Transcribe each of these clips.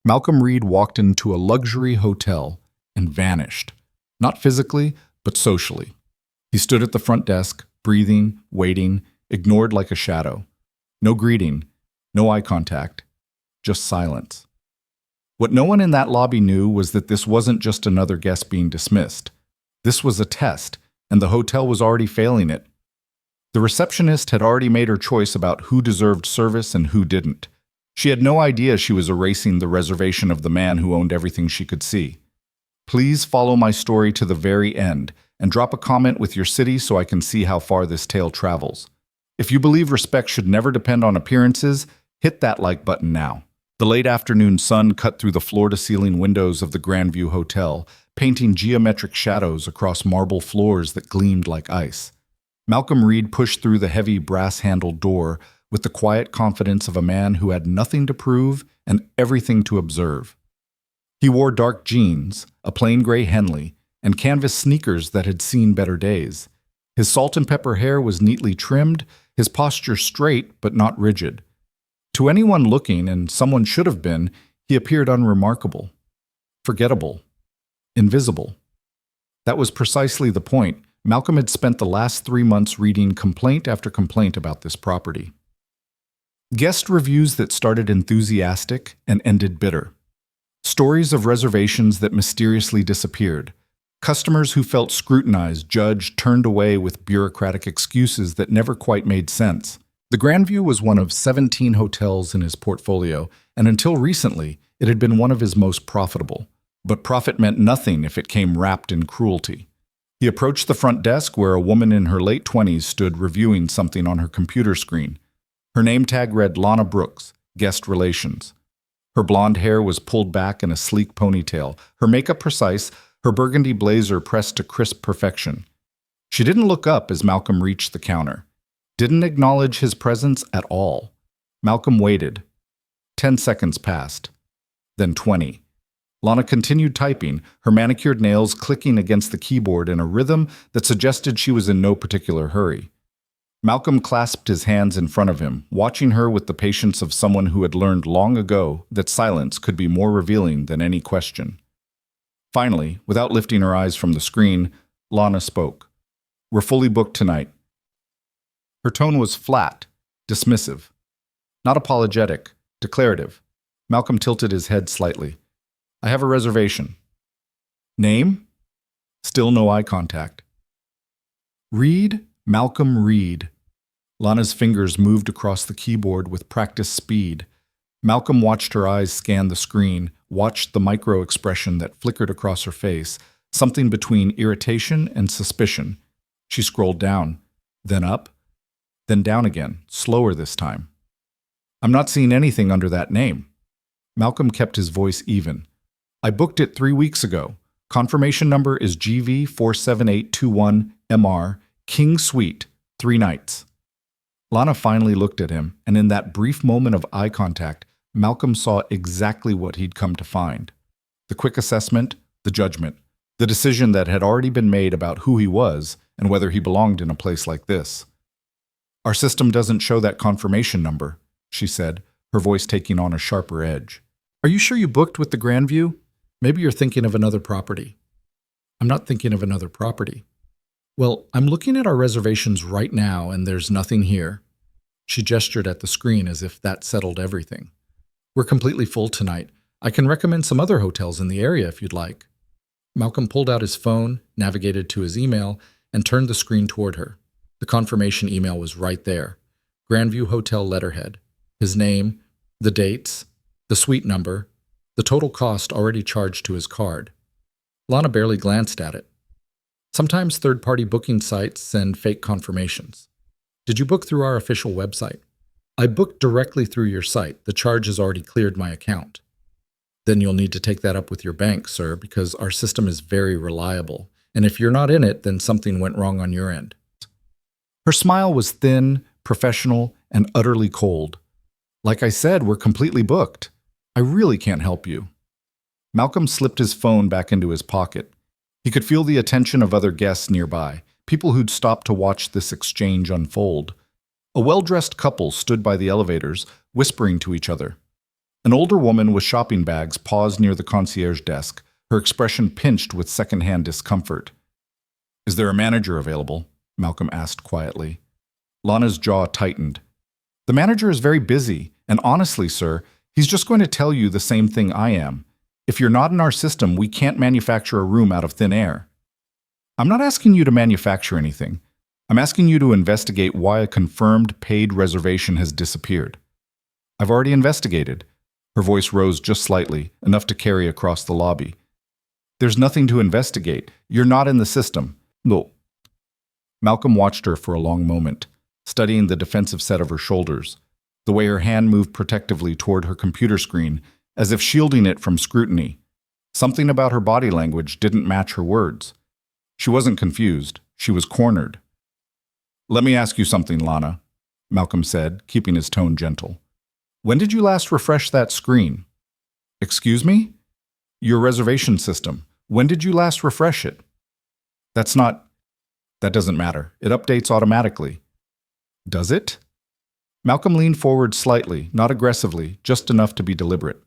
Malcolm Reed walked into a luxury hotel and vanished. Not physically, but socially. He stood at the front desk, breathing, waiting, ignored like a shadow. No greeting, no eye contact, just silence. What no one in that lobby knew was that this wasn't just another guest being dismissed. This was a test, and the hotel was already failing it. The receptionist had already made her choice about who deserved service and who didn't. She had no idea she was erasing the reservation of the man who owned everything she could see. Please follow my story to the very end and drop a comment with your city so I can see how far this tale travels. If you believe respect should never depend on appearances, hit that like button now. The late afternoon sun cut through the floor-to-ceiling windows of the Grandview Hotel, painting geometric shadows across marble floors that gleamed like ice. Malcolm Reed pushed through the heavy brass-handled door with the quiet confidence of a man who had nothing to prove and everything to observe. He wore dark jeans, a plain gray Henley, and canvas sneakers that had seen better days. His salt and pepper hair was neatly trimmed, his posture straight but not rigid. To anyone looking, and someone should have been, he appeared unremarkable, forgettable, invisible. That was precisely the point. Malcolm had spent the last 3 months reading complaint after complaint about this property. Guest reviews that started enthusiastic and ended bitter. Stories of reservations that mysteriously disappeared. Customers who felt scrutinized, judged, turned away with bureaucratic excuses that never quite made sense. The Grandview was one of 17 hotels in his portfolio, and until recently, it had been one of his most profitable. But profit meant nothing if it came wrapped in cruelty. He approached the front desk where a woman in her late 20s stood reviewing something on her computer screen. Her name tag read Lana Brooks, Guest Relations. Her blonde hair was pulled back in a sleek ponytail, her makeup precise, her burgundy blazer pressed to crisp perfection. She didn't look up as Malcolm reached the counter. Didn't acknowledge his presence at all. Malcolm waited. 10 seconds passed. Then 20. Lana continued typing, her manicured nails clicking against the keyboard in a rhythm that suggested she was in no particular hurry. Malcolm clasped his hands in front of him, watching her with the patience of someone who had learned long ago that silence could be more revealing than any question. Finally, without lifting her eyes from the screen, Lana spoke. "We're fully booked tonight." Her tone was flat, dismissive. Not apologetic, declarative. Malcolm tilted his head slightly. "I have a reservation." "Name?" Still no eye contact. "Reed, Malcolm Reed." Lana's fingers moved across the keyboard with practiced speed. Malcolm watched her eyes scan the screen, watched the micro-expression that flickered across her face, something between irritation and suspicion. She scrolled down, then up, then down again, slower this time. "I'm not seeing anything under that name." Malcolm kept his voice even. "I booked it 3 weeks ago. Confirmation number is GV47821MR, King Suite, 3 nights. Lana finally looked at him, and in that brief moment of eye contact, Malcolm saw exactly what he'd come to find. The quick assessment, the judgment, the decision that had already been made about who he was and whether he belonged in a place like this. "Our system doesn't show that confirmation number," she said, her voice taking on a sharper edge. "Are you sure you booked with the Grandview? Maybe you're thinking of another property." "I'm not thinking of another property." "Well, I'm looking at our reservations right now, and there's nothing here." She gestured at the screen as if that settled everything. "We're completely full tonight. I can recommend some other hotels in the area if you'd like." Malcolm pulled out his phone, navigated to his email, and turned the screen toward her. The confirmation email was right there. Grandview Hotel letterhead. His name, the dates, the suite number, the total cost already charged to his card. Lana barely glanced at it. Sometimes third-party booking sites send fake confirmations. "Did you book through our official website?" "I booked directly through your site. The charge has already cleared my account." "Then you'll need to take that up with your bank, sir, because our system is very reliable. And if you're not in it, then something went wrong on your end." Her smile was thin, professional, and utterly cold. "Like I said, we're completely booked. I really can't help you." Malcolm slipped his phone back into his pocket. He could feel the attention of other guests nearby, people who'd stopped to watch this exchange unfold. A well-dressed couple stood by the elevators, whispering to each other. An older woman with shopping bags paused near the concierge desk, her expression pinched with secondhand discomfort. "Is there a manager available?" Malcolm asked quietly. Lana's jaw tightened. "The manager is very busy, and honestly, sir, he's just going to tell you the same thing I am. If you're not in our system, we can't manufacture a room out of thin air." "I'm not asking you to manufacture anything. I'm asking you to investigate why a confirmed paid reservation has disappeared." "I've already investigated." Her voice rose just slightly, enough to carry across the lobby. "There's nothing to investigate. You're not in the system." "No." Malcolm watched her for a long moment, studying the defensive set of her shoulders, the way her hand moved protectively toward her computer screen, as if shielding it from scrutiny. Something about her body language didn't match her words. She wasn't confused. She was cornered. "Let me ask you something, Lana," Malcolm said, keeping his tone gentle. "When did you last refresh that screen?" "Excuse me?" "Your reservation system. When did you last refresh it?" That doesn't matter. It updates automatically." "Does it?" Malcolm leaned forward slightly, not aggressively, just enough to be deliberate.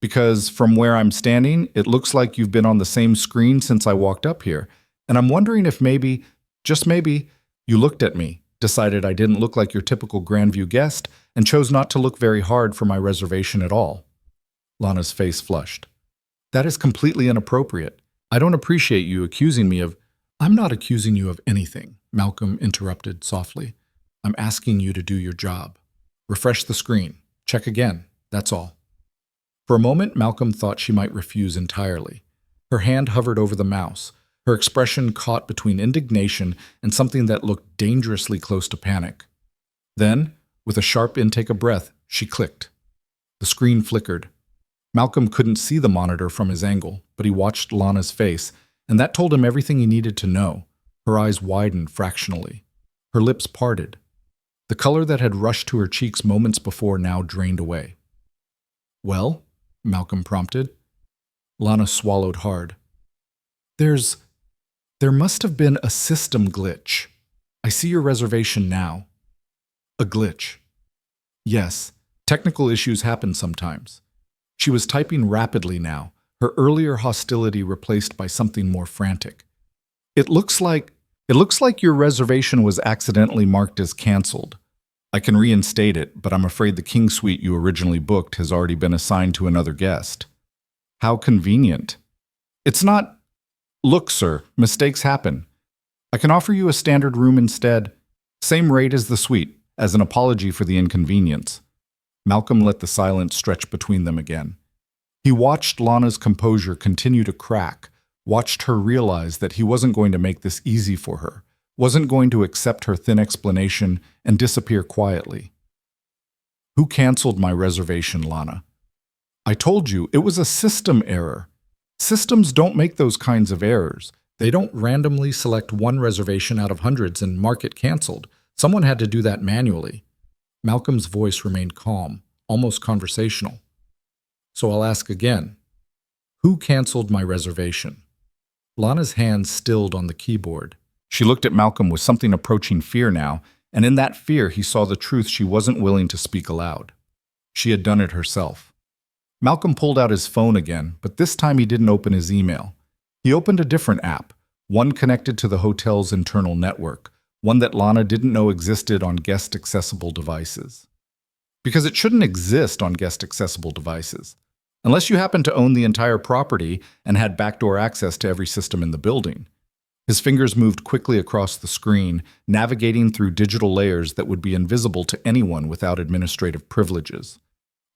"Because from where I'm standing, it looks like you've been on the same screen since I walked up here, and I'm wondering if maybe, just maybe, you looked at me, decided I didn't look like your typical Grandview guest, and chose not to look very hard for my reservation at all." Lana's face flushed. "That is completely inappropriate. I don't appreciate you accusing me of—" "I'm not accusing you of anything," Malcolm interrupted softly. "I'm asking you to do your job. Refresh the screen. Check again. That's all." For a moment, Malcolm thought she might refuse entirely. Her hand hovered over the mouse, her expression caught between indignation and something that looked dangerously close to panic. Then, with a sharp intake of breath, she clicked. The screen flickered. Malcolm couldn't see the monitor from his angle, but he watched Lana's face, and that told him everything he needed to know. Her eyes widened fractionally. Her lips parted. The color that had rushed to her cheeks moments before now drained away. "Well?" Malcolm prompted. Lana swallowed hard. There must have been a system glitch. I see your reservation now." "A glitch?" "Yes, technical issues happen sometimes." She was typing rapidly now, her earlier hostility replaced by something more frantic. It looks like your reservation was accidentally marked as canceled. I can reinstate it, but I'm afraid the King Suite you originally booked has already been assigned to another guest." "How convenient." "It's not—" "Look, sir, mistakes happen. I can offer you a standard room instead. Same rate as the suite, as an apology for the inconvenience." Malcolm let the silence stretch between them again. He watched Lana's composure continue to crack, watched her realize that he wasn't going to make this easy for her, wasn't going to accept her thin explanation and disappear quietly. "Who canceled my reservation, Lana?" "I told you, it was a system error. Systems don't make those kinds of errors. They don't randomly select one reservation out of hundreds and mark it canceled. Someone had to do that manually." Malcolm's voice remained calm, almost conversational. "So I'll ask again. Who canceled my reservation?" Lana's hand stilled on the keyboard. She looked at Malcolm with something approaching fear now, and in that fear he saw the truth she wasn't willing to speak aloud. She had done it herself. Malcolm pulled out his phone again, but this time he didn't open his email. He opened a different app, one connected to the hotel's internal network, one that Lana didn't know existed on guest-accessible devices. Because it shouldn't exist on guest-accessible devices, unless you happen to own the entire property and had backdoor access to every system in the building. His fingers moved quickly across the screen, navigating through digital layers that would be invisible to anyone without administrative privileges.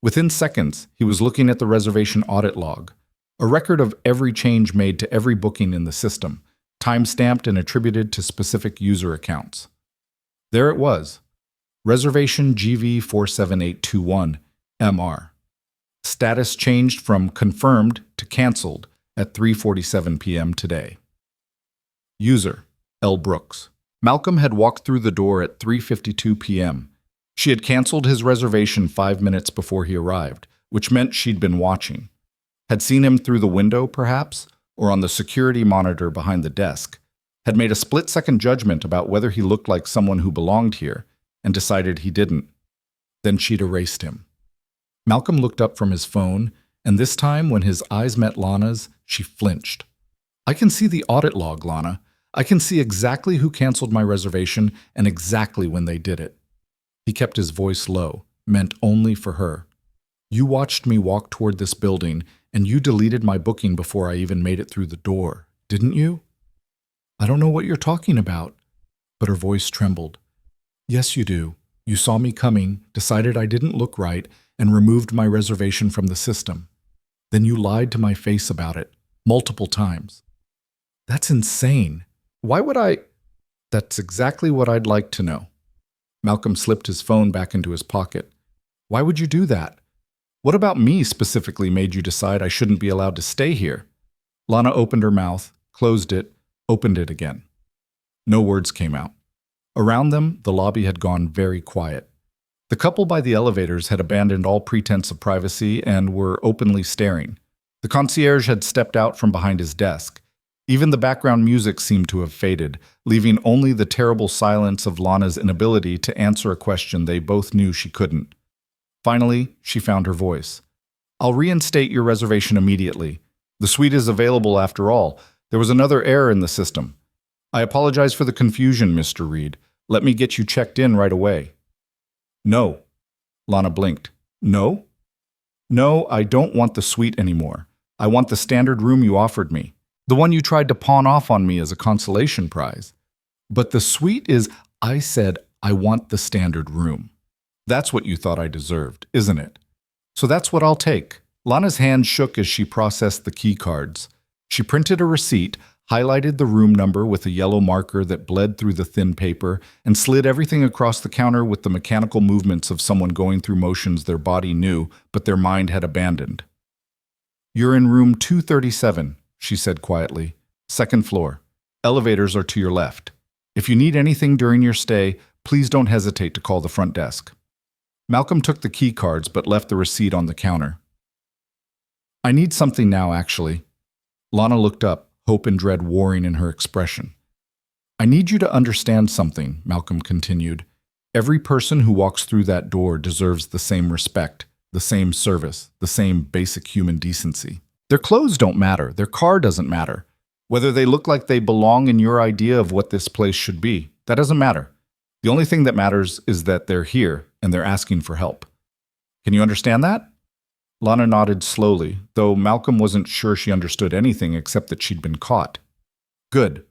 Within seconds, he was looking at the reservation audit log, a record of every change made to every booking in the system, time-stamped and attributed to specific user accounts. There it was, reservation GV47821, MR. Status changed from confirmed to canceled at 3:47 p.m. today. User, L. Brooks. Malcolm had walked through the door at 3:52 p.m. She had canceled his reservation 5 minutes before he arrived, which meant she'd been watching. Had seen him through the window, perhaps, or on the security monitor behind the desk. Had made a split-second judgment about whether he looked like someone who belonged here, and decided he didn't. Then she'd erased him. Malcolm looked up from his phone, and this time when his eyes met Lana's, she flinched. I can see the audit log, Lana. I can see exactly who canceled my reservation and exactly when they did it. He kept his voice low, meant only for her. You watched me walk toward this building, and you deleted my booking before I even made it through the door, didn't you? I don't know what you're talking about, but her voice trembled. Yes, you do. You saw me coming, decided I didn't look right, and removed my reservation from the system. Then you lied to my face about it, multiple times. That's insane. Why would I? That's exactly what I'd like to know. Malcolm slipped his phone back into his pocket. Why would you do that? What about me specifically made you decide I shouldn't be allowed to stay here? Lana opened her mouth, closed it, opened it again. No words came out. Around them, the lobby had gone very quiet. The couple by the elevators had abandoned all pretense of privacy and were openly staring. The concierge had stepped out from behind his desk. Even the background music seemed to have faded, leaving only the terrible silence of Lana's inability to answer a question they both knew she couldn't. Finally, she found her voice. I'll reinstate your reservation immediately. The suite is available after all. There was another error in the system. I apologize for the confusion, Mr. Reed. Let me get you checked in right away. No. Lana blinked. No? No, I don't want the suite anymore. I want the standard room you offered me. The one you tried to pawn off on me as a consolation prize. But the suite is, I said, I want the standard room. That's what you thought I deserved, isn't it? So that's what I'll take. Lana's hand shook as she processed the key cards. She printed a receipt, highlighted the room number with a yellow marker that bled through the thin paper, and slid everything across the counter with the mechanical movements of someone going through motions their body knew, but their mind had abandoned. You're in room 237, she said quietly. Second floor. Elevators are to your left. If you need anything during your stay, please don't hesitate to call the front desk. Malcolm took the key cards but left the receipt on the counter. I need something now, actually. Lana looked up, hope and dread warring in her expression. I need you to understand something, Malcolm continued. Every person who walks through that door deserves the same respect, the same service, the same basic human decency. Their clothes don't matter. Their car doesn't matter. Whether they look like they belong in your idea of what this place should be, that doesn't matter. The only thing that matters is that they're here and they're asking for help. Can you understand that? Lana nodded slowly, though Malcolm wasn't sure she understood anything except that she'd been caught. Good.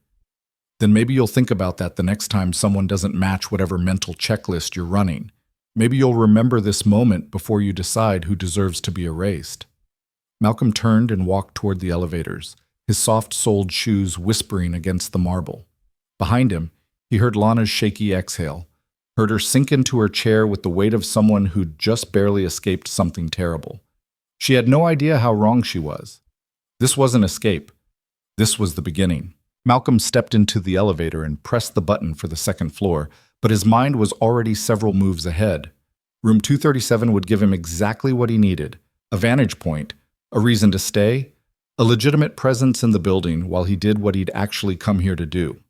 Then maybe you'll think about that the next time someone doesn't match whatever mental checklist you're running. Maybe you'll remember this moment before you decide who deserves to be erased. Malcolm turned and walked toward the elevators, his soft-soled shoes whispering against the marble. Behind him, he heard Lana's shaky exhale, heard her sink into her chair with the weight of someone who'd just barely escaped something terrible. She had no idea how wrong she was. This wasn't escape. This was the beginning. Malcolm stepped into the elevator and pressed the button for the second floor, but his mind was already several moves ahead. Room 237 would give him exactly what he needed, a vantage point, a reason to stay, a legitimate presence in the building while he did what he'd actually come here to do.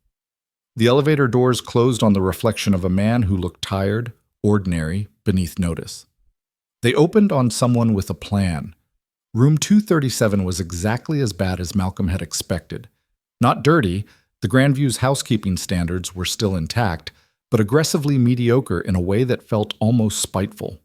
The elevator doors closed on the reflection of a man who looked tired, ordinary, beneath notice. They opened on someone with a plan. Room 237 was exactly as bad as Malcolm had expected. Not dirty, the Grandview's housekeeping standards were still intact, but aggressively mediocre in a way that felt almost spiteful.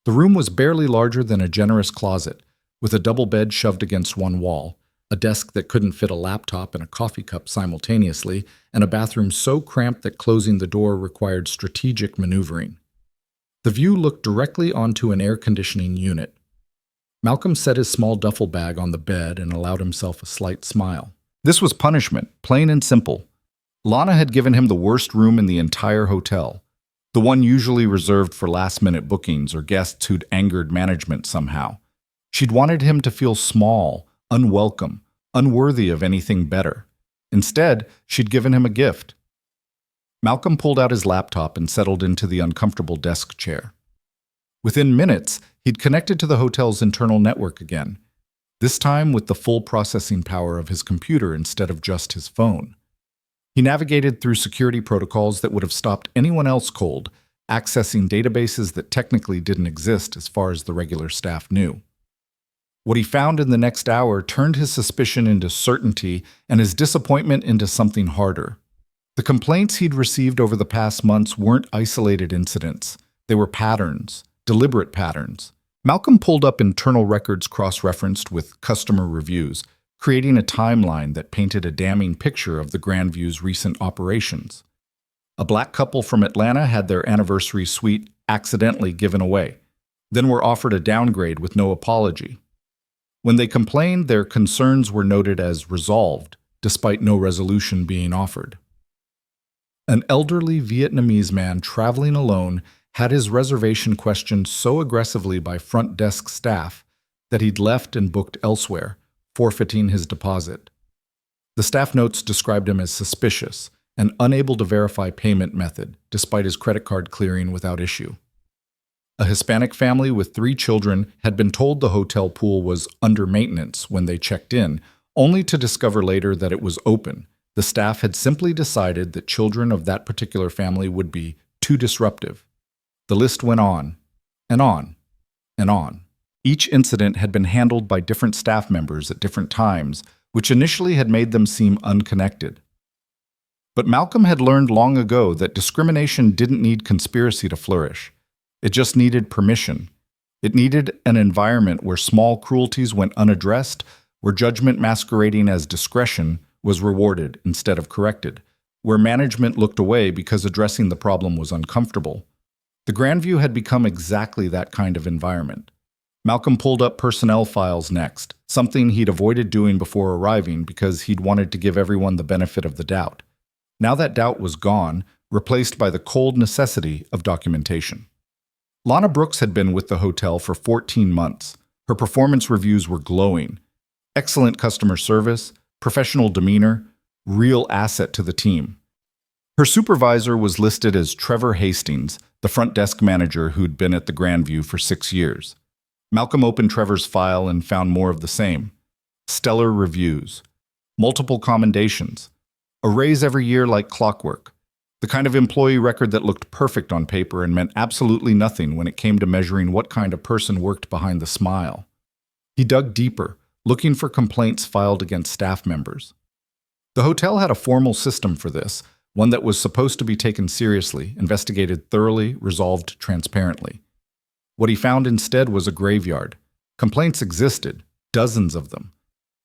The room was barely larger than a generous closet, with a double bed shoved against one wall, a desk that couldn't fit a laptop and a coffee cup simultaneously, and a bathroom so cramped that closing the door required strategic maneuvering. The view looked directly onto an air conditioning unit. Malcolm set his small duffel bag on the bed and allowed himself a slight smile. This was punishment, plain and simple. Lana had given him the worst room in the entire hotel, the one usually reserved for last-minute bookings or guests who'd angered management somehow. She'd wanted him to feel small, unwelcome, unworthy of anything better. Instead, she'd given him a gift. Malcolm pulled out his laptop and settled into the uncomfortable desk chair. Within minutes, he'd connected to the hotel's internal network again, this time with the full processing power of his computer instead of just his phone. He navigated through security protocols that would have stopped anyone else cold, accessing databases that technically didn't exist as far as the regular staff knew. What he found in the next hour turned his suspicion into certainty and his disappointment into something harder. The complaints he'd received over the past months weren't isolated incidents. They were patterns, deliberate patterns. Malcolm pulled up internal records cross-referenced with customer reviews, creating a timeline that painted a damning picture of the Grandview's recent operations. A black couple from Atlanta had their anniversary suite accidentally given away, then were offered a downgrade with no apology. When they complained, their concerns were noted as resolved, despite no resolution being offered. An elderly Vietnamese man traveling alone had his reservation questioned so aggressively by front desk staff that he'd left and booked elsewhere, forfeiting his deposit. The staff notes described him as suspicious and unable to verify payment method, despite his credit card clearing without issue. A Hispanic family with 3 children had been told the hotel pool was under maintenance when they checked in, only to discover later that it was open. The staff had simply decided that children of that particular family would be too disruptive. The list went on, and on, and on. Each incident had been handled by different staff members at different times, which initially had made them seem unconnected. But Malcolm had learned long ago that discrimination didn't need conspiracy to flourish. It just needed permission. It needed an environment where small cruelties went unaddressed, where judgment masquerading as discretion was rewarded instead of corrected, where management looked away because addressing the problem was uncomfortable. The Grandview had become exactly that kind of environment. Malcolm pulled up personnel files next, something he'd avoided doing before arriving because he'd wanted to give everyone the benefit of the doubt. Now that doubt was gone, replaced by the cold necessity of documentation. Lana Brooks had been with the hotel for 14 months. Her performance reviews were glowing. Excellent customer service, professional demeanor, real asset to the team. Her supervisor was listed as Trevor Hastings, the front desk manager who'd been at the Grandview for 6 years. Malcolm opened Trevor's file and found more of the same. Stellar reviews, multiple commendations, a raise every year like clockwork. The kind of employee record that looked perfect on paper and meant absolutely nothing when it came to measuring what kind of person worked behind the smile. He dug deeper, looking for complaints filed against staff members. The hotel had a formal system for this, one that was supposed to be taken seriously, investigated thoroughly, resolved transparently. What he found instead was a graveyard. Complaints existed, dozens of them,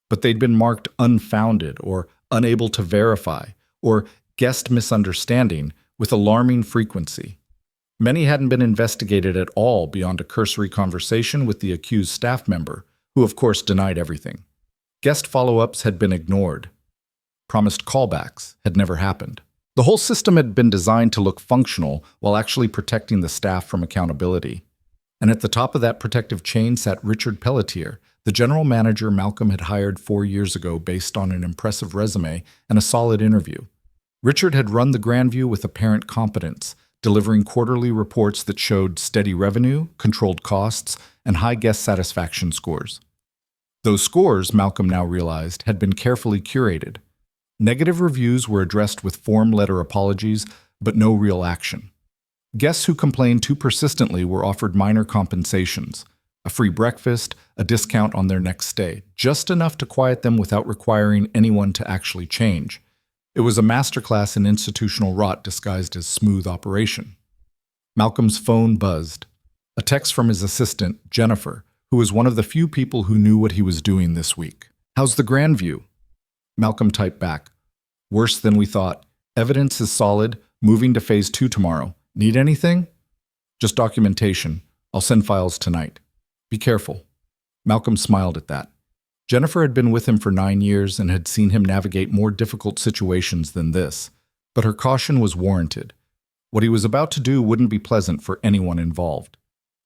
but they'd been marked unfounded or unable to verify, or guest misunderstanding with alarming frequency. Many hadn't been investigated at all beyond a cursory conversation with the accused staff member, who of course denied everything. Guest follow-ups had been ignored. Promised callbacks had never happened. The whole system had been designed to look functional while actually protecting the staff from accountability. And at the top of that protective chain sat Richard Pelletier, the general manager Malcolm had hired 4 years ago based on an impressive resume and a solid interview. Richard had run the Grandview with apparent competence, delivering quarterly reports that showed steady revenue, controlled costs, and high guest satisfaction scores. Those scores, Malcolm now realized, had been carefully curated. Negative reviews were addressed with form letter apologies, but no real action. Guests who complained too persistently were offered minor compensations, a free breakfast, a discount on their next stay, just enough to quiet them without requiring anyone to actually change. It was a masterclass in institutional rot disguised as smooth operation. Malcolm's phone buzzed. A text from his assistant, Jennifer, who was one of the few people who knew what he was doing this week. "How's the Grandview?" Malcolm typed back. "Worse than we thought. Evidence is solid. Moving to phase 2 tomorrow. Need anything?" "Just documentation. I'll send files tonight. Be careful." Malcolm smiled at that. Jennifer had been with him for 9 years and had seen him navigate more difficult situations than this, but her caution was warranted. What he was about to do wouldn't be pleasant for anyone involved.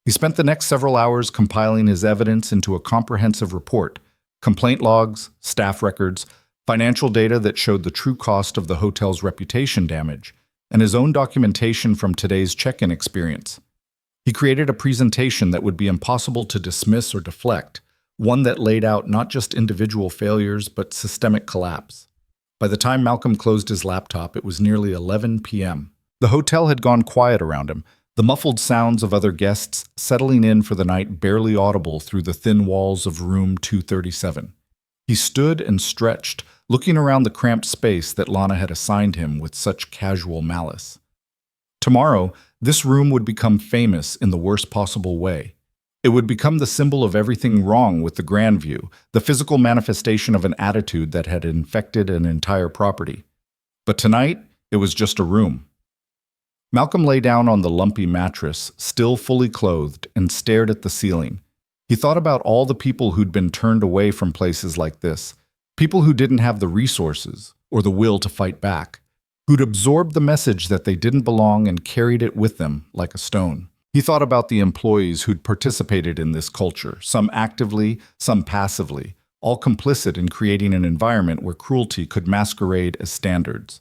He spent the next several hours compiling his evidence into a comprehensive report, complaint logs, staff records, financial data that showed the true cost of the hotel's reputation damage, and his own documentation from today's check-in experience. He created a presentation that would be impossible to dismiss or deflect, one that laid out not just individual failures but systemic collapse. By the time Malcolm closed his laptop, it was nearly 11 p.m. The hotel had gone quiet around him, The muffled sounds of other guests settling in for the night barely audible through the thin walls of room 237. He stood and stretched, looking around the cramped space that Lana had assigned him with such casual malice. Tomorrow, this room would become famous in the worst possible way. It would become the symbol of everything wrong with the Grandview, the physical manifestation of an attitude that had infected an entire property. But tonight, it was just a room. Malcolm lay down on the lumpy mattress, still fully clothed, and stared at the ceiling. He thought about all the people who'd been turned away from places like this, people who didn't have the resources or the will to fight back, who'd absorbed the message that they didn't belong and carried it with them like a stone. He thought about the employees who'd participated in this culture, some actively, some passively, all complicit in creating an environment where cruelty could masquerade as standards.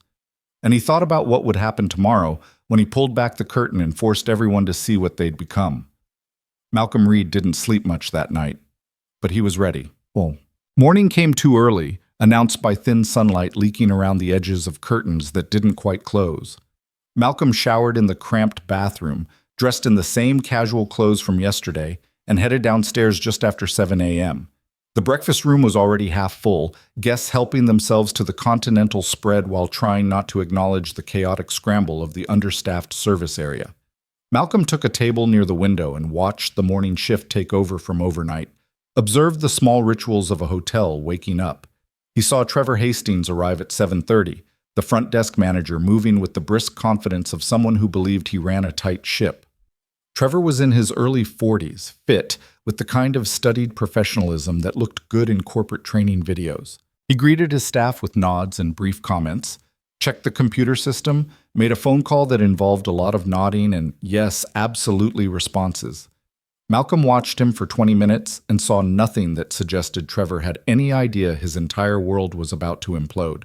And he thought about what would happen tomorrow when he pulled back the curtain and forced everyone to see what they'd become. Malcolm Reed didn't sleep much that night, but he was ready. Morning came too early, announced by thin sunlight leaking around the edges of curtains that didn't quite close. Malcolm showered in the cramped bathroom, dressed in the same casual clothes from yesterday, and headed downstairs just after 7 a.m. The breakfast room was already half full, guests helping themselves to the continental spread while trying not to acknowledge the chaotic scramble of the understaffed service area. Malcolm took a table near the window and watched the morning shift take over from overnight, observed the small rituals of a hotel waking up. He saw Trevor Hastings arrive at 7:30, the front desk manager moving with the brisk confidence of someone who believed he ran a tight ship. Trevor was in his early 40s, fit, with the kind of studied professionalism that looked good in corporate training videos. He greeted his staff with nods and brief comments, checked the computer system, made a phone call that involved a lot of nodding and yes, absolutely responses. Malcolm watched him for 20 minutes and saw nothing that suggested Trevor had any idea his entire world was about to implode.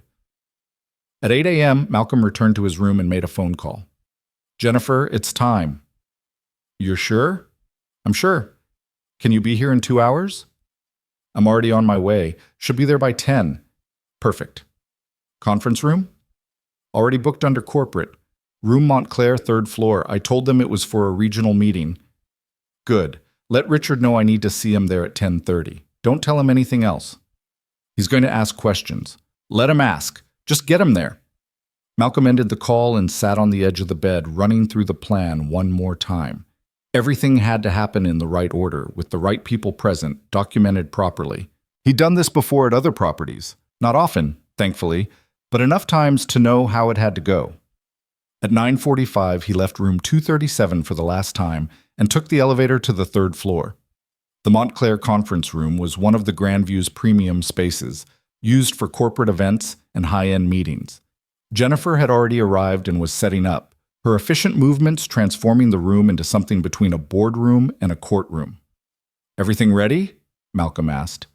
At 8 a.m., Malcolm returned to his room and made a phone call. "Jennifer, it's time." "You're sure?" "I'm sure." "Can you be here in 2 hours?" "I'm already on my way. Should be there by 10. "Perfect." "Conference room?" "Already booked under corporate. Room Montclair, 3rd floor. I told them it was for a regional meeting." "Good. Let Richard know I need to see him there at 10:30. Don't tell him anything else." "He's going to ask questions." "Let him ask. Just get him there." Malcolm ended the call and sat on the edge of the bed, running through the plan one more time. Everything had to happen in the right order, with the right people present, documented properly. He'd done this before at other properties. Not often, thankfully, but enough times to know how it had to go. At 9:45, he left room 237 for the last time and took the elevator to the 3rd floor. The Montclair conference room was one of the Grandview's premium spaces, used for corporate events and high-end meetings. Jennifer had already arrived and was setting up, her efficient movements transforming the room into something between a boardroom and a courtroom. "Everything ready?" Malcolm asked.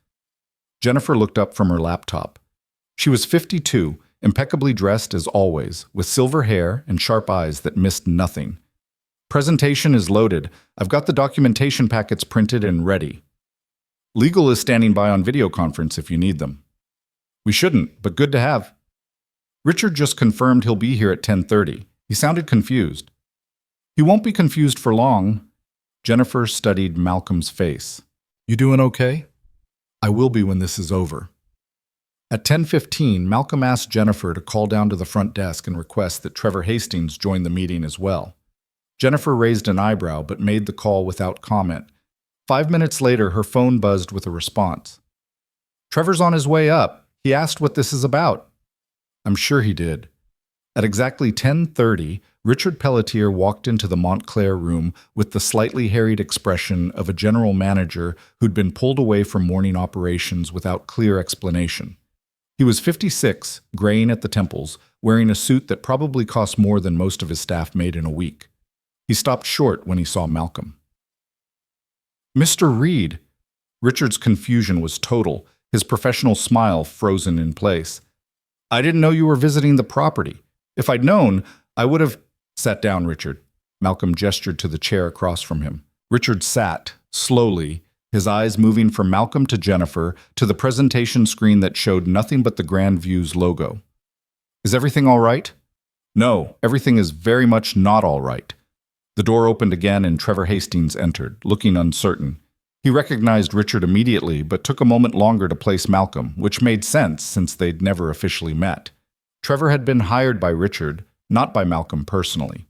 Jennifer looked up from her laptop. She was 52, impeccably dressed as always, with silver hair and sharp eyes that missed nothing. "Presentation is loaded. I've got the documentation packets printed and ready. Legal is standing by on video conference if you need them." "We shouldn't, but good to have." "Richard just confirmed he'll be here at 10:30. He sounded confused." "He won't be confused for long." Jennifer studied Malcolm's face. "You doing okay?" "I will be when this is over." At 10:15, Malcolm asked Jennifer to call down to the front desk and request that Trevor Hastings join the meeting as well. Jennifer raised an eyebrow but made the call without comment. 5 minutes later, her phone buzzed with a response. "Trevor's on his way up. He asked what this is about." "I'm sure he did." At exactly 10:30, Richard Pelletier walked into the Montclair room with the slightly harried expression of a general manager who'd been pulled away from morning operations without clear explanation. He was 56, graying at the temples, wearing a suit that probably cost more than most of his staff made in a week. He stopped short when he saw Malcolm. "Mr. Reed!" Richard's confusion was total, his professional smile frozen in place. "I didn't know you were visiting the property. If I'd known, I would have—" "Sat down, Richard." Malcolm gestured to the chair across from him. Richard sat, slowly, his eyes moving from Malcolm to Jennifer to the presentation screen that showed nothing but the Grandview's logo. "Is everything all right?" "No, everything is very much not all right." The door opened again and Trevor Hastings entered, looking uncertain. He recognized Richard immediately, but took a moment longer to place Malcolm, which made sense since they'd never officially met. Trevor had been hired by Richard, not by Malcolm personally.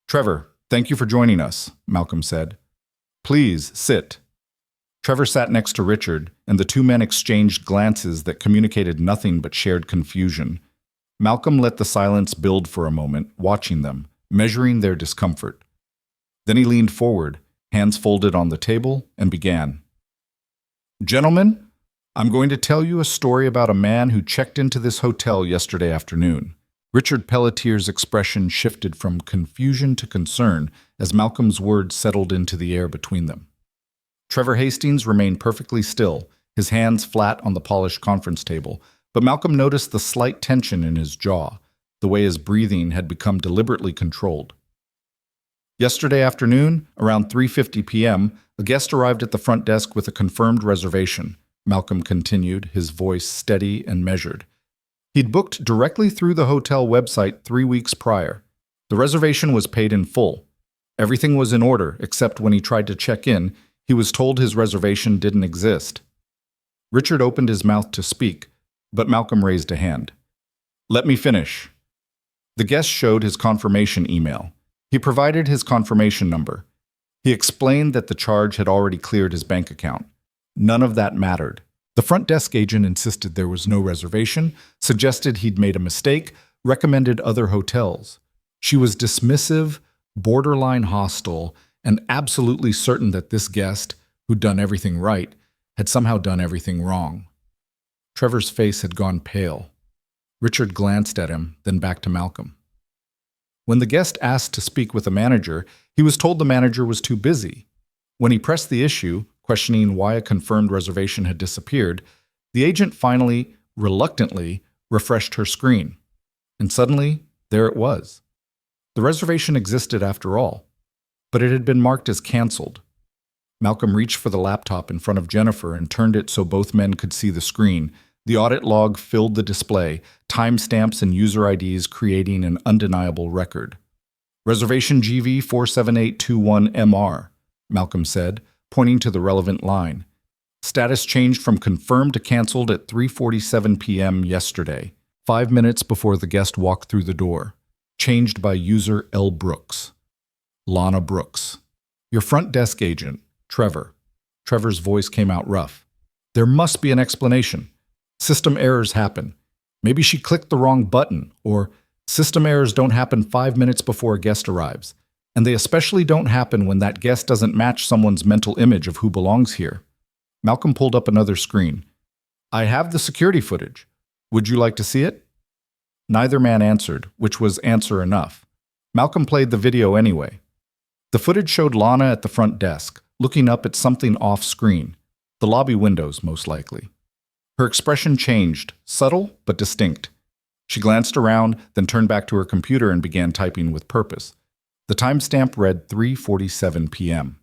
"Trevor, thank you for joining us," Malcolm said. "Please, sit." Trevor sat next to Richard, and the two men exchanged glances that communicated nothing but shared confusion. Malcolm let the silence build for a moment, watching them, measuring their discomfort. Then he leaned forward, hands folded on the table, and began. "Gentlemen, I'm going to tell you a story about a man who checked into this hotel yesterday afternoon." Richard Pelletier's expression shifted from confusion to concern as Malcolm's words settled into the air between them. Trevor Hastings remained perfectly still, his hands flat on the polished conference table, but Malcolm noticed the slight tension in his jaw, the way his breathing had become deliberately controlled. "Yesterday afternoon, around 3:50 p.m., a guest arrived at the front desk with a confirmed reservation," Malcolm continued, his voice steady and measured. He'd booked directly through the hotel website 3 weeks prior. The reservation was paid in full. Everything was in order, except when he tried to check in, he was told his reservation didn't exist. Richard opened his mouth to speak, but Malcolm raised a hand. "Let me finish." The guest showed his confirmation email. He provided his confirmation number. He explained that the charge had already cleared his bank account. None of that mattered. The front desk agent insisted there was no reservation, suggested he'd made a mistake, recommended other hotels. She was dismissive, borderline hostile, and absolutely certain that this guest, who'd done everything right, had somehow done everything wrong. Trevor's face had gone pale. Richard glanced at him, then back to Malcolm. When the guest asked to speak with a manager, he was told the manager was too busy. When he pressed the issue, questioning why a confirmed reservation had disappeared, the agent finally, reluctantly, refreshed her screen. And suddenly, there it was. The reservation existed after all, but it had been marked as canceled. Malcolm reached for the laptop in front of Jennifer and turned it so both men could see the screen. The audit log filled the display, timestamps and user IDs creating an undeniable record. "Reservation GV 47821MR, Malcolm said, pointing to the relevant line. "Status changed from confirmed to canceled at 3:47 p.m. yesterday, 5 minutes before the guest walked through the door. Changed by user L. Brooks. Lana Brooks. Your front desk agent, Trevor." Trevor's voice came out rough. "There must be an explanation. System errors happen. Maybe she clicked the wrong button, or system errors don't happen 5 minutes before a guest arrives. And they especially don't happen when that guest doesn't match someone's mental image of who belongs here." Malcolm pulled up another screen. "I have the security footage. Would you like to see it?" Neither man answered, which was answer enough. Malcolm played the video anyway. The footage showed Lana at the front desk, looking up at something off-screen, the lobby windows most likely. Her expression changed, subtle but distinct. She glanced around, then turned back to her computer and began typing with purpose. The timestamp read 3:47 p.m.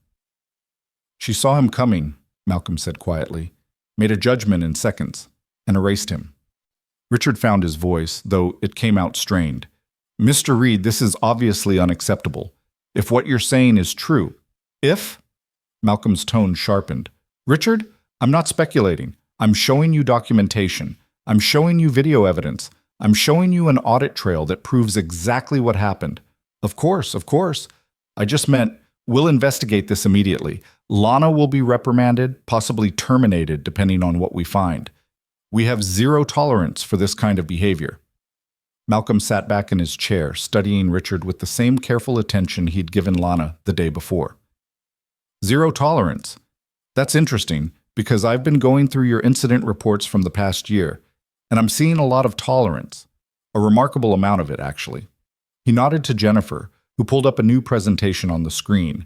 "She saw him coming," Malcolm said quietly, "made a judgment in seconds, and erased him." Richard found his voice, though it came out strained. "Mr. Reed, this is obviously unacceptable. If what you're saying is true." "If?" Malcolm's tone sharpened. "Richard, I'm not speculating. I'm showing you documentation. I'm showing you video evidence. I'm showing you an audit trail that proves exactly what happened. Of course. I just meant, we'll investigate this immediately. Lana will be reprimanded, possibly terminated, depending on what we find. We have zero tolerance for this kind of behavior." Malcolm sat back in his chair, studying Richard with the same careful attention he'd given Lana the day before. "Zero tolerance. That's interesting, because I've been going through your incident reports from the past year, and I'm seeing a lot of tolerance. A remarkable amount of it, actually." He nodded to Jennifer, who pulled up a new presentation on the screen.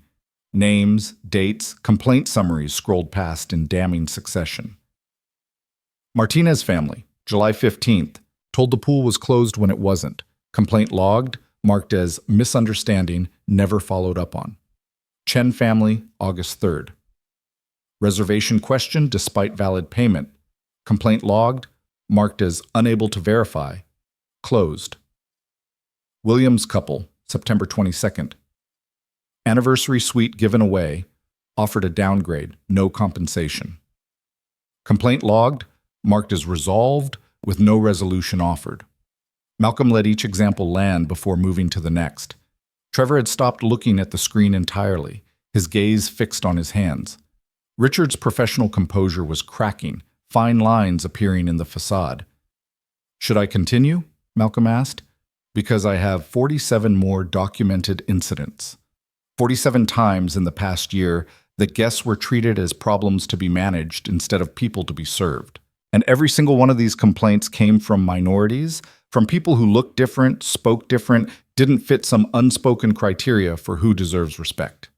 Names, dates, complaint summaries scrolled past in damning succession. "Martinez family, July 15th, told the pool was closed when it wasn't. Complaint logged, marked as misunderstanding, never followed up on. Chen family, August 3rd. Reservation questioned despite valid payment. Complaint logged, marked as unable to verify, closed. Williams couple, September 22nd. Anniversary suite given away. Offered a downgrade, no compensation. Complaint logged, marked as resolved, with no resolution offered. Malcolm let each example land before moving to the next. Trevor had stopped looking at the screen entirely, his gaze fixed on his hands. Richard's professional composure was cracking, fine lines appearing in the facade. Should I continue? Malcolm asked. Because I have 47 more documented incidents. 47 times in the past year that guests were treated as problems to be managed instead of people to be served. And every single one of these complaints came from minorities, from people who looked different, spoke different, didn't fit some unspoken criteria for who deserves respect.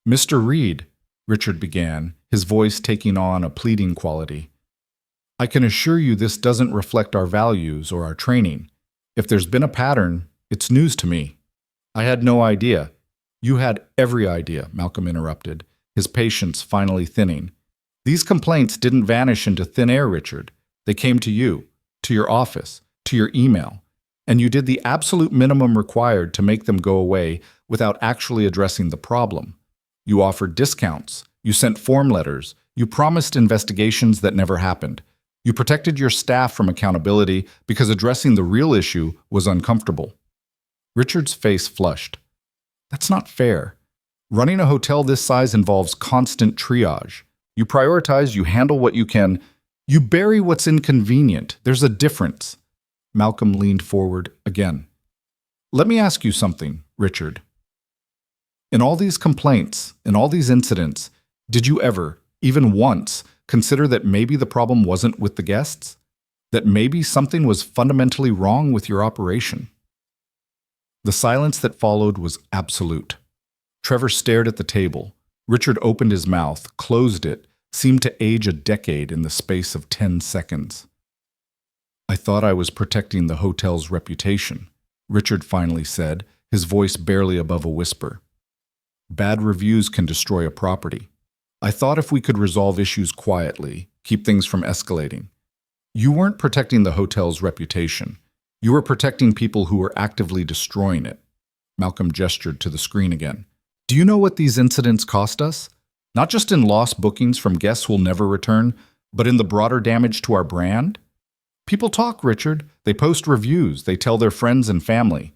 Mr. Reed, Richard began, his voice taking on a pleading quality. I can assure you this doesn't reflect our values or our training. If there's been a pattern, it's news to me. I had no idea. You had every idea, Malcolm interrupted, his patience finally thinning. These complaints didn't vanish into thin air, Richard. They came to you, to your office, to your email, and you did the absolute minimum required to make them go away without actually addressing the problem. You offered discounts, you sent form letters, you promised investigations that never happened. You protected your staff from accountability because addressing the real issue was uncomfortable. Richard's face flushed. That's not fair. Running a hotel this size involves constant triage. You prioritize, you handle what you can, you bury what's inconvenient. There's a difference. Malcolm leaned forward again. Let me ask you something, Richard. In all these complaints, in all these incidents, did you ever, even once, consider that maybe the problem wasn't with the guests? That maybe something was fundamentally wrong with your operation? The silence that followed was absolute. Trevor stared at the table. Richard opened his mouth, closed it, seemed to age a decade in the space of 10 seconds. I thought I was protecting the hotel's reputation, Richard finally said, his voice barely above a whisper. Bad reviews can destroy a property. I thought if we could resolve issues quietly, keep things from escalating. You weren't protecting the hotel's reputation. You were protecting people who were actively destroying it. Malcolm gestured to the screen again. Do you know what these incidents cost us? Not just in lost bookings from guests who'll never return, but in the broader damage to our brand? People talk, Richard. They post reviews. They tell their friends and family.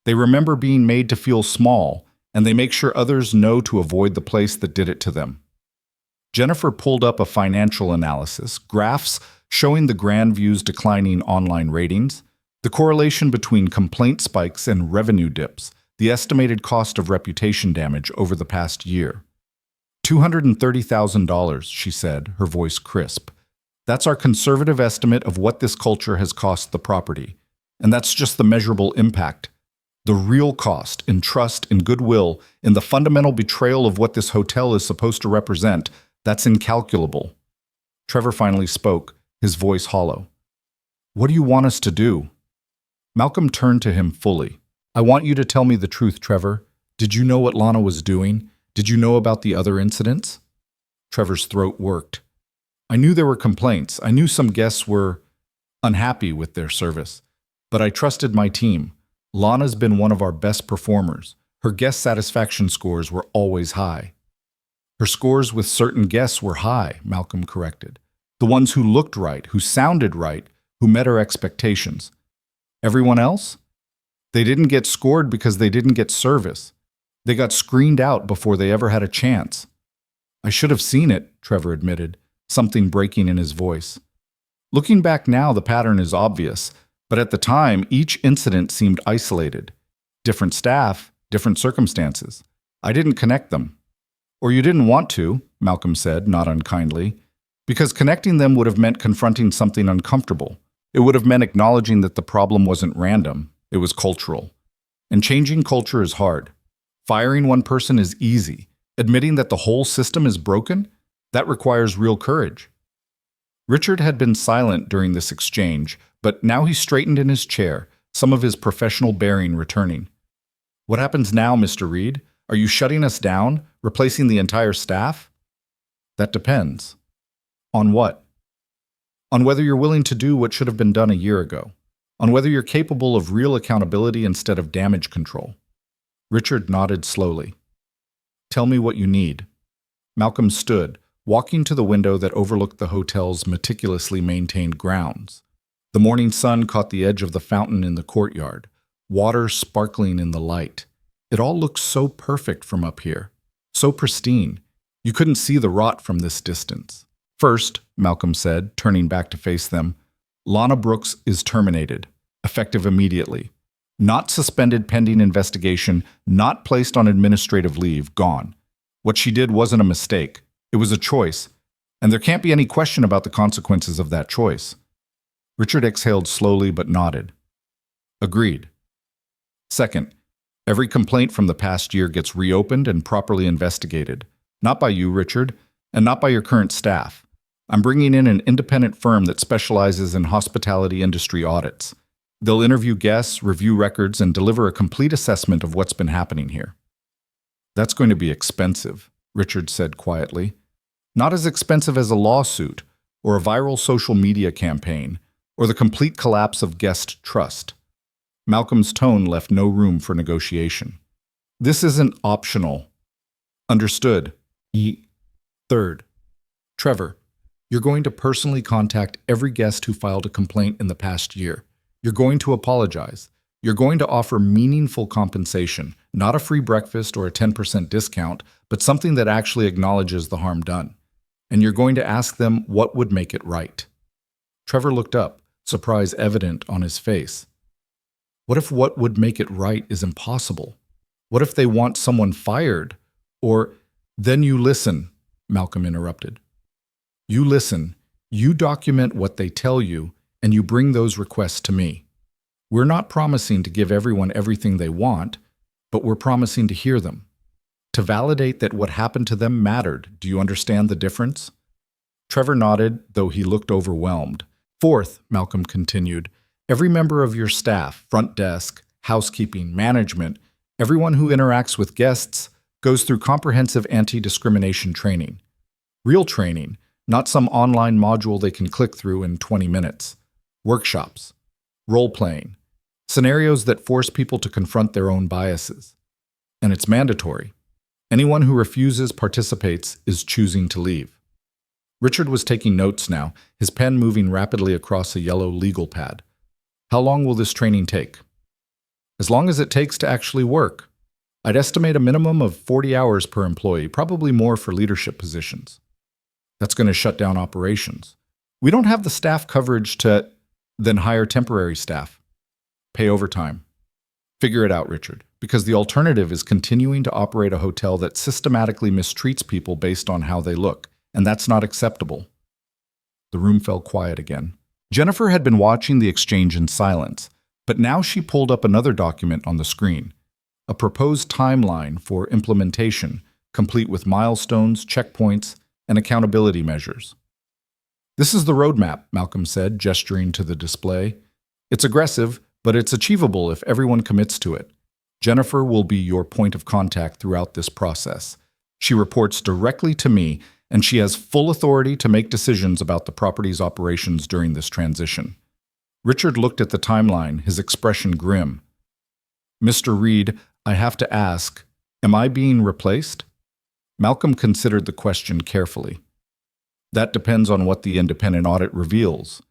They remember being made to feel small, and they make sure others know to avoid the place that did it to them. Jennifer pulled up a financial analysis, graphs showing the Grandview's declining online ratings, the correlation between complaint spikes and revenue dips, the estimated cost of reputation damage over the past year. $230,000, she said, her voice crisp. That's our conservative estimate of what this culture has cost the property. And that's just the measurable impact. The real cost in trust, in goodwill, in the fundamental betrayal of what this hotel is supposed to represent, that's incalculable. Trevor finally spoke, his voice hollow. What do you want us to do? Malcolm turned to him fully. I want you to tell me the truth, Trevor. Did you know what Lana was doing? Did you know about the other incidents? Trevor's throat worked. I knew there were complaints. I knew some guests were unhappy with their service. But I trusted my team. Lana's been one of our best performers. Her guest satisfaction scores were always high. Her scores with certain guests were high, Malcolm corrected. The ones who looked right, who sounded right, who met her expectations. Everyone else? They didn't get scored because they didn't get service. They got screened out before they ever had a chance. I should have seen it, Trevor admitted, something breaking in his voice. Looking back now, the pattern is obvious, but at the time, each incident seemed isolated. Different staff, different circumstances. I didn't connect them. Or you didn't want to, Malcolm said, not unkindly, because connecting them would have meant confronting something uncomfortable. It would have meant acknowledging that the problem wasn't random, it was cultural. And changing culture is hard. Firing one person is easy. Admitting that the whole system is broken, that requires real courage. Richard had been silent during this exchange, but now he straightened in his chair, some of his professional bearing returning. What happens now, Mr. Reed? Are you shutting us down, replacing the entire staff? That depends. On what? On whether you're willing to do what should have been done a year ago. On whether you're capable of real accountability instead of damage control. Richard nodded slowly. Tell me what you need. Malcolm stood, walking to the window that overlooked the hotel's meticulously maintained grounds. The morning sun caught the edge of the fountain in the courtyard, water sparkling in the light. It all looked so perfect from up here, so pristine. You couldn't see the rot from this distance. First, Malcolm said, turning back to face them, Lana Brooks is terminated, effective immediately. Not suspended pending investigation, not placed on administrative leave, gone. What she did wasn't a mistake. It was a choice, and there can't be any question about the consequences of that choice. Richard exhaled slowly but nodded. Agreed. Second, every complaint from the past year gets reopened and properly investigated. Not by you, Richard, and not by your current staff. I'm bringing in an independent firm that specializes in hospitality industry audits. They'll interview guests, review records, and deliver a complete assessment of what's been happening here. That's going to be expensive, Richard said quietly. Not as expensive as a lawsuit, or a viral social media campaign, or the complete collapse of guest trust. Malcolm's tone left no room for negotiation. This isn't optional. Understood. Third, Trevor, you're going to personally contact every guest who filed a complaint in the past year. You're going to apologize. You're going to offer meaningful compensation, not a free breakfast or a 10% discount, but something that actually acknowledges the harm done. And you're going to ask them what would make it right. Trevor looked up, surprise evident on his face. What if what would make it right is impossible? What if they want someone fired? Or, then you listen, Malcolm interrupted. You listen, you document what they tell you, and you bring those requests to me. We're not promising to give everyone everything they want, but we're promising to hear them. To validate that what happened to them mattered. Do you understand the difference? Trevor nodded, though he looked overwhelmed. Fourth, Malcolm continued, every member of your staff, front desk, housekeeping, management, everyone who interacts with guests, goes through comprehensive anti-discrimination training. Real training, not some online module they can click through in 20 minutes. Workshops, role-playing, scenarios that force people to confront their own biases. And it's mandatory. Anyone who refuses participates is choosing to leave. Richard was taking notes now, his pen moving rapidly across a yellow legal pad. How long will this training take? As long as it takes to actually work. I'd estimate a minimum of 40 hours per employee, probably more for leadership positions. That's going to shut down operations. We don't have the staff coverage to then hire temporary staff. Pay overtime. Figure it out, Richard, because the alternative is continuing to operate a hotel that systematically mistreats people based on how they look, and that's not acceptable. The room fell quiet again. Jennifer had been watching the exchange in silence, but now she pulled up another document on the screen, a proposed timeline for implementation, complete with milestones, checkpoints, and accountability measures. This is the roadmap, Malcolm said, gesturing to the display. It's aggressive, but it's achievable if everyone commits to it. Jennifer will be your point of contact throughout this process. She reports directly to me, and she has full authority to make decisions about the property's operations during this transition. Richard looked at the timeline, his expression grim. Mr. Reed, I have to ask, am I being replaced? Malcolm considered the question carefully. That depends on what the independent audit reveals.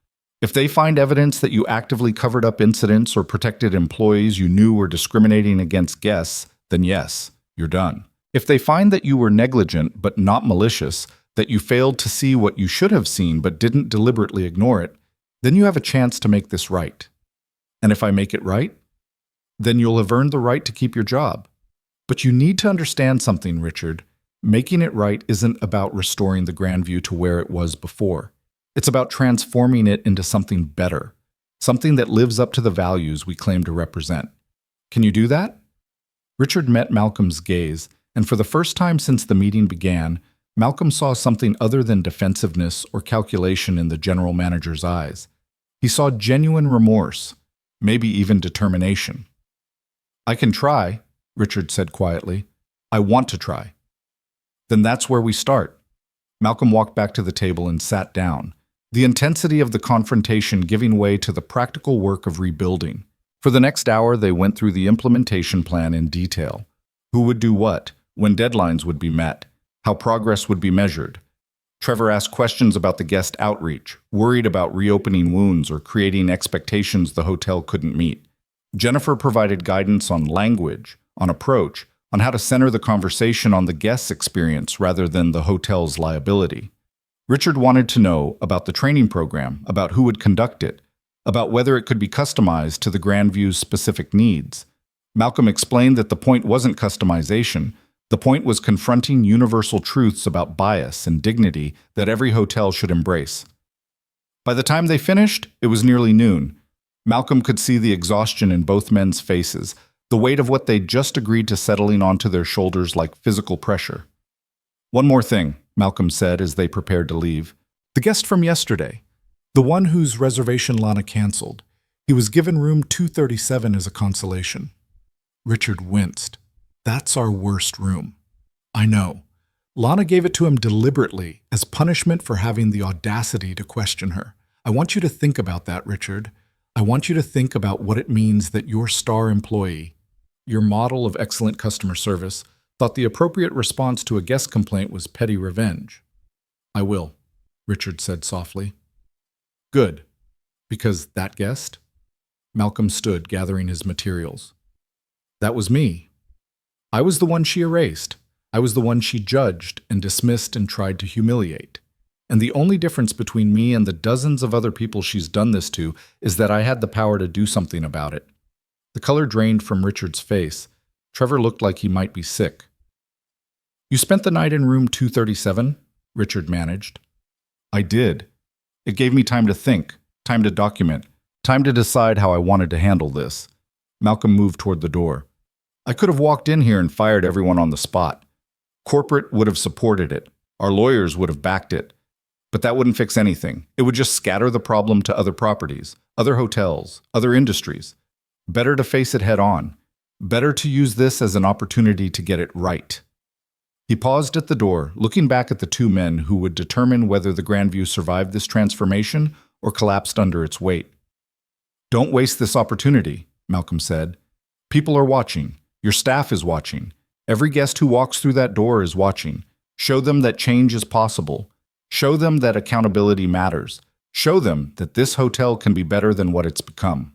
If they find evidence that you actively covered up incidents or protected employees you knew were discriminating against guests, then yes, you're done. If they find that you were negligent but not malicious, that you failed to see what you should have seen but didn't deliberately ignore it, then you have a chance to make this right. And if I make it right, then you'll have earned the right to keep your job. But you need to understand something, Richard. Making it right isn't about restoring the Grandview to where it was before. It's about transforming it into something better, something that lives up to the values we claim to represent. Can you do that? Richard met Malcolm's gaze, and for the first time since the meeting began, Malcolm saw something other than defensiveness or calculation in the general manager's eyes. He saw genuine remorse, maybe even determination. I can try, Richard said quietly. I want to try. Then that's where we start. Malcolm walked back to the table and sat down, the intensity of the confrontation giving way to the practical work of rebuilding. For the next hour, they went through the implementation plan in detail, Who would do what, when deadlines would be met, how progress would be measured. Trevor asked questions about the guest outreach, worried about reopening wounds or creating expectations the hotel couldn't meet. Jennifer provided guidance on language, on approach, on how to center the conversation on the guest's experience rather than the hotel's liability. Richard wanted to know about the training program, about who would conduct it, about whether it could be customized to the Grandview's specific needs. Malcolm explained that the point wasn't customization. The point was confronting universal truths about bias and dignity that every hotel should embrace. By the time they finished, it was nearly noon. Malcolm could see the exhaustion in both men's faces, the weight of what they'd just agreed to settling onto their shoulders like physical pressure. "One more thing," Malcolm said as they prepared to leave. "The guest from yesterday, the one whose reservation Lana canceled, he was given room 237 as a consolation." Richard winced. "That's our worst room." "I know. Lana gave it to him deliberately as punishment for having the audacity to question her. I want you to think about that, Richard. I want you to think about what it means that your star employee, your model of excellent customer service, thought the appropriate response to a guest complaint was petty revenge." "I will," Richard said softly. "Good. Because that guest?" Malcolm stood, gathering his materials. "That was me. I was the one she erased. I was the one she judged and dismissed and tried to humiliate. And the only difference between me and the dozens of other people she's done this to is that I had the power to do something about it." The color drained from Richard's face. Trevor looked like he might be sick. "You spent the night in room 237? Richard managed. "I did. It gave me time to think, time to document, time to decide how I wanted to handle this." Malcolm moved toward the door. "I could have walked in here and fired everyone on the spot. Corporate would have supported it. Our lawyers would have backed it. But that wouldn't fix anything. It would just scatter the problem to other properties, other hotels, other industries. Better to face it head on. Better to use this as an opportunity to get it right." He paused at the door, looking back at the two men who would determine whether the Grandview survived this transformation or collapsed under its weight. "Don't waste this opportunity," Malcolm said. "People are watching. Your staff is watching. Every guest who walks through that door is watching. Show them that change is possible. Show them that accountability matters. Show them that this hotel can be better than what it's become."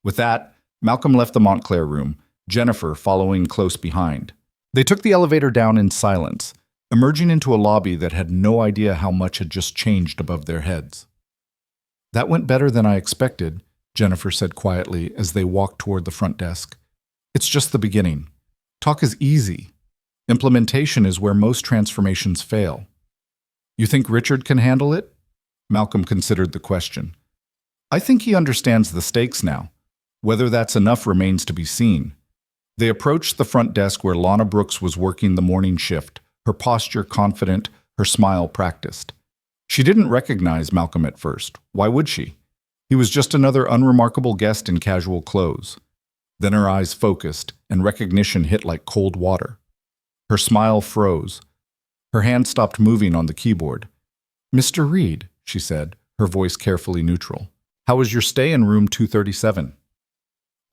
With that, Malcolm left the Montclair room, Jennifer following close behind. They took the elevator down in silence, emerging into a lobby that had no idea how much had just changed above their heads. "That went better than I expected," Jennifer said quietly as they walked toward the front desk. "It's just the beginning. Talk is easy. Implementation is where most transformations fail." "You think Richard can handle it?" Malcolm considered the question. "I think he understands the stakes now. Whether that's enough remains to be seen." They approached the front desk where Lana Brooks was working the morning shift, her posture confident, her smile practiced. She didn't recognize Malcolm at first. Why would she? He was just another unremarkable guest in casual clothes. Then her eyes focused, and recognition hit like cold water. Her smile froze. Her hand stopped moving on the keyboard. "Mr. Reed," she said, her voice carefully neutral. "How was your stay in room 237?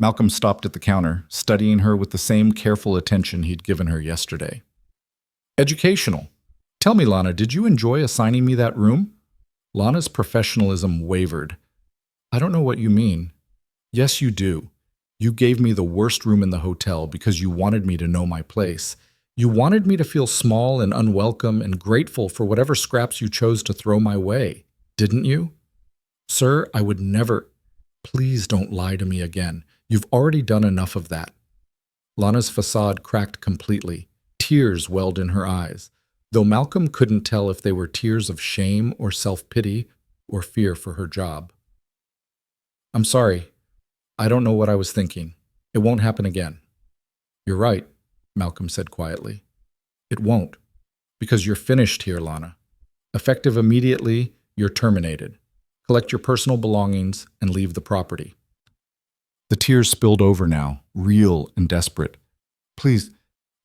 Malcolm stopped at the counter, studying her with the same careful attention he'd given her yesterday. "Educational. Tell me, Lana, did you enjoy assigning me that room?" Lana's professionalism wavered. "I don't know what you mean." "Yes, you do. You gave me the worst room in the hotel because you wanted me to know my place. You wanted me to feel small and unwelcome and grateful for whatever scraps you chose to throw my way, didn't you?" "Sir, I would never—" "Please don't lie to me again. You've already done enough of that." Lana's facade cracked completely. Tears welled in her eyes, though Malcolm couldn't tell if they were tears of shame or self-pity or fear for her job. "I'm sorry. I don't know what I was thinking. It won't happen again." "You're right," Malcolm said quietly. "It won't. Because you're finished here, Lana. Effective immediately, you're terminated. Collect your personal belongings and leave the property." The tears spilled over now, real and desperate. Please,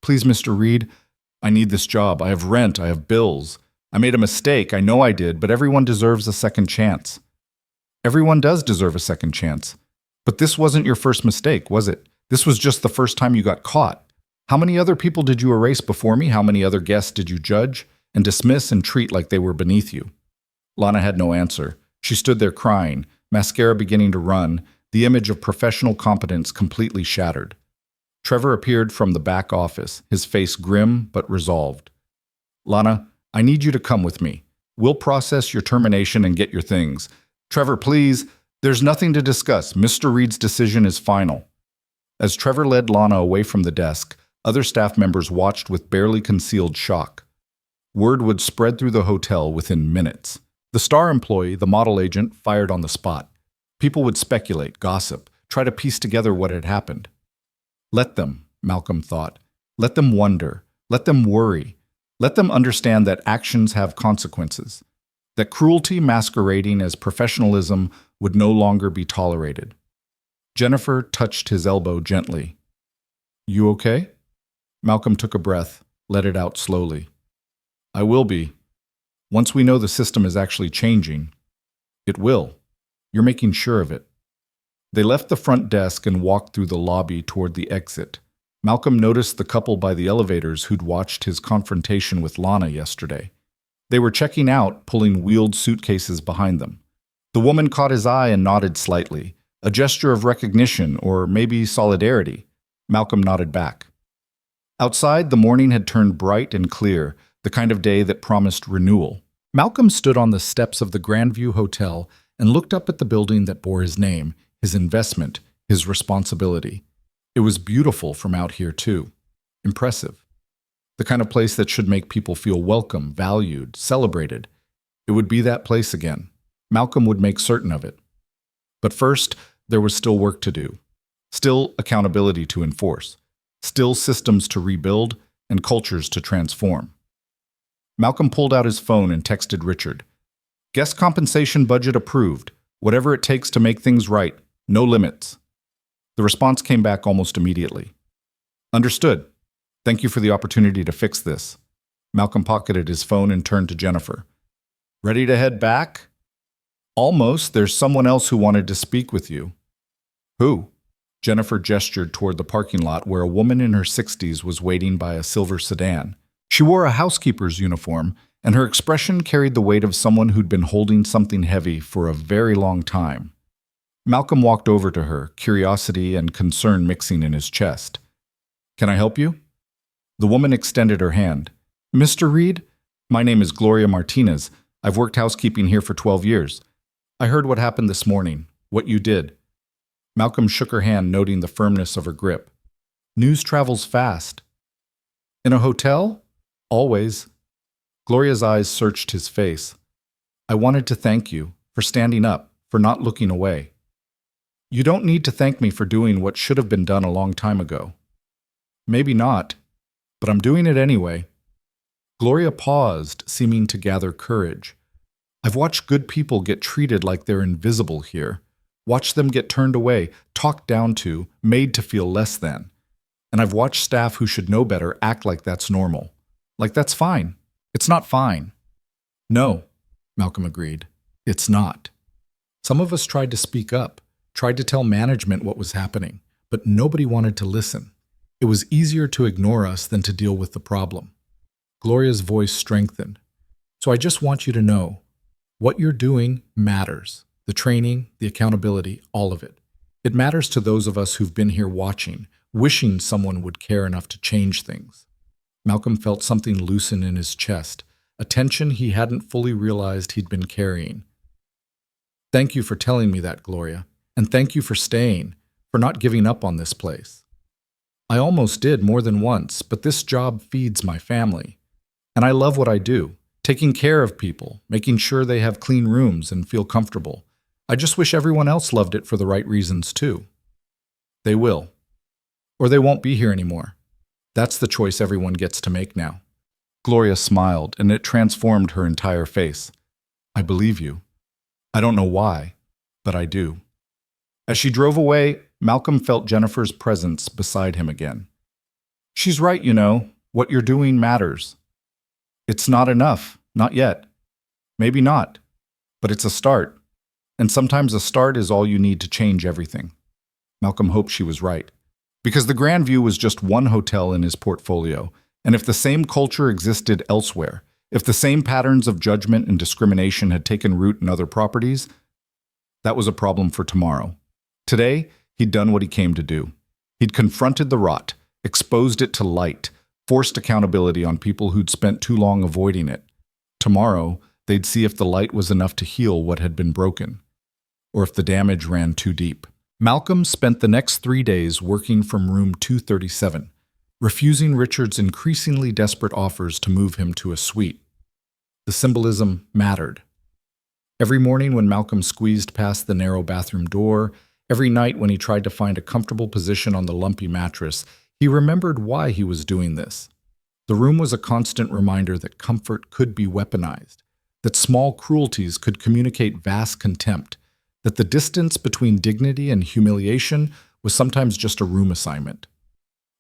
Mr. Reed, I need this job. I have rent. I have bills. I made a mistake. I know I did, but everyone deserves a second chance." "Everyone does deserve a second chance. But this wasn't your first mistake, was it? This was just the first time you got caught. How many other people did you erase before me? How many other guests did you judge and dismiss and treat like they were beneath you? Lana had no answer. She stood there crying, mascara beginning to run, the image of professional competence completely shattered. Trevor appeared from the back office, his face grim but resolved. Lana, I need you to come with me. We'll process your termination and get your things. Trevor, please. There's nothing to discuss. Mr. Reed's decision is final. As Trevor led Lana away from the desk, other staff members watched with barely concealed shock. Word would spread through the hotel within minutes. The star employee, the model agent, fired on the spot. People would speculate, gossip, try to piece together what had happened. Let them, Malcolm thought. Let them wonder. Let them worry. Let them understand that actions have consequences. That cruelty masquerading as professionalism would no longer be tolerated. Jennifer touched his elbow gently. You okay? Malcolm took a breath, let it out slowly. I will be. Once we know the system is actually changing, it will. You're making sure of it. They left the front desk and walked through the lobby toward the exit. Malcolm noticed the couple by the elevators who'd watched his confrontation with Lana yesterday. They were checking out, pulling wheeled suitcases behind them. The woman caught his eye and nodded slightly, a gesture of recognition or maybe solidarity. Malcolm nodded back. Outside, the morning had turned bright and clear, the kind of day that promised renewal. Malcolm stood on the steps of the Grandview Hotel and looked up at the building that bore his name, his investment, his responsibility. It was beautiful from out here, too. Impressive. The kind of place that should make people feel welcome, valued, celebrated. It would be that place again. Malcolm would make certain of it. But first, there was still work to do. Still accountability to enforce. Still systems to rebuild and cultures to transform. Malcolm pulled out his phone and texted Richard. Guest compensation budget approved. Whatever it takes to make things right. No limits. The response came back almost immediately. Understood. Thank you for the opportunity to fix this. Malcolm pocketed his phone and turned to Jennifer. Ready to head back? Almost. There's someone else who wanted to speak with you. Who? Jennifer gestured toward the parking lot where a woman in her 60s was waiting by a silver sedan. She wore a housekeeper's uniform, and her expression carried the weight of someone who'd been holding something heavy for a very long time. Malcolm walked over to her, curiosity and concern mixing in his chest. Can I help you? The woman extended her hand. Mr. Reed? My name is Gloria Martinez. I've worked housekeeping here for 12 years. I heard what happened this morning, what you did. Malcolm shook her hand, noting the firmness of her grip. News travels fast. In a hotel? Always. Gloria's eyes searched his face. I wanted to thank you for standing up, for not looking away. You don't need to thank me for doing what should have been done a long time ago. Maybe not, but I'm doing it anyway. Gloria paused, seeming to gather courage. I've watched good people get treated like they're invisible here, watched them get turned away, talked down to, made to feel less than. And I've watched staff who should know better act like that's normal. Like that's fine. It's not fine. No, Malcolm agreed. It's not. Some of us tried to speak up, tried to tell management what was happening, but nobody wanted to listen. It was easier to ignore us than to deal with the problem. Gloria's voice strengthened. So I just want you to know, what you're doing matters. The training, the accountability, all of it. It matters to those of us who've been here watching, wishing someone would care enough to change things. Malcolm felt something loosen in his chest, a tension he hadn't fully realized he'd been carrying. Thank you for telling me that, Gloria, and thank you for staying, for not giving up on this place. I almost did more than once, but this job feeds my family. And I love what I do, taking care of people, making sure they have clean rooms and feel comfortable. I just wish everyone else loved it for the right reasons too. They will. Or they won't be here anymore. That's the choice everyone gets to make now. Gloria smiled, and it transformed her entire face. I believe you. I don't know why, but I do. As she drove away, Malcolm felt Jennifer's presence beside him again. She's right, you know. What you're doing matters. It's not enough, not yet. Maybe not, but it's a start. And sometimes a start is all you need to change everything. Malcolm hoped she was right. Because the Grandview was just one hotel in his portfolio, and if the same culture existed elsewhere, if the same patterns of judgment and discrimination had taken root in other properties, that was a problem for tomorrow. Today, he'd done what he came to do. He'd confronted the rot, exposed it to light, forced accountability on people who'd spent too long avoiding it. Tomorrow, they'd see if the light was enough to heal what had been broken, or if the damage ran too deep. Malcolm spent the next 3 days working from room 237, refusing Richard's increasingly desperate offers to move him to a suite. The symbolism mattered. Every morning when Malcolm squeezed past the narrow bathroom door, every night when he tried to find a comfortable position on the lumpy mattress, he remembered why he was doing this. The room was a constant reminder that comfort could be weaponized, that small cruelties could communicate vast contempt, that the distance between dignity and humiliation was sometimes just a room assignment.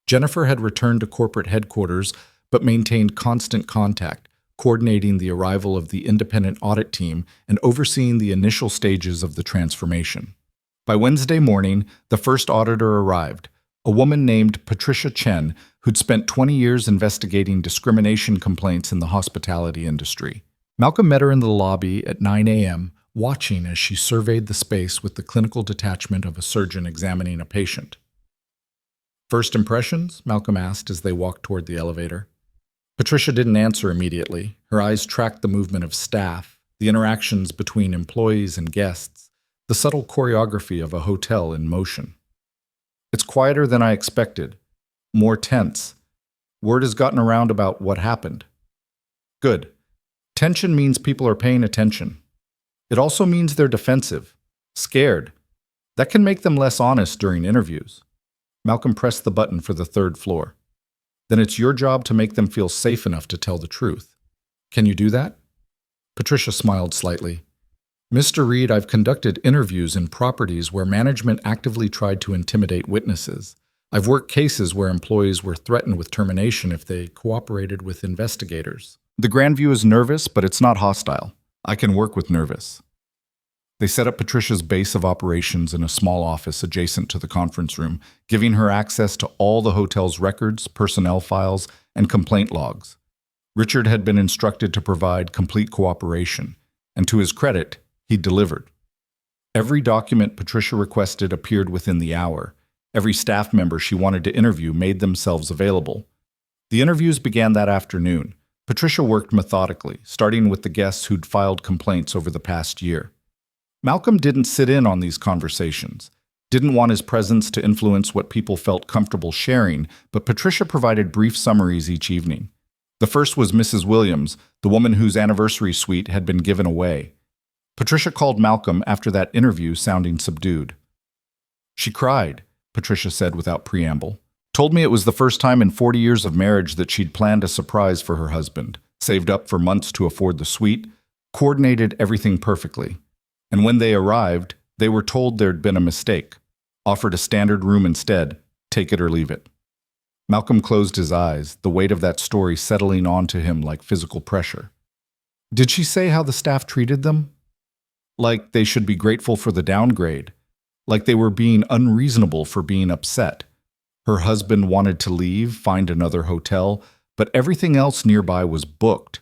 Jennifer had returned to corporate headquarters but maintained constant contact, coordinating the arrival of the independent audit team and overseeing the initial stages of the transformation. By Wednesday morning, the first auditor arrived, a woman named Patricia Chen, who'd spent 20 years investigating discrimination complaints in the hospitality industry. Malcolm met her in the lobby at 9 a.m., watching as she surveyed the space with the clinical detachment of a surgeon examining a patient. "First impressions?" Malcolm asked as they walked toward the elevator. Patricia didn't answer immediately. Her eyes tracked the movement of staff, the interactions between employees and guests, the subtle choreography of a hotel in motion. "It's quieter than I expected. More tense. Word has gotten around about what happened." "Good. Tension means people are paying attention. It also means they're defensive, scared. That can make them less honest during interviews." Malcolm pressed the button for the third floor. "Then it's your job to make them feel safe enough to tell the truth. Can you do that?" Patricia smiled slightly. "Mr. Reed, I've conducted interviews in properties where management actively tried to intimidate witnesses. I've worked cases where employees were threatened with termination if they cooperated with investigators. The Grandview is nervous, but it's not hostile. I can work with nervous." They set up Patricia's base of operations in a small office adjacent to the conference room, giving her access to all the hotel's records, personnel files, and complaint logs. Richard had been instructed to provide complete cooperation, and to his credit, he delivered. Every document Patricia requested appeared within the hour. Every staff member she wanted to interview made themselves available. The interviews began that afternoon. Patricia worked methodically, starting with the guests who'd filed complaints over the past year. Malcolm didn't sit in on these conversations, didn't want his presence to influence what people felt comfortable sharing, but Patricia provided brief summaries each evening. The first was Mrs. Williams, the woman whose anniversary suite had been given away. Patricia called Malcolm after that interview, sounding subdued. "She cried," Patricia said without preamble. "Told me it was the first time in 40 years of marriage that she'd planned a surprise for her husband, saved up for months to afford the suite, coordinated everything perfectly. And when they arrived, they were told there'd been a mistake, offered a standard room instead, take it or leave it." Malcolm closed his eyes, the weight of that story settling onto him like physical pressure. "Did she say how the staff treated them? Like they should be grateful for the downgrade, like they were being unreasonable for being upset. Her husband wanted to leave, find another hotel, but everything else nearby was booked.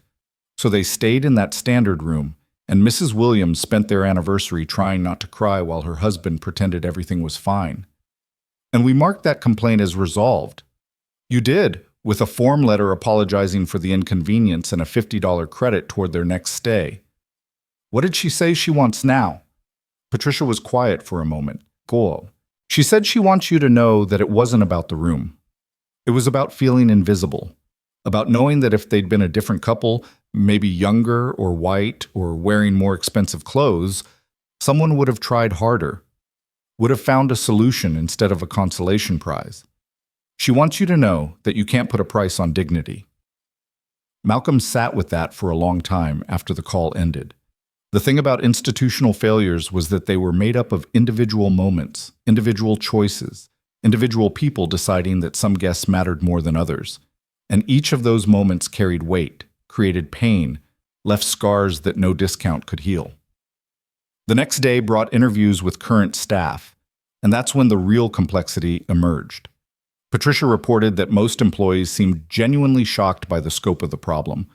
So they stayed in that standard room, and Mrs. Williams spent their anniversary trying not to cry while her husband pretended everything was fine. And we marked that complaint as resolved." "You did, with a form letter apologizing for the inconvenience and a $50 credit toward their next stay. What did she say she wants now?" Patricia was quiet for a moment. "Go. She said she wants you to know that it wasn't about the room. It was about feeling invisible, about knowing that if they'd been a different couple, maybe younger or white or wearing more expensive clothes, someone would have tried harder, would have found a solution instead of a consolation prize. She wants you to know that you can't put a price on dignity." Malcolm sat with that for a long time after the call ended. The thing about institutional failures was that they were made up of individual moments, individual choices, individual people deciding that some guests mattered more than others. And each of those moments carried weight, created pain, left scars that no discount could heal. The next day brought interviews with current staff, and that's when the real complexity emerged. Patricia reported that most employees seemed genuinely shocked by the scope of the problem,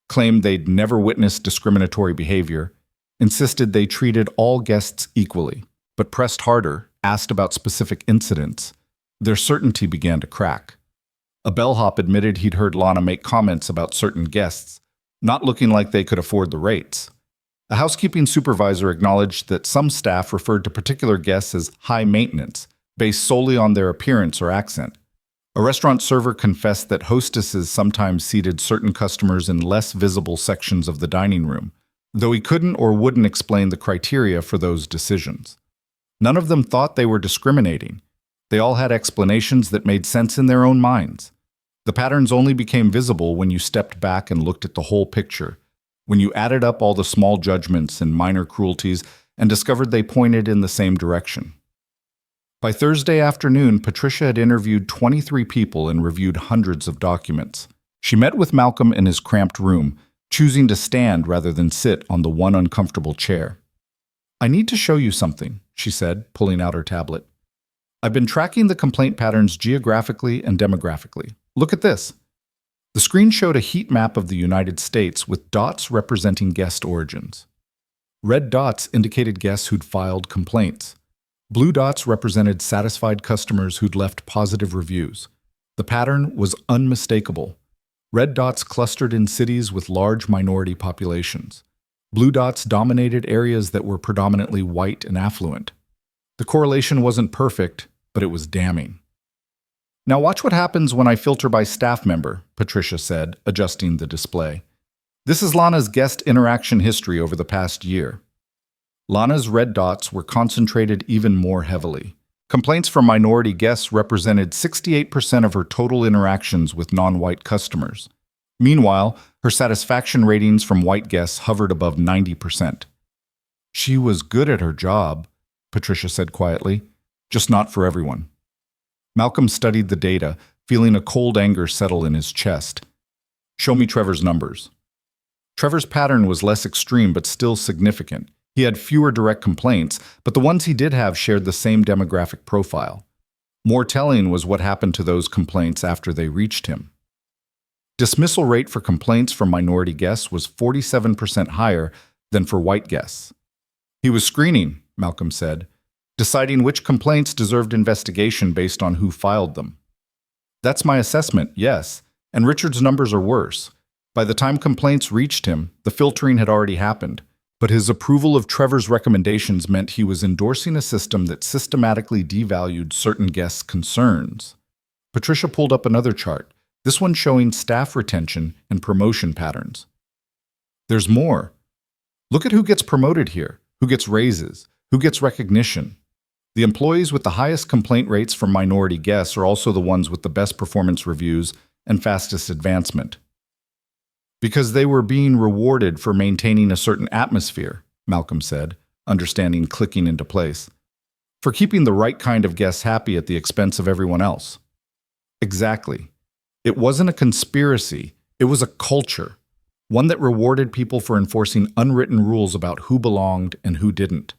claimed they'd never witnessed discriminatory behavior, insisted they treated all guests equally, but pressed harder, asked about specific incidents. Their certainty began to crack. A bellhop admitted he'd heard Lana make comments about certain guests, not looking like they could afford the rates. A housekeeping supervisor acknowledged that some staff referred to particular guests as high maintenance, based solely on their appearance or accent. A restaurant server confessed that hostesses sometimes seated certain customers in less visible sections of the dining room, though he couldn't or wouldn't explain the criteria for those decisions. None of them thought they were discriminating. They all had explanations that made sense in their own minds. The patterns only became visible when you stepped back and looked at the whole picture, when you added up all the small judgments and minor cruelties and discovered they pointed in the same direction. By Thursday afternoon, Patricia had interviewed 23 people and reviewed hundreds of documents. She met with Malcolm in his cramped room, choosing to stand rather than sit on the one uncomfortable chair. "I need to show you something," she said, pulling out her tablet. "I've been tracking the complaint patterns geographically and demographically. Look at this." The screen showed a heat map of the United States with dots representing guest origins. Red dots indicated guests who'd filed complaints. Blue dots represented satisfied customers who'd left positive reviews. The pattern was unmistakable. Red dots clustered in cities with large minority populations. Blue dots dominated areas that were predominantly white and affluent. The correlation wasn't perfect, but it was damning. "Now watch what happens when I filter by staff member," Patricia said, adjusting the display. "This is Lana's guest interaction history over the past year." Lana's red dots were concentrated even more heavily. Complaints from minority guests represented 68% of her total interactions with non-white customers. Meanwhile, her satisfaction ratings from white guests hovered above 90%. "She was good at her job," Patricia said quietly, "just not for everyone." Malcolm studied the data, feeling a cold anger settle in his chest. "Show me Trevor's numbers." Trevor's pattern was less extreme but still significant. He had fewer direct complaints, but the ones he did have shared the same demographic profile. More telling was what happened to those complaints after they reached him. Dismissal rate for complaints from minority guests was 47% higher than for white guests. "He was screening," Malcolm said, "deciding which complaints deserved investigation based on who filed them." "That's my assessment, yes, and Richard's numbers are worse. By the time complaints reached him, the filtering had already happened. But his approval of Trevor's recommendations meant he was endorsing a system that systematically devalued certain guests' concerns." Patricia pulled up another chart, this one showing staff retention and promotion patterns. "There's more. Look at who gets promoted here, who gets raises, who gets recognition. The employees with the highest complaint rates from minority guests are also the ones with the best performance reviews and fastest advancement." "Because they were being rewarded for maintaining a certain atmosphere," Malcolm said, understanding clicking into place. "For keeping the right kind of guests happy at the expense of everyone else." Exactly. It wasn't a conspiracy, it was a culture, one that rewarded people for enforcing unwritten rules about who belonged and who didn't.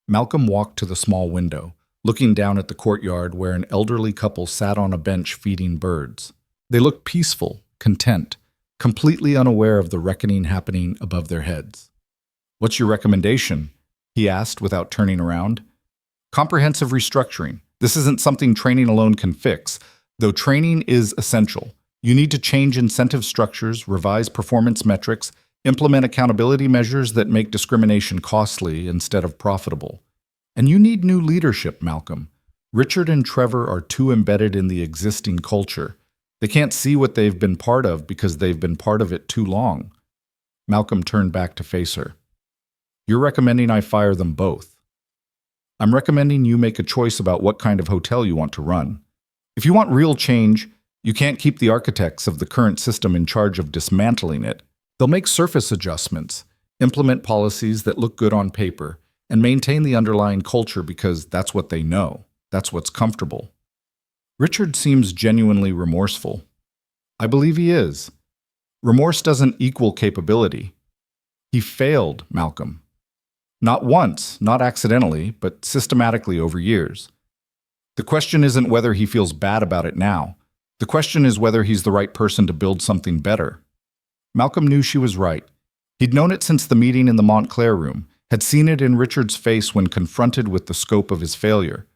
Malcolm walked to the small window, looking down at the courtyard where an elderly couple sat on a bench feeding birds. They looked peaceful, content, completely unaware of the reckoning happening above their heads. "What's your recommendation?" he asked without turning around. "Comprehensive restructuring. This isn't something training alone can fix, though training is essential. You need to change incentive structures, revise performance metrics, implement accountability measures that make discrimination costly instead of profitable. And you need new leadership, Malcolm. Richard and Trevor are too embedded in the existing culture. They can't see what they've been part of because they've been part of it too long." Malcolm turned back to face her. "You're recommending I fire them both. I'm recommending you make a choice about what kind of hotel you want to run. If you want real change, you can't keep the architects of the current system in charge of dismantling it. They'll make surface adjustments, implement policies that look good on paper, and maintain the underlying culture because that's what they know. That's what's comfortable." Richard seems genuinely remorseful. I believe he is. Remorse doesn't equal capability. He failed, Malcolm. Not once, not accidentally, but systematically over years. The question isn't whether he feels bad about it now. The question is whether he's the right person to build something better. Malcolm knew she was right. He'd known it since the meeting in the Montclair room, had seen it in Richard's face when confronted with the scope of his failure.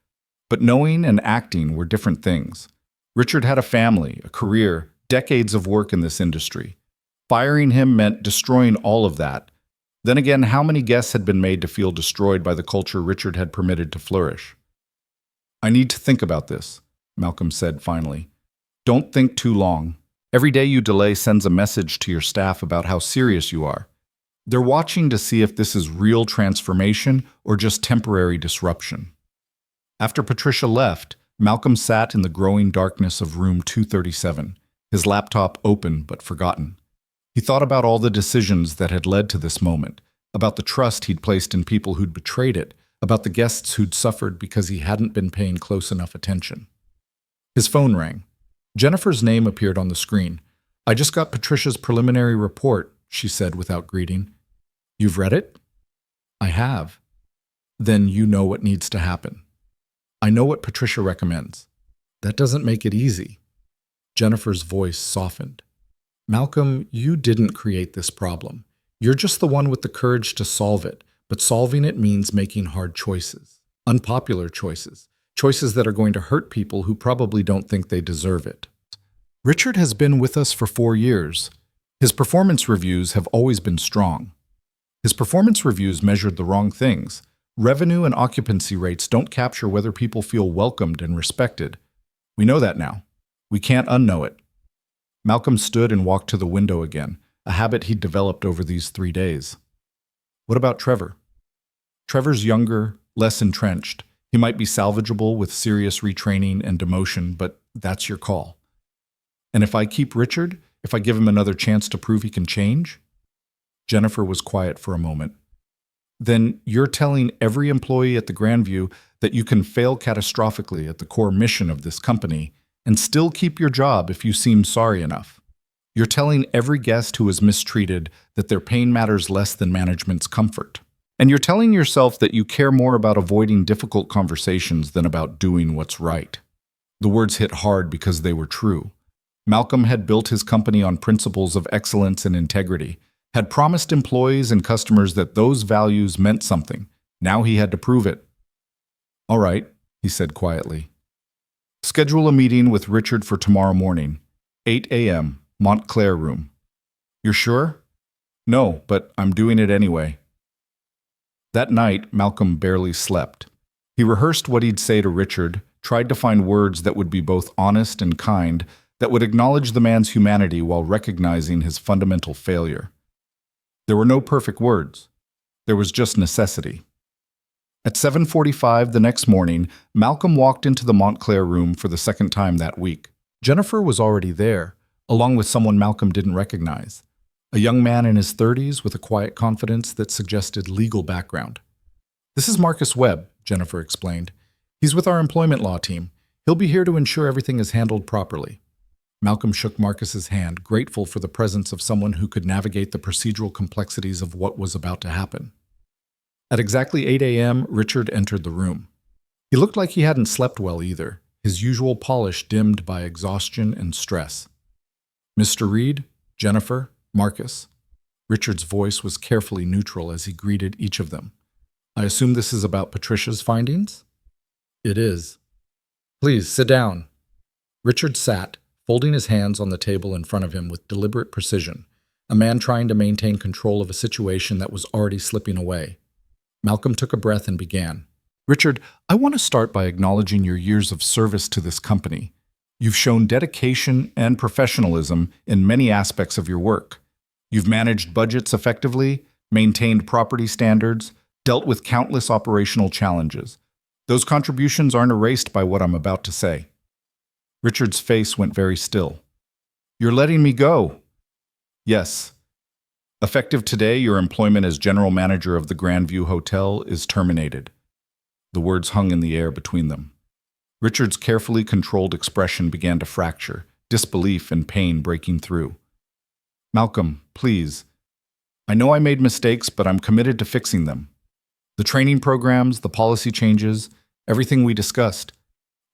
But knowing and acting were different things. Richard had a family, a career, decades of work in this industry. Firing him meant destroying all of that. Then again, how many guests had been made to feel destroyed by the culture Richard had permitted to flourish? "I need to think about this," Malcolm said finally. "Don't think too long. Every day you delay sends a message to your staff about how serious you are. They're watching to see if this is real transformation or just temporary disruption." After Patricia left, Malcolm sat in the growing darkness of room 237, his laptop open but forgotten. He thought about all the decisions that had led to this moment, about the trust he'd placed in people who'd betrayed it, about the guests who'd suffered because he hadn't been paying close enough attention. His phone rang. Jennifer's name appeared on the screen. "I just got Patricia's preliminary report," she said without greeting. "You've read it?" "I have." "Then you know what needs to happen." "I know what Patricia recommends." "That doesn't make it easy." Jennifer's voice softened. "Malcolm, you didn't create this problem. You're just the one with the courage to solve it, but solving it means making hard choices, unpopular choices, choices that are going to hurt people who probably don't think they deserve it." Richard has been with us for 4 years. His performance reviews have always been strong. His performance reviews measured the wrong things. Revenue and occupancy rates don't capture whether people feel welcomed and respected. We know that now. We can't unknow it. Malcolm stood and walked to the window again, a habit he'd developed over these 3 days. "What about Trevor?" "Trevor's younger, less entrenched. He might be salvageable with serious retraining and demotion, but that's your call." "And if I keep Richard, if I give him another chance to prove he can change?" Jennifer was quiet for a moment. "Then you're telling every employee at the Grandview that you can fail catastrophically at the core mission of this company and still keep your job if you seem sorry enough. You're telling every guest who is mistreated that their pain matters less than management's comfort. And you're telling yourself that you care more about avoiding difficult conversations than about doing what's right." The words hit hard because they were true. Malcolm had built his company on principles of excellence and integrity, had promised employees and customers that those values meant something. Now he had to prove it. "All right," he said quietly. "Schedule a meeting with Richard for tomorrow morning, 8 a.m., Montclair room." "You're sure?" "No, but I'm doing it anyway." That night, Malcolm barely slept. He rehearsed what he'd say to Richard, tried to find words that would be both honest and kind, that would acknowledge the man's humanity while recognizing his fundamental failure. There were no perfect words. There was just necessity. At 7:45 the next morning, Malcolm walked into the Montclair room for the second time that week. Jennifer was already there, along with someone Malcolm didn't recognize. A young man in his 30s with a quiet confidence that suggested legal background. "This is Marcus Webb," Jennifer explained. "He's with our employment law team. He'll be here to ensure everything is handled properly." Malcolm shook Marcus's hand, grateful for the presence of someone who could navigate the procedural complexities of what was about to happen. At exactly 8 a.m., Richard entered the room. He looked like he hadn't slept well either, his usual polish dimmed by exhaustion and stress. "Mr. Reed, Jennifer, Marcus." Richard's voice was carefully neutral as he greeted each of them. "I assume this is about Patricia's findings?" "It is." "Please, sit down." Richard sat, folding his hands on the table in front of him with deliberate precision, a man trying to maintain control of a situation that was already slipping away. Malcolm took a breath and began. "Richard, I want to start by acknowledging your years of service to this company. You've shown dedication and professionalism in many aspects of your work. You've managed budgets effectively, maintained property standards, dealt with countless operational challenges. Those contributions aren't erased by what I'm about to say." Richard's face went very still. "You're letting me go?" "Yes. Effective today, your employment as general manager of the Grandview Hotel is terminated." The words hung in the air between them. Richard's carefully controlled expression began to fracture, disbelief and pain breaking through. "Malcolm, please. I know I made mistakes, but I'm committed to fixing them. The training programs, the policy changes, everything we discussed.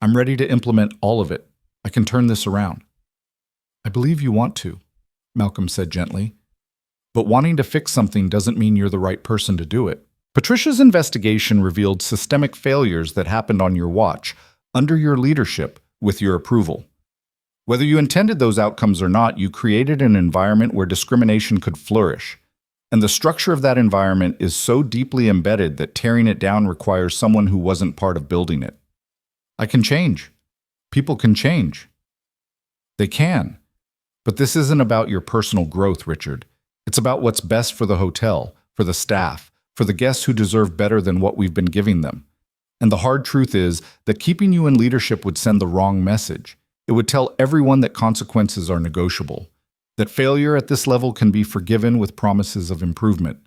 I'm ready to implement all of it. I can turn this around. I believe you want to, Malcolm said gently. But wanting to fix something doesn't mean you're the right person to do it. Patricia's investigation revealed systemic failures that happened on your watch, under your leadership, with your approval. Whether you intended those outcomes or not, you created an environment where discrimination could flourish. And the structure of that environment is so deeply embedded that tearing it down requires someone who wasn't part of building it. I can change. People can change. They can. But this isn't about your personal growth, Richard. It's about what's best for the hotel, for the staff, for the guests who deserve better than what we've been giving them. And the hard truth is that keeping you in leadership would send the wrong message. It would tell everyone that consequences are negotiable, that failure at this level can be forgiven with promises of improvement.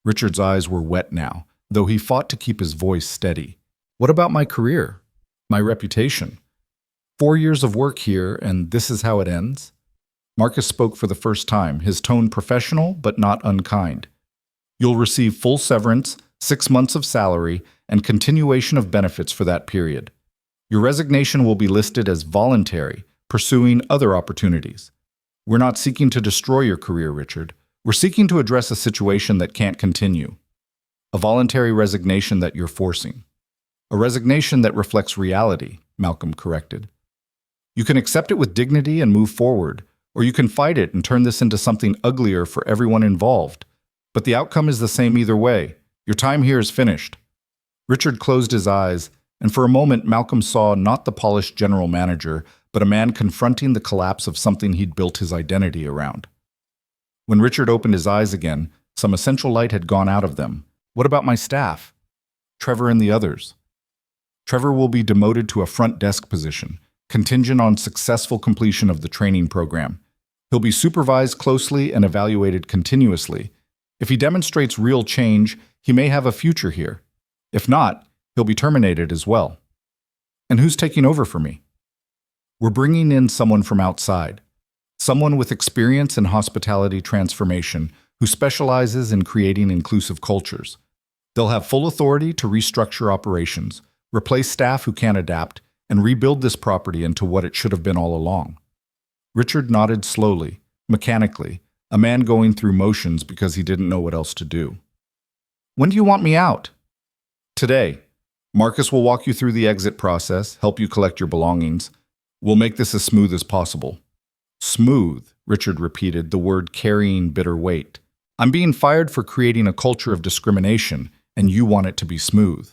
Richard's eyes were wet now, though he fought to keep his voice steady. What about my career? My reputation? 4 years of work here, and this is how it ends? Marcus spoke for the first time, his tone professional but not unkind. You'll receive full severance, 6 months of salary, and continuation of benefits for that period. Your resignation will be listed as voluntary, pursuing other opportunities. We're not seeking to destroy your career, Richard. We're seeking to address a situation that can't continue. A voluntary resignation that you're forcing. A resignation that reflects reality, Malcolm corrected. You can accept it with dignity and move forward, or you can fight it and turn this into something uglier for everyone involved. But the outcome is the same either way. Your time here is finished. Richard closed his eyes, and for a moment Malcolm saw not the polished general manager, but a man confronting the collapse of something he'd built his identity around. When Richard opened his eyes again, some essential light had gone out of them. What about my staff? Trevor and the others? Trevor will be demoted to a front desk position, contingent on successful completion of the training program. He'll be supervised closely and evaluated continuously. If he demonstrates real change, he may have a future here. If not, he'll be terminated as well. And who's taking over for me? We're bringing in someone from outside, someone with experience in hospitality transformation who specializes in creating inclusive cultures. They'll have full authority to restructure operations, replace staff who can't adapt, and rebuild this property into what it should have been all along. Richard nodded slowly, mechanically, a man going through motions because he didn't know what else to do. When do you want me out? Today. Marcus will walk you through the exit process, help you collect your belongings. We'll make this as smooth as possible. Smooth, Richard repeated, the word carrying bitter weight. I'm being fired for creating a culture of discrimination, and you want it to be smooth.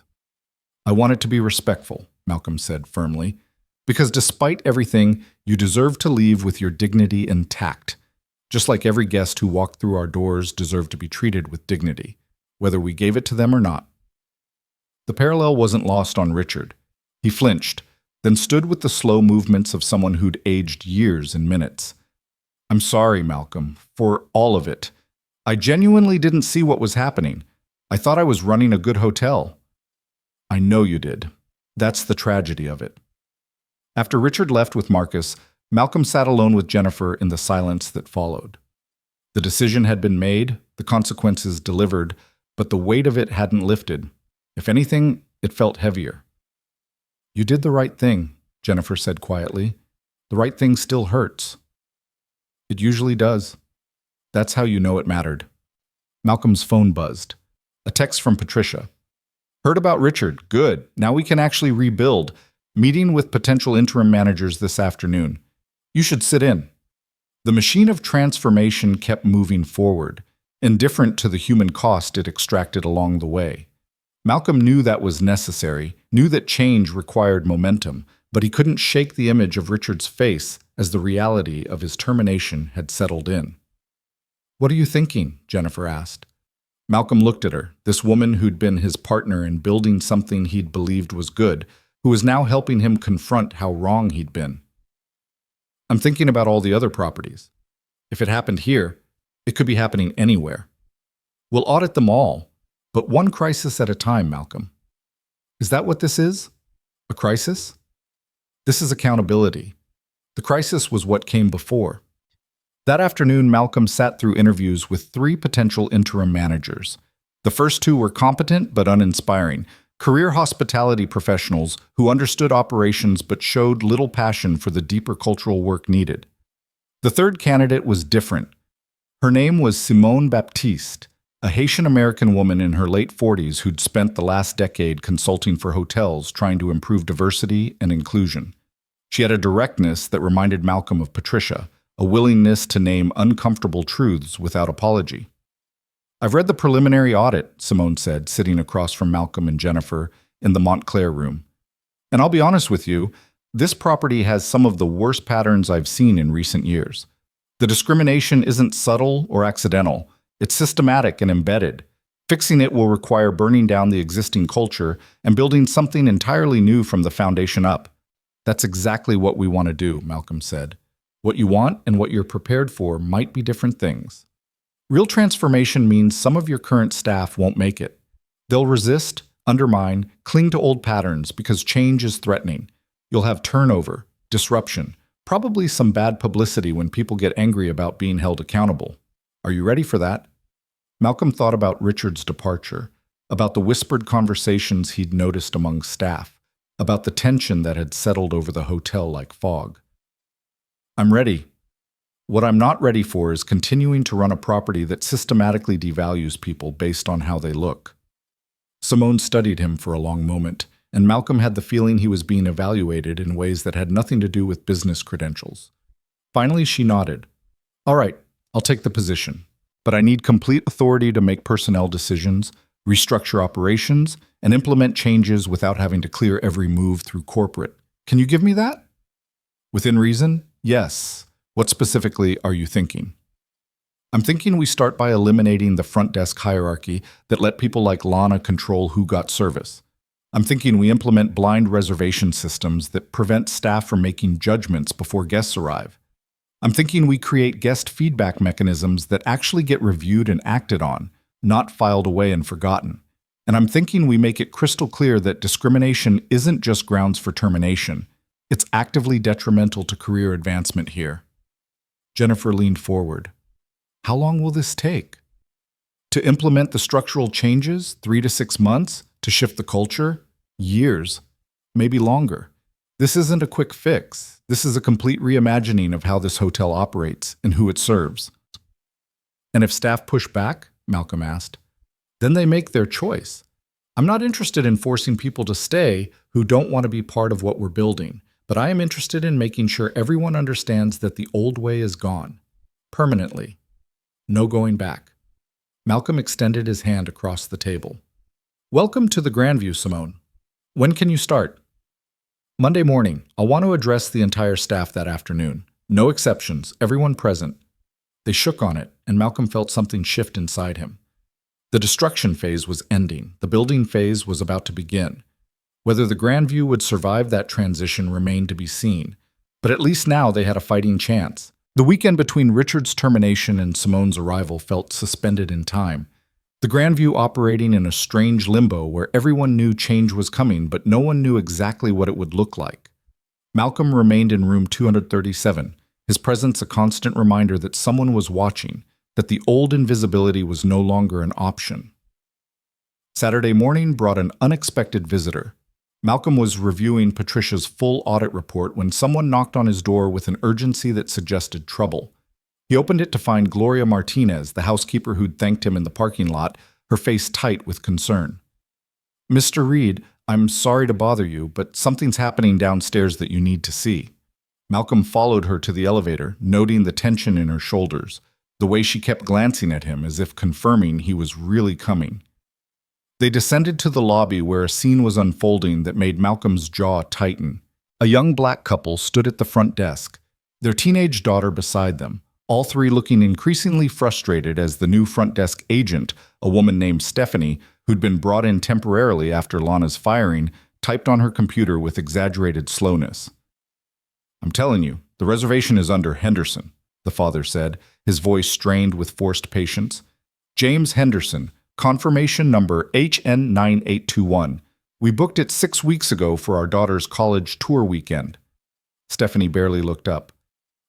I want it to be respectful, Malcolm said firmly, because despite everything, you deserve to leave with your dignity intact, just like every guest who walked through our doors deserved to be treated with dignity, whether we gave it to them or not. The parallel wasn't lost on Richard. He flinched, then stood with the slow movements of someone who'd aged years in minutes. I'm sorry, Malcolm, for all of it. I genuinely didn't see what was happening. I thought I was running a good hotel. I know you did. That's the tragedy of it. After Richard left with Marcus, Malcolm sat alone with Jennifer in the silence that followed. The decision had been made, the consequences delivered, but the weight of it hadn't lifted. If anything, it felt heavier. You did the right thing, Jennifer said quietly. The right thing still hurts. It usually does. That's how you know it mattered. Malcolm's phone buzzed. A text from Patricia. Heard about Richard. Good. Now we can actually rebuild. Meeting with potential interim managers this afternoon. You should sit in. The machine of transformation kept moving forward, indifferent to the human cost it extracted along the way. Malcolm knew that was necessary, knew that change required momentum, but he couldn't shake the image of Richard's face as the reality of his termination had settled in. What are you thinking? Jennifer asked. Malcolm looked at her, this woman who'd been his partner in building something he'd believed was good, who was now helping him confront how wrong he'd been. I'm thinking about all the other properties. If it happened here, it could be happening anywhere. We'll audit them all, but one crisis at a time, Malcolm. Is that what this is? A crisis? This is accountability. The crisis was what came before. That afternoon, Malcolm sat through interviews with 3 potential interim managers. The first 2 were competent but uninspiring, Career hospitality professionals who understood operations but showed little passion for the deeper cultural work needed. The third candidate was different. Her name was Simone Baptiste, a Haitian-American woman in her late 40s who'd spent the last decade consulting for hotels trying to improve diversity and inclusion. She had a directness that reminded Malcolm of Patricia, a willingness to name uncomfortable truths without apology. "I've read the preliminary audit," Simone said, sitting across from Malcolm and Jennifer in the Montclair room. "And I'll be honest with you, this property has some of the worst patterns I've seen in recent years. The discrimination isn't subtle or accidental. It's systematic and embedded. Fixing it will require burning down the existing culture and building something entirely new from the foundation up." "That's exactly what we want to do," Malcolm said. "What you want and what you're prepared for might be different things. Real transformation means some of your current staff won't make it. They'll resist, undermine, cling to old patterns because change is threatening. You'll have turnover, disruption, probably some bad publicity when people get angry about being held accountable. Are you ready for that?" Malcolm thought about Richard's departure, about the whispered conversations he'd noticed among staff, about the tension that had settled over the hotel like fog. "I'm ready. What I'm not ready for is continuing to run a property that systematically devalues people based on how they look." Simone studied him for a long moment, and Malcolm had the feeling he was being evaluated in ways that had nothing to do with business credentials. Finally, she nodded. "All right, I'll take the position, but I need complete authority to make personnel decisions, restructure operations, and implement changes without having to clear every move through corporate. Can you give me that?" "Within reason, yes. What specifically are you thinking?" "I'm thinking we start by eliminating the front desk hierarchy that let people like Lana control who got service. I'm thinking we implement blind reservation systems that prevent staff from making judgments before guests arrive. I'm thinking we create guest feedback mechanisms that actually get reviewed and acted on, not filed away and forgotten. And I'm thinking we make it crystal clear that discrimination isn't just grounds for termination. It's actively detrimental to career advancement here." Jennifer leaned forward. "How long will this take?" "To implement the structural changes, 3 to 6 months. To shift the culture, years, maybe longer. This isn't a quick fix. This is a complete reimagining of how this hotel operates and who it serves." "And if staff push back?" Malcolm asked. "Then they make their choice. I'm not interested in forcing people to stay who don't want to be part of what we're building. But I am interested in making sure everyone understands that the old way is gone. Permanently. No going back." Malcolm extended his hand across the table. "Welcome to the Grandview, Simone. When can you start?" "Monday morning. I'll want to address the entire staff that afternoon. No exceptions, everyone present." They shook on it, and Malcolm felt something shift inside him. The destruction phase was ending. The building phase was about to begin. Whether the Grandview would survive that transition remained to be seen, but at least now they had a fighting chance. The weekend between Richard's termination and Simone's arrival felt suspended in time, the Grandview operating in a strange limbo where everyone knew change was coming, but no one knew exactly what it would look like. Malcolm remained in room 237, his presence a constant reminder that someone was watching, that the old invisibility was no longer an option. Saturday morning brought an unexpected visitor. Malcolm was reviewing Patricia's full audit report when someone knocked on his door with an urgency that suggested trouble. He opened it to find Gloria Martinez, the housekeeper who'd thanked him in the parking lot, her face tight with concern. "Mr. Reed, I'm sorry to bother you, but something's happening downstairs that you need to see." Malcolm followed her to the elevator, noting the tension in her shoulders, the way she kept glancing at him as if confirming he was really coming. They descended to the lobby where a scene was unfolding that made Malcolm's jaw tighten. A young black couple stood at the front desk, their teenage daughter beside them, all three looking increasingly frustrated as the new front desk agent, a woman named Stephanie, who'd been brought in temporarily after Lana's firing, typed on her computer with exaggerated slowness. "I'm telling you, the reservation is under Henderson," the father said, his voice strained with forced patience. "James Henderson, confirmation number HN9821. We booked it 6 weeks ago for our daughter's college tour weekend." Stephanie barely looked up.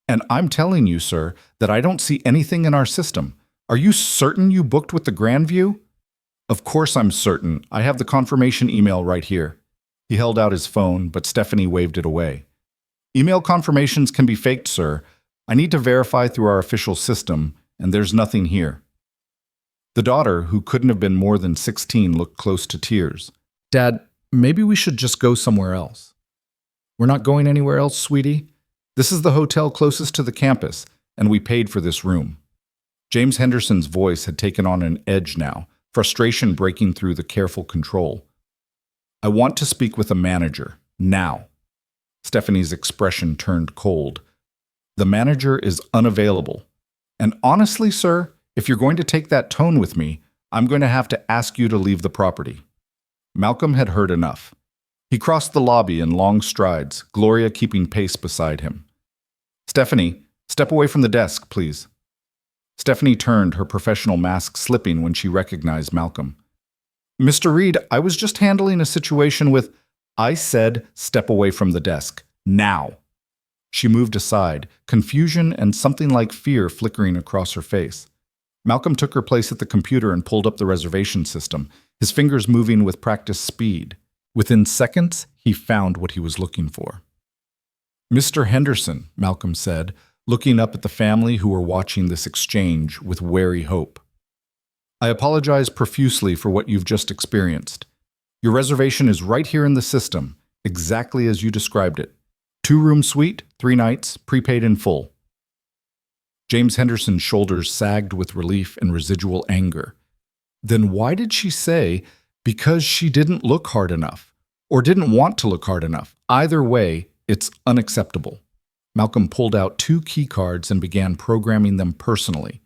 "And I'm telling you, sir, that I don't see anything in our system. Are you certain you booked with the Grandview?" Of course I'm certain. I have the confirmation email right here. He held out his phone, but Stephanie waved it away. Email confirmations can be faked, sir. I need to verify through our official system, and there's nothing here. The daughter, who couldn't have been more than 16, looked close to tears. Dad, maybe we should just go somewhere else. We're not going anywhere else, sweetie. This is the hotel closest to the campus, and we paid for this room. James Henderson's voice had taken on an edge now, frustration breaking through the careful control. I want to speak with a manager, now. Stephanie's expression turned cold. The manager is unavailable. And honestly, sir, if you're going to take that tone with me, I'm going to have to ask you to leave the property. Malcolm had heard enough. He crossed the lobby in long strides, Gloria keeping pace beside him. Stephanie, step away from the desk, please. Stephanie turned, her professional mask slipping when she recognized Malcolm. Mr. Reed, I was just handling a situation with... I said step away from the desk. Now. She moved aside, confusion and something like fear flickering across her face. Malcolm took her place at the computer and pulled up the reservation system, his fingers moving with practiced speed. Within seconds, he found what he was looking for. Mr. Henderson, Malcolm said, looking up at the family who were watching this exchange with wary hope. I apologize profusely for what you've just experienced. Your reservation is right here in the system, exactly as you described it. 2-room suite, 3 nights, prepaid in full. James Henderson's shoulders sagged with relief and residual anger. Then why did she say, because she didn't look hard enough, or didn't want to look hard enough? Either way, it's unacceptable. Malcolm pulled out 2 key cards and began programming them personally.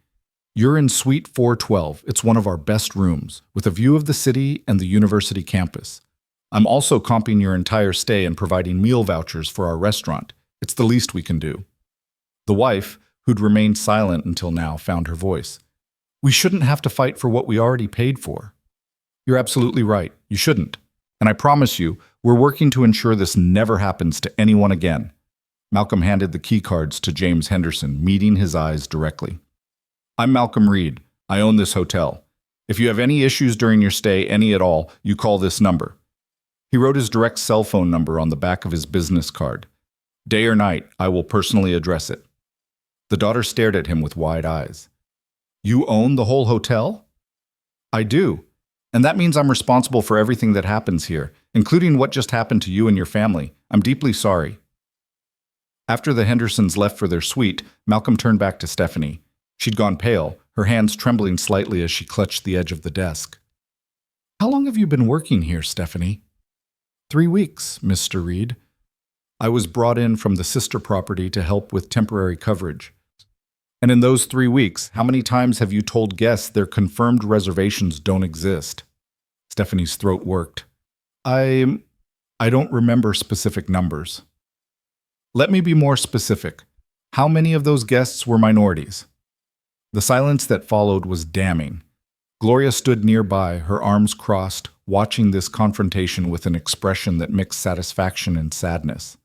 You're in Suite 412. It's one of our best rooms, with a view of the city and the university campus. I'm also comping your entire stay and providing meal vouchers for our restaurant. It's the least we can do. The wife, who'd remained silent until now, found her voice. We shouldn't have to fight for what we already paid for. You're absolutely right. You shouldn't. And I promise you, we're working to ensure this never happens to anyone again. Malcolm handed the key cards to James Henderson, meeting his eyes directly. I'm Malcolm Reed. I own this hotel. If you have any issues during your stay, any at all, you call this number. He wrote his direct cell phone number on the back of his business card. Day or night, I will personally address it. The daughter stared at him with wide eyes. You own the whole hotel? I do. And that means I'm responsible for everything that happens here, including what just happened to you and your family. I'm deeply sorry. After the Hendersons left for their suite, Malcolm turned back to Stephanie. She'd gone pale, her hands trembling slightly as she clutched the edge of the desk. How long have you been working here, Stephanie? 3 weeks, Mr. Reed. I was brought in from the sister property to help with temporary coverage. And in those 3 weeks, how many times have you told guests their confirmed reservations don't exist? Stephanie's throat worked. I don't remember specific numbers. Let me be more specific. How many of those guests were minorities? The silence that followed was damning. Gloria stood nearby, her arms crossed, watching this confrontation with an expression that mixed satisfaction and sadness.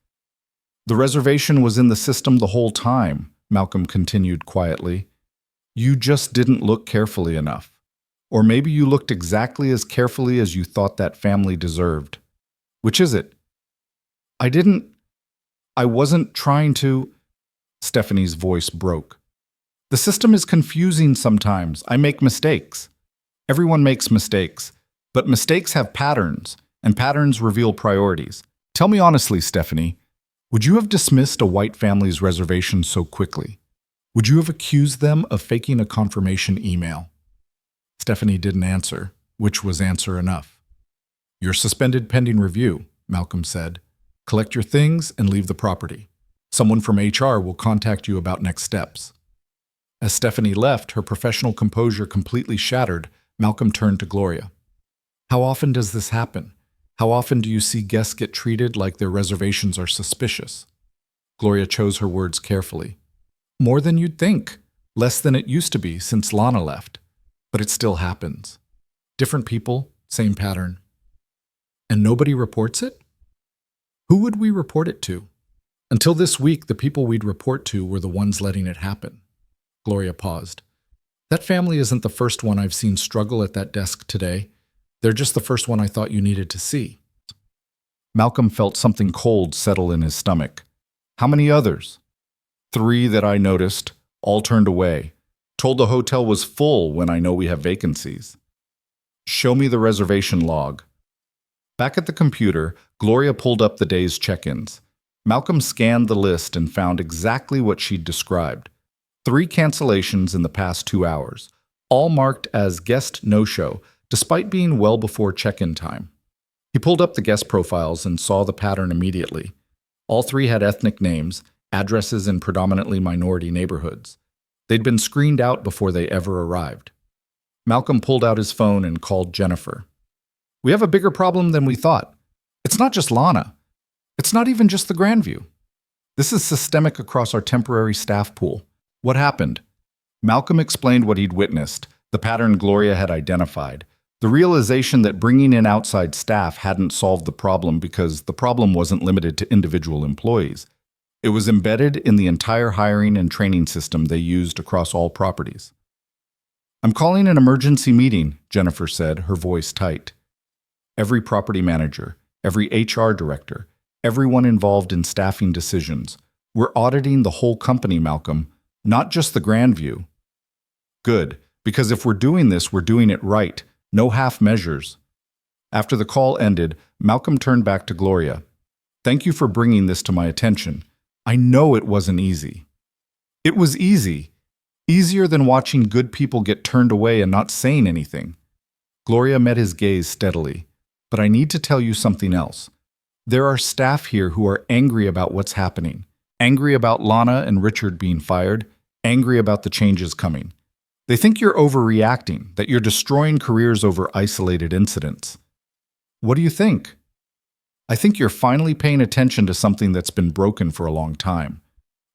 The reservation was in the system the whole time, Malcolm continued quietly. You just didn't look carefully enough. Or maybe you looked exactly as carefully as you thought that family deserved. Which is it? I wasn't trying to... Stephanie's voice broke. The system is confusing sometimes. I make mistakes. Everyone makes mistakes. But mistakes have patterns, and patterns reveal priorities. Tell me honestly, Stephanie, would you have dismissed a white family's reservation so quickly? Would you have accused them of faking a confirmation email? Stephanie didn't answer, which was answer enough. You're suspended pending review, Malcolm said. Collect your things and leave the property. Someone from HR will contact you about next steps. As Stephanie left, her professional composure completely shattered, Malcolm turned to Gloria. How often does this happen? How often do you see guests get treated like their reservations are suspicious? Gloria chose her words carefully. More than you'd think. Less than it used to be since Lana left. But it still happens. Different people, same pattern. And nobody reports it? Who would we report it to? Until this week, the people we'd report to were the ones letting it happen. Gloria paused. That family isn't the first one I've seen struggle at that desk today. They're just the first one I thought you needed to see. Malcolm felt something cold settle in his stomach. How many others? 3 that I noticed, all turned away. Told the hotel was full when I know we have vacancies. Show me the reservation log. Back at the computer, Gloria pulled up the day's check-ins. Malcolm scanned the list and found exactly what she'd described. 3 cancellations in the past 2 hours, all marked as guest no-show, despite being well before check-in time. He pulled up the guest profiles and saw the pattern immediately. All 3 had ethnic names, addresses in predominantly minority neighborhoods. They'd been screened out before they ever arrived. Malcolm pulled out his phone and called Jennifer. We have a bigger problem than we thought. It's not just Lana. It's not even just the Grandview. This is systemic across our temporary staff pool. What happened? Malcolm explained what he'd witnessed, the pattern Gloria had identified, the realization that bringing in outside staff hadn't solved the problem because the problem wasn't limited to individual employees. It was embedded in the entire hiring and training system they used across all properties. I'm calling an emergency meeting, Jennifer said, her voice tight. Every property manager, every HR director, everyone involved in staffing decisions. We're auditing the whole company, Malcolm, not just the Grandview. Good, because if we're doing this, we're doing it right. No half measures. After the call ended, Malcolm turned back to Gloria. Thank you for bringing this to my attention. I know it wasn't easy. It was easy. Easier than watching good people get turned away and not saying anything. Gloria met his gaze steadily. But I need to tell you something else. There are staff here who are angry about what's happening. Angry about Lana and Richard being fired. Angry about the changes coming. They think you're overreacting, that you're destroying careers over isolated incidents. What do you think? I think you're finally paying attention to something that's been broken for a long time.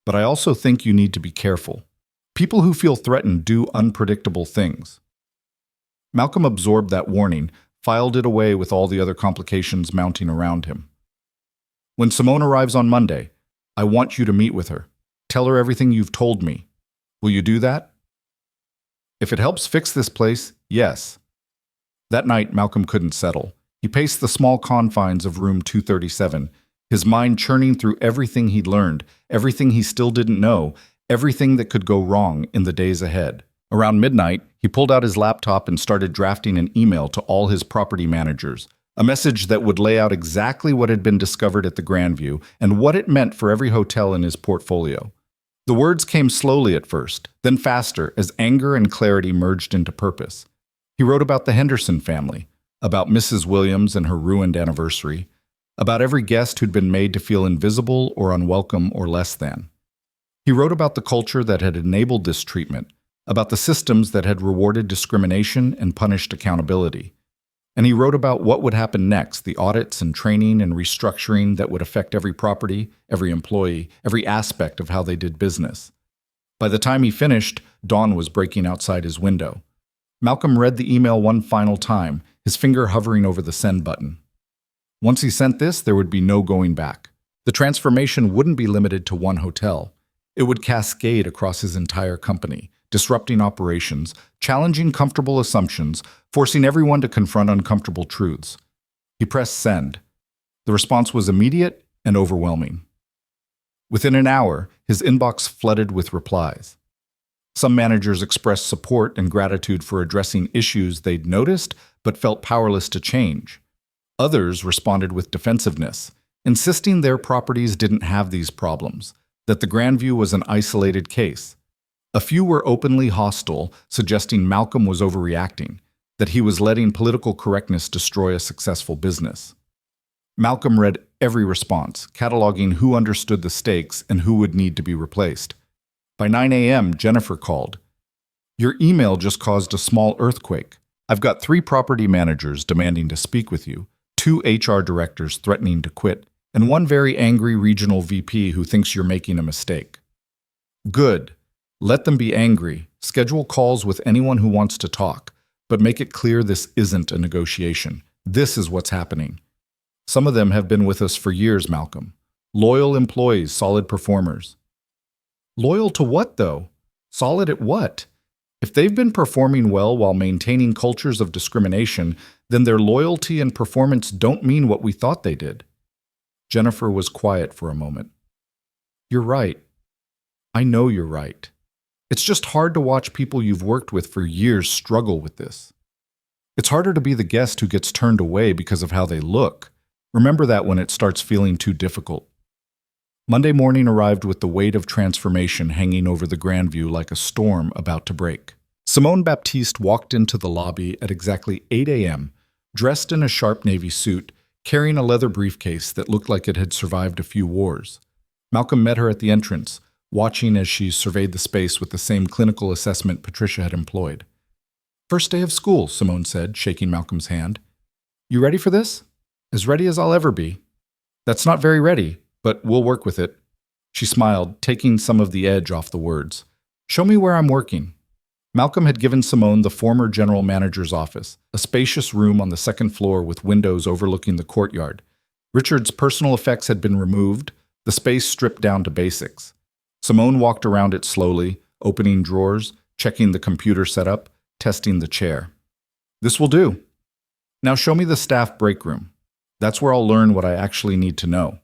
But I also think you need to be careful. People who feel threatened do unpredictable things. Malcolm absorbed that warning, filed it away with all the other complications mounting around him. When Simone arrives on Monday, I want you to meet with her. Tell her everything you've told me. Will you do that? If it helps fix this place, yes. That night, Malcolm couldn't settle. He paced the small confines of room 237, his mind churning through everything he'd learned, everything he still didn't know, everything that could go wrong in the days ahead. Around midnight, he pulled out his laptop and started drafting an email to all his property managers, a message that would lay out exactly what had been discovered at the Grandview and what it meant for every hotel in his portfolio. The words came slowly at first, then faster as anger and clarity merged into purpose. He wrote about the Henderson family, about Mrs. Williams and her ruined anniversary, about every guest who'd been made to feel invisible or unwelcome or less than. He wrote about the culture that had enabled this treatment, about the systems that had rewarded discrimination and punished accountability. And he wrote about what would happen next, the audits and training and restructuring that would affect every property, every employee, every aspect of how they did business. By the time he finished, dawn was breaking outside his window. Malcolm read the email one final time, his finger hovering over the send button. Once he sent this, there would be no going back. The transformation wouldn't be limited to one hotel. It would cascade across his entire company, disrupting operations, challenging comfortable assumptions, forcing everyone to confront uncomfortable truths. He pressed send. The response was immediate and overwhelming. Within an hour, his inbox flooded with replies. Some managers expressed support and gratitude for addressing issues they'd noticed but felt powerless to change. Others responded with defensiveness, insisting their properties didn't have these problems, that the Grandview was an isolated case. A few were openly hostile, suggesting Malcolm was overreacting, that he was letting political correctness destroy a successful business. Malcolm read every response, cataloging who understood the stakes and who would need to be replaced. By 9 a.m., Jennifer called. Your email just caused a small earthquake. I've got 3 property managers demanding to speak with you, 2 HR directors threatening to quit, and 1 very angry regional VP who thinks you're making a mistake. Good. Let them be angry. Schedule calls with anyone who wants to talk, but make it clear this isn't a negotiation. This is what's happening. Some of them have been with us for years, Malcolm. Loyal employees, solid performers. Loyal to what, though? Solid at what? If they've been performing well while maintaining cultures of discrimination, then their loyalty and performance don't mean what we thought they did. Jennifer was quiet for a moment. You're right. I know you're right. It's just hard to watch people you've worked with for years struggle with this. It's harder to be the guest who gets turned away because of how they look. Remember that when it starts feeling too difficult. Monday morning arrived with the weight of transformation hanging over the Grandview like a storm about to break. Simone Baptiste walked into the lobby at exactly 8 a.m., dressed in a sharp navy suit, carrying a leather briefcase that looked like it had survived a few wars. Malcolm met her at the entrance, watching as she surveyed the space with the same clinical assessment Patricia had employed. First day of school, Simone said, shaking Malcolm's hand. You ready for this? As ready as I'll ever be. That's not very ready, but we'll work with it. She smiled, taking some of the edge off the words. Show me where I'm working. Malcolm had given Simone the former general manager's office, a spacious room on the second floor with windows overlooking the courtyard. Richard's personal effects had been removed, the space stripped down to basics. Simone walked around it slowly, opening drawers, checking the computer setup, testing the chair. This will do. Now show me the staff break room. That's where I'll learn what I actually need to know.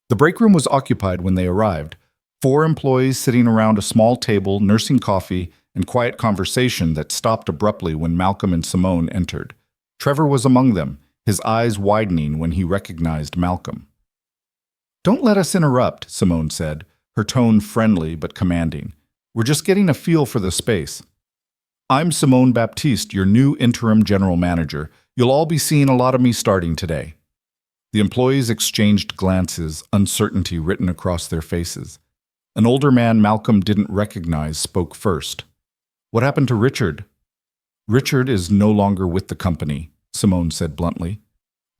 The break room was occupied when they arrived, 4 employees sitting around a small table, nursing coffee and quiet conversation that stopped abruptly when Malcolm and Simone entered. Trevor was among them, his eyes widening when he recognized Malcolm. Don't let us interrupt, Simone said, her tone friendly but commanding. We're just getting a feel for the space. I'm Simone Baptiste, your new interim general manager. You'll all be seeing a lot of me starting today. The employees exchanged glances, uncertainty written across their faces. An older man Malcolm didn't recognize spoke first. What happened to Richard? Richard is no longer with the company, Simone said bluntly.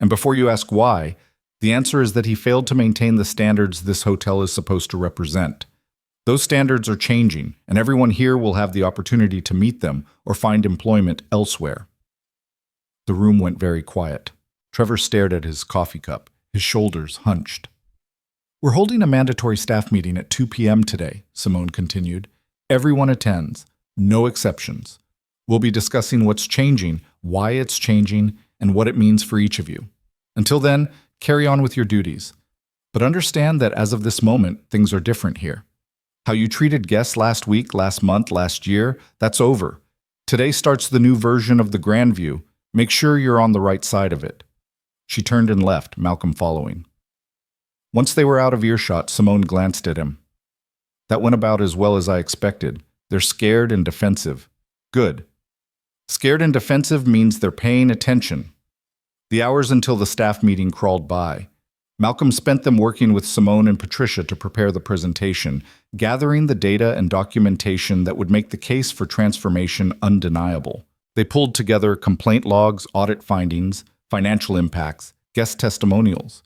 And before you ask why, the answer is that he failed to maintain the standards this hotel is supposed to represent. Those standards are changing, and everyone here will have the opportunity to meet them or find employment elsewhere. The room went very quiet. Trevor stared at his coffee cup, his shoulders hunched. We're holding a mandatory staff meeting at 2 p.m. today, Simone continued. Everyone attends, no exceptions. We'll be discussing what's changing, why it's changing, and what it means for each of you. Until then, carry on with your duties. But understand that as of this moment, things are different here. How you treated guests last week, last month, last year, that's over. Today starts the new version of the Grandview. Make sure you're on the right side of it. She turned and left, Malcolm following. Once they were out of earshot, Simone glanced at him. That went about as well as I expected. They're scared and defensive. Good. Scared and defensive means they're paying attention. The hours until the staff meeting crawled by. Malcolm spent them working with Simone and Patricia to prepare the presentation, gathering the data and documentation that would make the case for transformation undeniable. They pulled together complaint logs, audit findings, financial impacts, guest testimonials.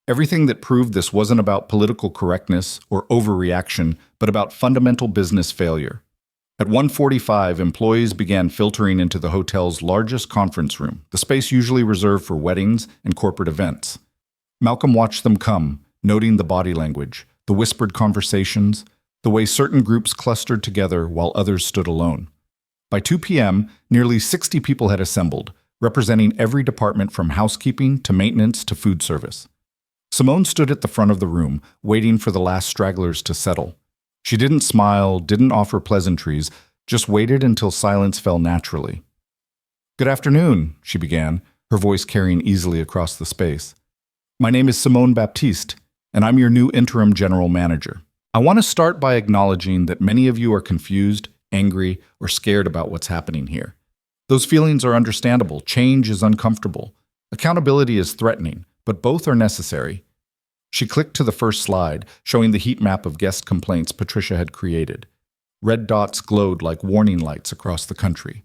Everything that proved this wasn't about political correctness or overreaction, but about fundamental business failure. At 1:45, employees began filtering into the hotel's largest conference room, the space usually reserved for weddings and corporate events. Malcolm watched them come, noting the body language, the whispered conversations, the way certain groups clustered together while others stood alone. By 2 p.m., nearly 60 people had assembled, representing every department from housekeeping to maintenance to food service. Simone stood at the front of the room, waiting for the last stragglers to settle. She didn't smile, didn't offer pleasantries, just waited until silence fell naturally. Good afternoon, she began, her voice carrying easily across the space. My name is Simone Baptiste, and I'm your new interim general manager. I want to start by acknowledging that many of you are confused, angry, or scared about what's happening here. Those feelings are understandable. Change is uncomfortable. Accountability is threatening, but both are necessary. She clicked to the first slide, showing the heat map of guest complaints Patricia had created. Red dots glowed like warning lights across the country.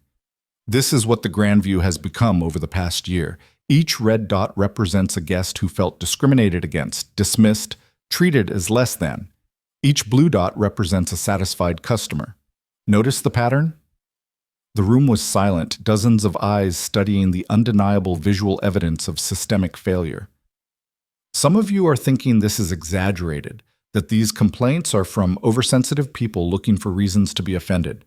This is what the Grandview has become over the past year. Each red dot represents a guest who felt discriminated against, dismissed, treated as less than. Each blue dot represents a satisfied customer. Notice the pattern? The room was silent, dozens of eyes studying the undeniable visual evidence of systemic failure. Some of you are thinking this is exaggerated, that these complaints are from oversensitive people looking for reasons to be offended.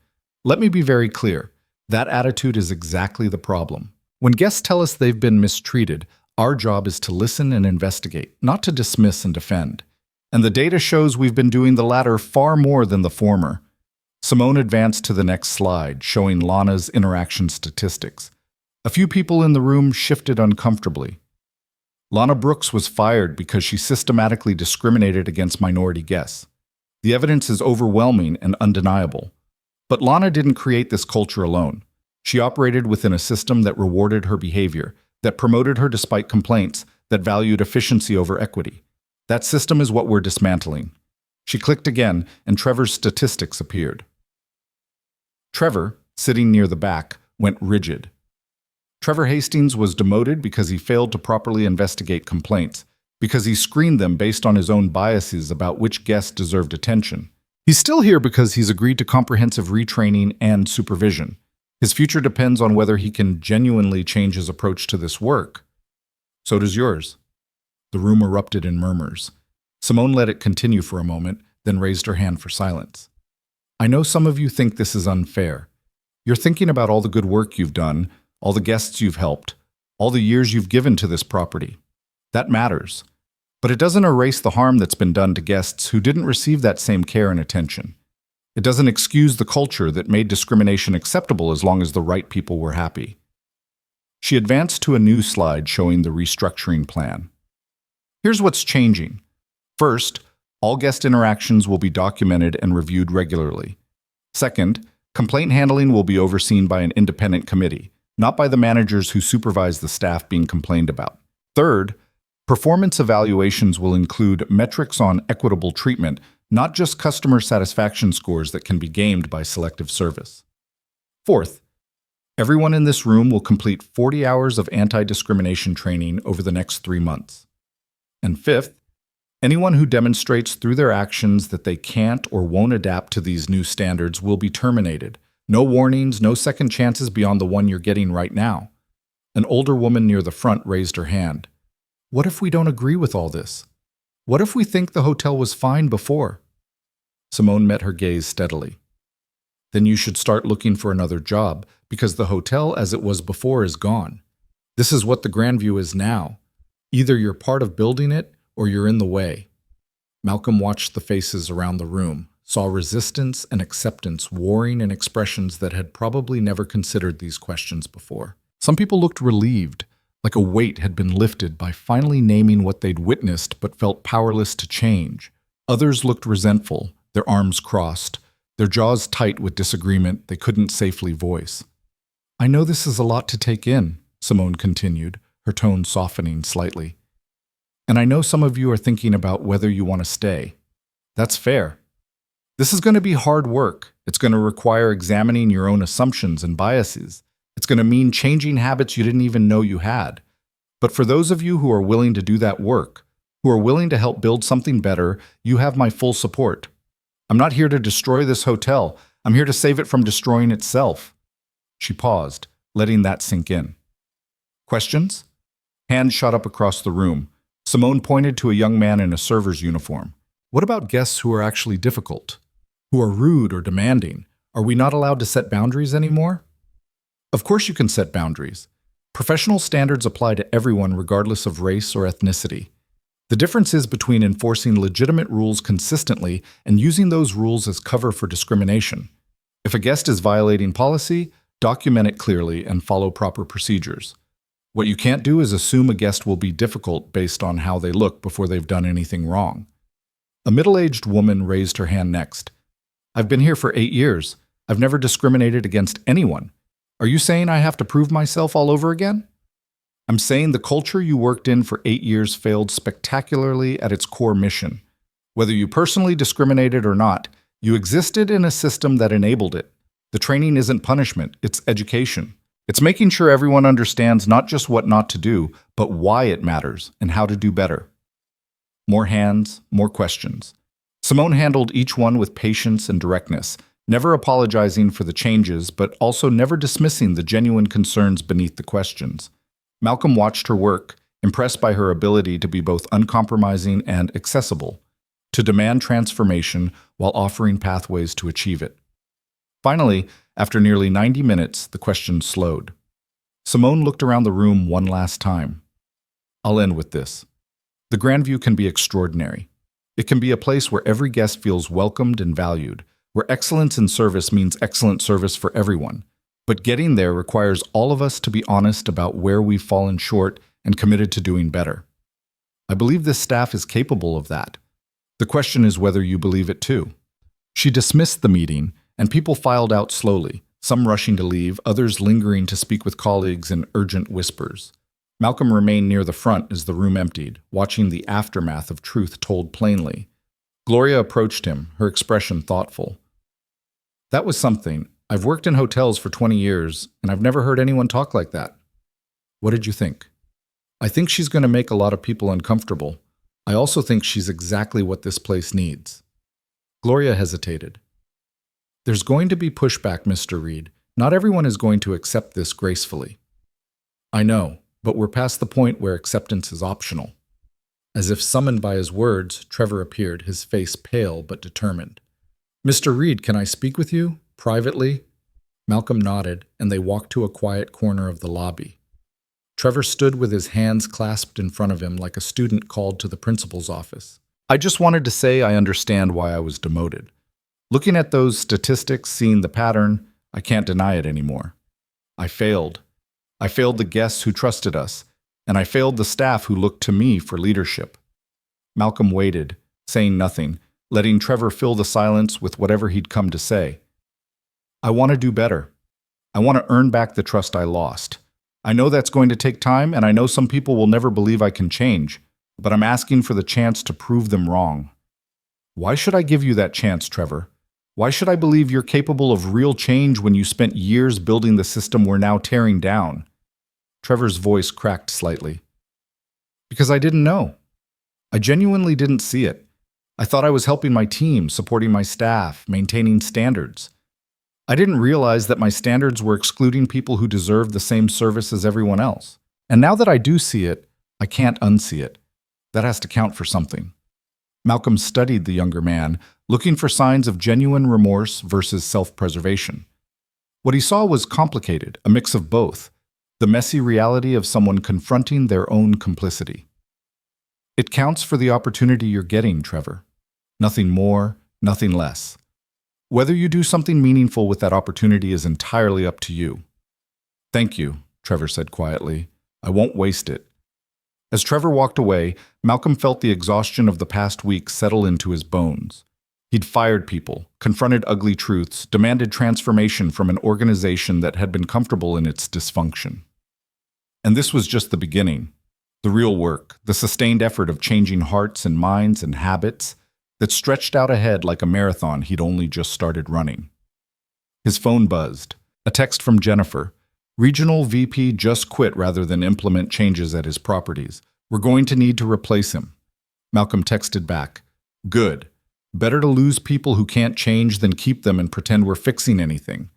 Let me be very clear. That attitude is exactly the problem. When guests tell us they've been mistreated, our job is to listen and investigate, not to dismiss and defend. And the data shows we've been doing the latter far more than the former. Simone advanced to the next slide, showing Lana's interaction statistics. A few people in the room shifted uncomfortably. Lana Brooks was fired because she systematically discriminated against minority guests. The evidence is overwhelming and undeniable. But Lana didn't create this culture alone. She operated within a system that rewarded her behavior, that promoted her despite complaints, that valued efficiency over equity. That system is what we're dismantling. She clicked again, and Trevor's statistics appeared. Trevor, sitting near the back, went rigid. Trevor Hastings was demoted because he failed to properly investigate complaints, because he screened them based on his own biases about which guests deserved attention. He's still here because he's agreed to comprehensive retraining and supervision. His future depends on whether he can genuinely change his approach to this work. So does yours. The room erupted in murmurs. Simone let it continue for a moment, then raised her hand for silence. I know some of you think this is unfair. You're thinking about all the good work you've done, all the guests you've helped, all the years you've given to this property. That matters. But it doesn't erase the harm that's been done to guests who didn't receive that same care and attention. It doesn't excuse the culture that made discrimination acceptable as long as the right people were happy. She advanced to a new slide showing the restructuring plan. Here's what's changing. First, all guest interactions will be documented and reviewed regularly. Second, complaint handling will be overseen by an independent committee, not by the managers who supervise the staff being complained about. Third, performance evaluations will include metrics on equitable treatment, not just customer satisfaction scores that can be gamed by selective service. Fourth, everyone in this room will complete 40 hours of anti-discrimination training over the next 3 months. And fifth, anyone who demonstrates through their actions that they can't or won't adapt to these new standards will be terminated. No warnings, no second chances beyond the one you're getting right now. An older woman near the front raised her hand. What if we don't agree with all this? What if we think the hotel was fine before? Simone met her gaze steadily. Then you should start looking for another job, because the hotel as it was before is gone. This is what the Grandview is now. Either you're part of building it, or you're in the way. Malcolm watched the faces around the room, saw resistance and acceptance warring in expressions that had probably never considered these questions before. Some people looked relieved, like a weight had been lifted by finally naming what they'd witnessed but felt powerless to change. Others looked resentful, their arms crossed, their jaws tight with disagreement they couldn't safely voice. I know this is a lot to take in, Simone continued, her tone softening slightly. And I know some of you are thinking about whether you want to stay. That's fair. This is going to be hard work. It's going to require examining your own assumptions and biases. It's going to mean changing habits you didn't even know you had. But for those of you who are willing to do that work, who are willing to help build something better, you have my full support. I'm not here to destroy this hotel. I'm here to save it from destroying itself. She paused, letting that sink in. Questions? Hands shot up across the room. Simone pointed to a young man in a server's uniform. What about guests who are actually difficult? Who are rude or demanding? Are we not allowed to set boundaries anymore? Of course you can set boundaries. Professional standards apply to everyone regardless of race or ethnicity. The difference is between enforcing legitimate rules consistently and using those rules as cover for discrimination. If a guest is violating policy, document it clearly and follow proper procedures. What you can't do is assume a guest will be difficult based on how they look before they've done anything wrong. A middle-aged woman raised her hand next. I've been here for 8 years. I've never discriminated against anyone. Are you saying I have to prove myself all over again? I'm saying the culture you worked in for 8 years failed spectacularly at its core mission. Whether you personally discriminated or not, you existed in a system that enabled it. The training isn't punishment, it's education. It's making sure everyone understands not just what not to do, but why it matters and how to do better. More hands, more questions. Simone handled each one with patience and directness, never apologizing for the changes, but also never dismissing the genuine concerns beneath the questions. Malcolm watched her work, impressed by her ability to be both uncompromising and accessible, to demand transformation while offering pathways to achieve it. Finally, After nearly 90 minutes, the questions slowed. Simone looked around the room one last time. I'll end with this. The Grandview can be extraordinary. It can be a place where every guest feels welcomed and valued, where excellence in service means excellent service for everyone. But getting there requires all of us to be honest about where we've fallen short and committed to doing better. I believe this staff is capable of that. The question is whether you believe it too. She dismissed the meeting, and people filed out slowly, some rushing to leave, others lingering to speak with colleagues in urgent whispers. Malcolm remained near the front as the room emptied, watching the aftermath of truth told plainly. Gloria approached him, her expression thoughtful. That was something. I've worked in hotels for 20 years, and I've never heard anyone talk like that. What did you think? I think she's going to make a lot of people uncomfortable. I also think she's exactly what this place needs. Gloria hesitated. There's going to be pushback, Mr. Reed. Not everyone is going to accept this gracefully. I know, but we're past the point where acceptance is optional. As if summoned by his words, Trevor appeared, his face pale but determined. Mr. Reed, can I speak with you? Privately? Malcolm nodded, and they walked to a quiet corner of the lobby. Trevor stood with his hands clasped in front of him like a student called to the principal's office. I just wanted to say I understand why I was demoted. Looking at those statistics, seeing the pattern, I can't deny it anymore. I failed. I failed the guests who trusted us, and I failed the staff who looked to me for leadership. Malcolm waited, saying nothing, letting Trevor fill the silence with whatever he'd come to say. I want to do better. I want to earn back the trust I lost. I know that's going to take time, and I know some people will never believe I can change, but I'm asking for the chance to prove them wrong. Why should I give you that chance, Trevor? Why should I believe you're capable of real change when you spent years building the system we're now tearing down? Trevor's voice cracked slightly. Because I didn't know. I genuinely didn't see it. I thought I was helping my team, supporting my staff, maintaining standards. I didn't realize that my standards were excluding people who deserved the same service as everyone else. And now that I do see it, I can't unsee it. That has to count for something. Malcolm studied the younger man, looking for signs of genuine remorse versus self-preservation. What he saw was complicated, a mix of both, the messy reality of someone confronting their own complicity. It counts for the opportunity you're getting, Trevor. Nothing more, nothing less. Whether you do something meaningful with that opportunity is entirely up to you. Thank you, Trevor said quietly. I won't waste it. As Trevor walked away, Malcolm felt the exhaustion of the past week settle into his bones. He'd fired people, confronted ugly truths, demanded transformation from an organization that had been comfortable in its dysfunction. And this was just the beginning. The real work, the sustained effort of changing hearts and minds and habits that stretched out ahead like a marathon he'd only just started running. His phone buzzed. A text from Jennifer. Regional VP just quit rather than implement changes at his properties. We're going to need to replace him. Malcolm texted back. Good. Better to lose people who can't change than keep them and pretend we're fixing anything.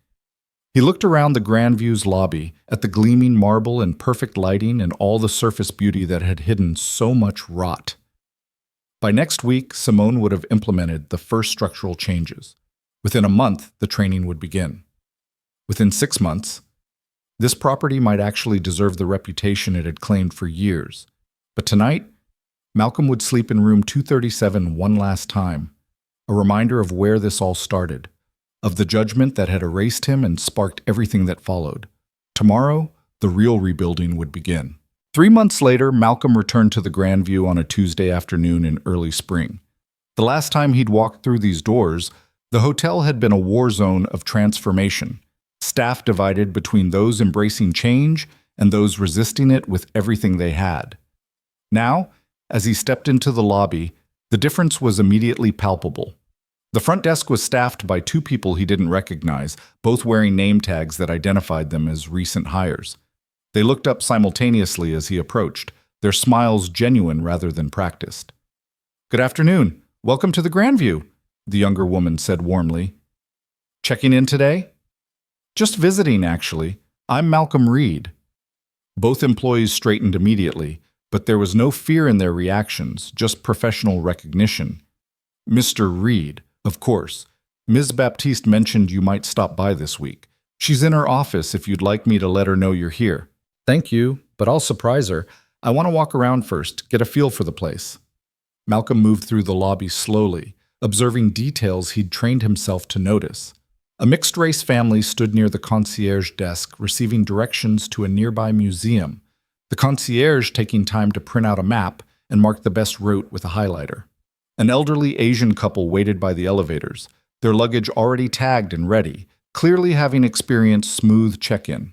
He looked around the Grandview's lobby, at the gleaming marble and perfect lighting and all the surface beauty that had hidden so much rot. By next week, Simone would have implemented the first structural changes. Within a month, the training would begin. Within 6 months, this property might actually deserve the reputation it had claimed for years. But tonight, Malcolm would sleep in room 237 one last time, a reminder of where this all started, of the judgment that had erased him and sparked everything that followed. Tomorrow, the real rebuilding would begin. 3 months later, Malcolm returned to the Grandview on a Tuesday afternoon in early spring. The last time he'd walked through these doors, the hotel had been a war zone of transformation, staff divided between those embracing change and those resisting it with everything they had. Now, as he stepped into the lobby, the difference was immediately palpable. The front desk was staffed by 2 people he didn't recognize, both wearing name tags that identified them as recent hires. They looked up simultaneously as he approached, their smiles genuine rather than practiced. Good afternoon. Welcome to the Grandview, the younger woman said warmly. Checking in today? Just visiting, actually. I'm Malcolm Reed. Both employees straightened immediately, but there was no fear in their reactions, just professional recognition. Mr. Reed, of course. Ms. Baptiste mentioned you might stop by this week. She's in her office if you'd like me to let her know you're here. Thank you, but I'll surprise her. I want to walk around first, get a feel for the place. Malcolm moved through the lobby slowly, observing details he'd trained himself to notice. A mixed-race family stood near the concierge desk, receiving directions to a nearby museum, the concierge taking time to print out a map and mark the best route with a highlighter. An elderly Asian couple waited by the elevators, their luggage already tagged and ready, clearly having experienced smooth check-in.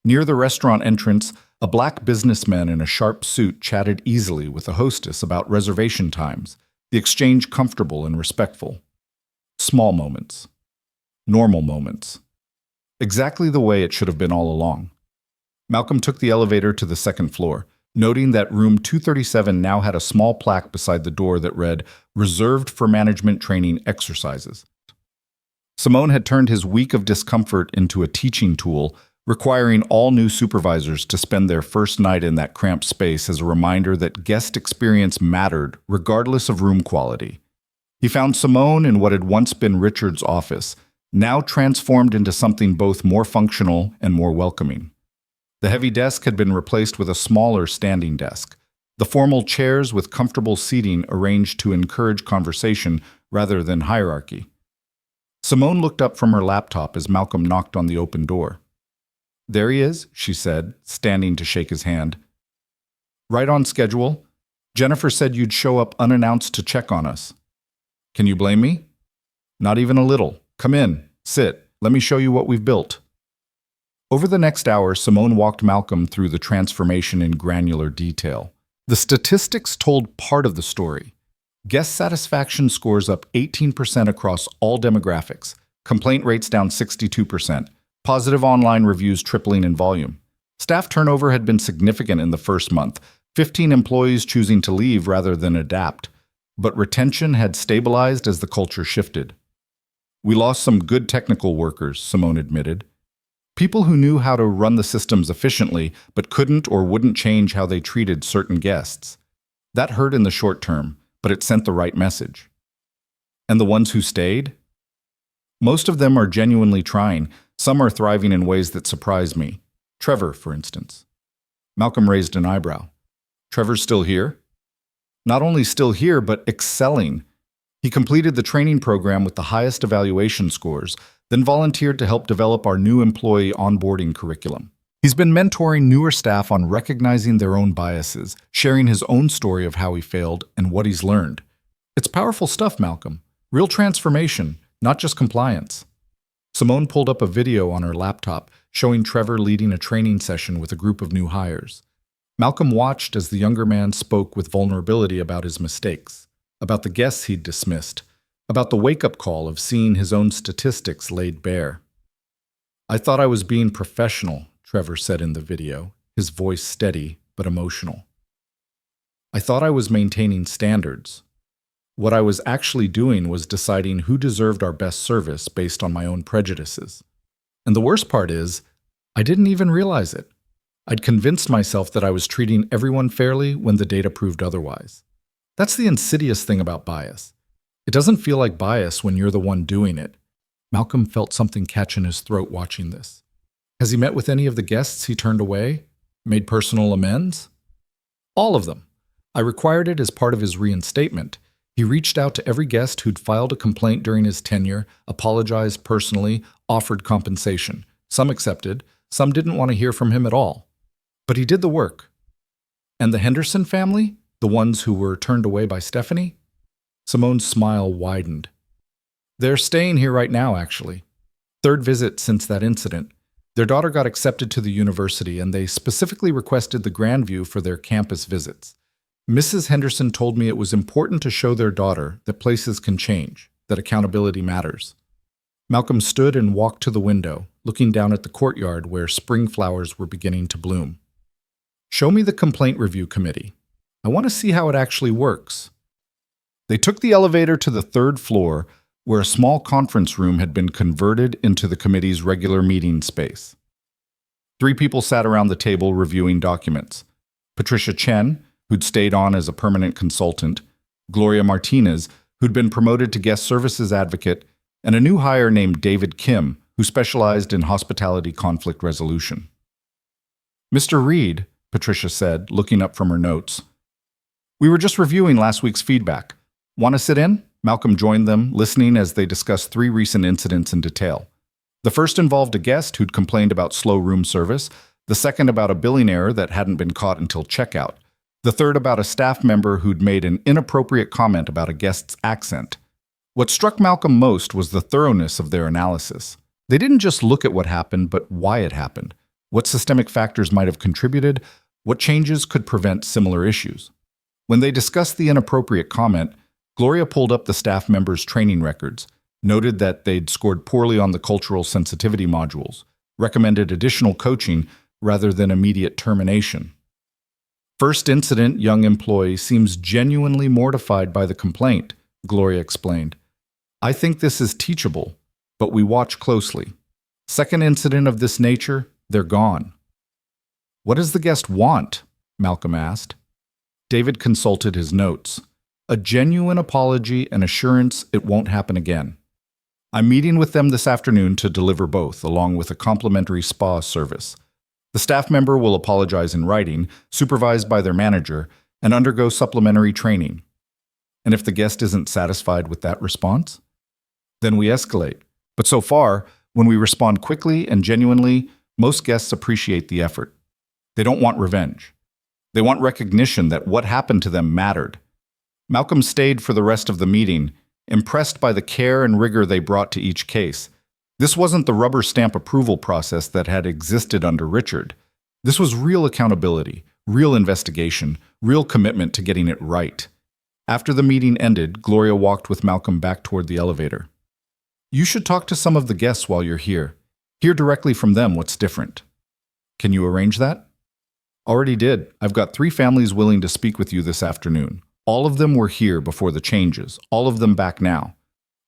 Near the restaurant entrance, a black businessman in a sharp suit chatted easily with a hostess about reservation times, the exchange comfortable and respectful. Small moments. Normal moments. Exactly the way it should have been all along. Malcolm took the elevator to the second floor, noting that room 237 now had a small plaque beside the door that read, "Reserved for Management Training Exercises." Simone had turned his week of discomfort into a teaching tool, requiring all new supervisors to spend their first night in that cramped space as a reminder that guest experience mattered regardless of room quality. He found Simone in what had once been Richard's office, now transformed into something both more functional and more welcoming. The heavy desk had been replaced with a smaller standing desk, the formal chairs with comfortable seating arranged to encourage conversation rather than hierarchy. Simone looked up from her laptop as Malcolm knocked on the open door. "There he is," she said, standing to shake his hand. "Right on schedule. Jennifer said you'd show up unannounced to check on us." "Can you blame me?" "Not even a little. Come in, sit. Let me show you what we've built." Over the next hour, Simone walked Malcolm through the transformation in granular detail. The statistics told part of the story. Guest satisfaction scores up 18% across all demographics, complaint rates down 62%, positive online reviews tripling in volume. Staff turnover had been significant in the first month, 15 employees choosing to leave rather than adapt, but retention had stabilized as the culture shifted. "We lost some good technical workers," Simone admitted. People who knew how to run the systems efficiently, but couldn't or wouldn't change how they treated certain guests. That hurt in the short term, but it sent the right message. And the ones who stayed? Most of them are genuinely trying. Some are thriving in ways that surprise me. Trevor, for instance. Malcolm raised an eyebrow. "Trevor's still here?" "Not only still here, but excelling. He completed the training program with the highest evaluation scores, then volunteered to help develop our new employee onboarding curriculum. He's been mentoring newer staff on recognizing their own biases, sharing his own story of how he failed and what he's learned. It's powerful stuff, Malcolm. Real transformation, not just compliance." Simone pulled up a video on her laptop showing Trevor leading a training session with a group of new hires. Malcolm watched as the younger man spoke with vulnerability about his mistakes, about the guests he'd dismissed, about the wake-up call of seeing his own statistics laid bare. "I thought I was being professional," Trevor said in the video, his voice steady but emotional. "I thought I was maintaining standards. What I was actually doing was deciding who deserved our best service based on my own prejudices. And the worst part is, I didn't even realize it. I'd convinced myself that I was treating everyone fairly when the data proved otherwise. That's the insidious thing about bias. It doesn't feel like bias when you're the one doing it." Malcolm felt something catch in his throat watching this. Has he met with any of the guests he turned away? Made personal amends? All of them. I required it as part of his reinstatement. He reached out to every guest who'd filed a complaint during his tenure, apologized personally, offered compensation. Some accepted, some didn't want to hear from him at all. But he did the work. And the Henderson family? The ones who were turned away by Stephanie? Simone's smile widened. "They're staying here right now, actually. Third visit since that incident. Their daughter got accepted to the university, and they specifically requested the Grandview for their campus visits. Mrs. Henderson told me it was important to show their daughter that places can change, that accountability matters." Malcolm stood and walked to the window, looking down at the courtyard where spring flowers were beginning to bloom. "Show me the complaint review committee. I want to see how it actually works." They took the elevator to the third floor, where a small conference room had been converted into the committee's regular meeting space. 3 people sat around the table reviewing documents. Patricia Chen, who'd stayed on as a permanent consultant, Gloria Martinez, who'd been promoted to guest services advocate, and a new hire named David Kim, who specialized in hospitality conflict resolution. "Mr. Reed," Patricia said, looking up from her notes. "We were just reviewing last week's feedback. Want to sit in?" Malcolm joined them, listening as they discussed 3 recent incidents in detail. The first involved a guest who'd complained about slow room service, the second about a billing error that hadn't been caught until checkout, the third about a staff member who'd made an inappropriate comment about a guest's accent. What struck Malcolm most was the thoroughness of their analysis. They didn't just look at what happened, but why it happened, what systemic factors might have contributed, what changes could prevent similar issues. When they discussed the inappropriate comment, Gloria pulled up the staff members' training records, noted that they'd scored poorly on the cultural sensitivity modules, recommended additional coaching rather than immediate termination. "First incident, young employee seems genuinely mortified by the complaint," Gloria explained. "I think this is teachable, but we watch closely. Second incident of this nature, they're gone." "What does the guest want?" Malcolm asked. David consulted his notes. "A genuine apology and assurance it won't happen again. I'm meeting with them this afternoon to deliver both, along with a complimentary spa service. The staff member will apologize in writing, supervised by their manager, and undergo supplementary training. And if the guest isn't satisfied with that response, then we escalate. But so far, when we respond quickly and genuinely, most guests appreciate the effort. They don't want revenge. They want recognition that what happened to them mattered." Malcolm stayed for the rest of the meeting, impressed by the care and rigor they brought to each case. This wasn't the rubber stamp approval process that had existed under Richard. This was real accountability, real investigation, real commitment to getting it right. After the meeting ended, Gloria walked with Malcolm back toward the elevator. "You should talk to some of the guests while you're here. Hear directly from them what's different." "Can you arrange that?" "Already did. I've got 3 families willing to speak with you this afternoon. All of them were here before the changes, all of them back now.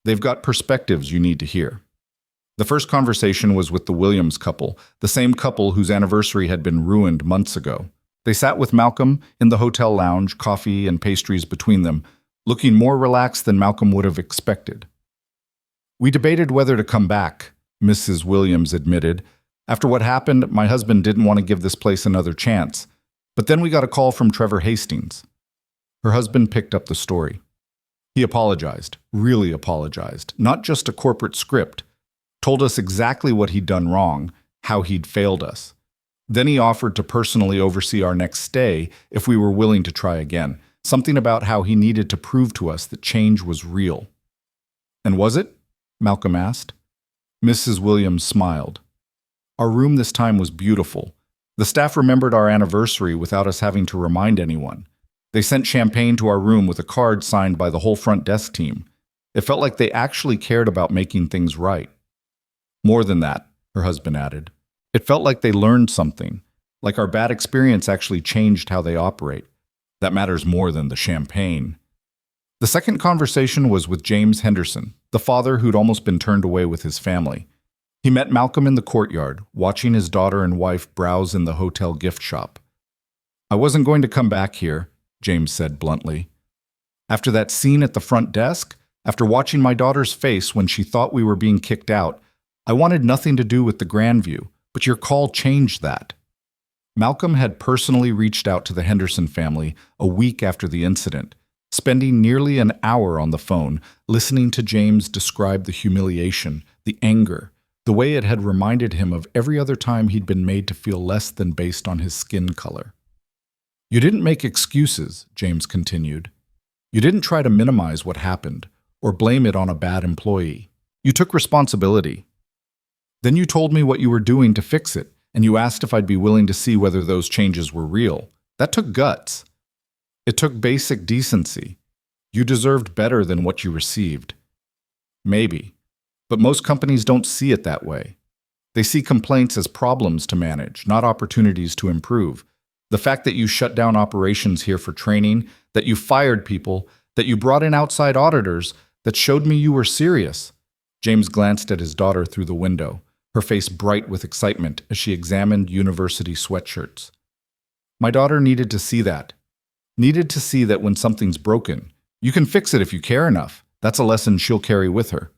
They've got perspectives you need to hear." The first conversation was with the Williams couple, the same couple whose anniversary had been ruined months ago. They sat with Malcolm in the hotel lounge, coffee and pastries between them, looking more relaxed than Malcolm would have expected. "We debated whether to come back," Mrs. Williams admitted. "After what happened, my husband didn't want to give this place another chance. But then we got a call from Trevor Hastings." Her husband picked up the story. "He apologized, really apologized, not just a corporate script. Told us exactly what he'd done wrong, how he'd failed us. Then he offered to personally oversee our next stay if we were willing to try again. Something about how he needed to prove to us that change was real." "And was it?" Malcolm asked. Mrs. Williams smiled. "Our room this time was beautiful. The staff remembered our anniversary without us having to remind anyone. They sent champagne to our room with a card signed by the whole front desk team. It felt like they actually cared about making things right." "More than that," her husband added. "It felt like they learned something, like our bad experience actually changed how they operate. That matters more than the champagne." The second conversation was with James Henderson, the father who'd almost been turned away with his family. He met Malcolm in the courtyard, watching his daughter and wife browse in the hotel gift shop. "I wasn't going to come back here," James said bluntly. "After that scene at the front desk, after watching my daughter's face when she thought we were being kicked out, I wanted nothing to do with the Grandview, but your call changed that." Malcolm had personally reached out to the Henderson family a week after the incident, spending nearly an hour on the phone, listening to James describe the humiliation, the anger, the way it had reminded him of every other time he'd been made to feel less than based on his skin color. "You didn't make excuses," James continued. "You didn't try to minimize what happened or blame it on a bad employee. You took responsibility. Then you told me what you were doing to fix it, and you asked if I'd be willing to see whether those changes were real. That took guts. It took basic decency. You deserved better than what you received." "Maybe, but most companies don't see it that way. They see complaints as problems to manage, not opportunities to improve. The fact that you shut down operations here for training, that you fired people, that you brought in outside auditors, that showed me you were serious." James glanced at his daughter through the window, her face bright with excitement as she examined university sweatshirts. "My daughter needed to see that. Needed to see that when something's broken, you can fix it if you care enough. That's a lesson she'll carry with her."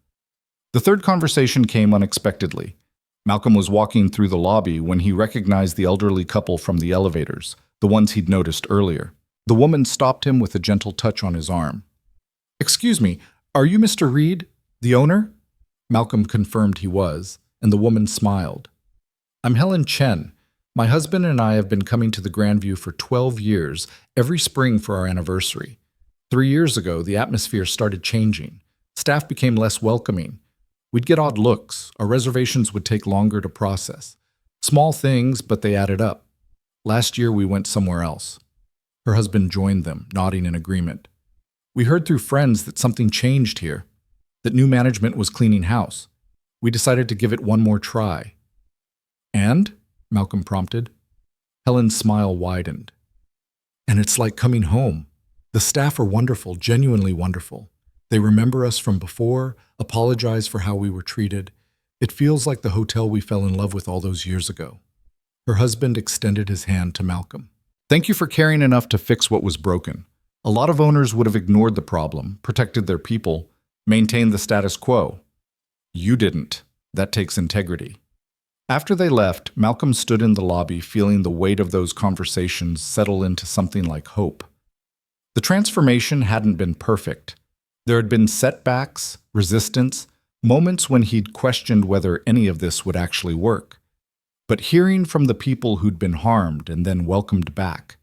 The third conversation came unexpectedly. Malcolm was walking through the lobby when he recognized the elderly couple from the elevators, the ones he'd noticed earlier. The woman stopped him with a gentle touch on his arm. "Excuse me, are you Mr. Reed, the owner?" Malcolm confirmed he was, and the woman smiled. "I'm Helen Chen. My husband and I have been coming to the Grandview for 12 years, every spring for our anniversary. 3 years ago, the atmosphere started changing. Staff became less welcoming. We'd get odd looks. Our reservations would take longer to process. Small things, but they added up. Last year, we went somewhere else." Her husband joined them, nodding in agreement. "We heard through friends that something changed here, that new management was cleaning house. We decided to give it one more try." "And?" Malcolm prompted. Helen's smile widened. "And it's like coming home. The staff are wonderful, genuinely wonderful. They remember us from before, apologize for how we were treated. It feels like the hotel we fell in love with all those years ago." Her husband extended his hand to Malcolm. "Thank you for caring enough to fix what was broken. A lot of owners would have ignored the problem, protected their people, maintained the status quo. You didn't. That takes integrity." After they left, Malcolm stood in the lobby feeling the weight of those conversations settle into something like hope. The transformation hadn't been perfect. There had been setbacks, resistance, moments when he'd questioned whether any of this would actually work. But hearing from the people who'd been harmed and then welcomed back,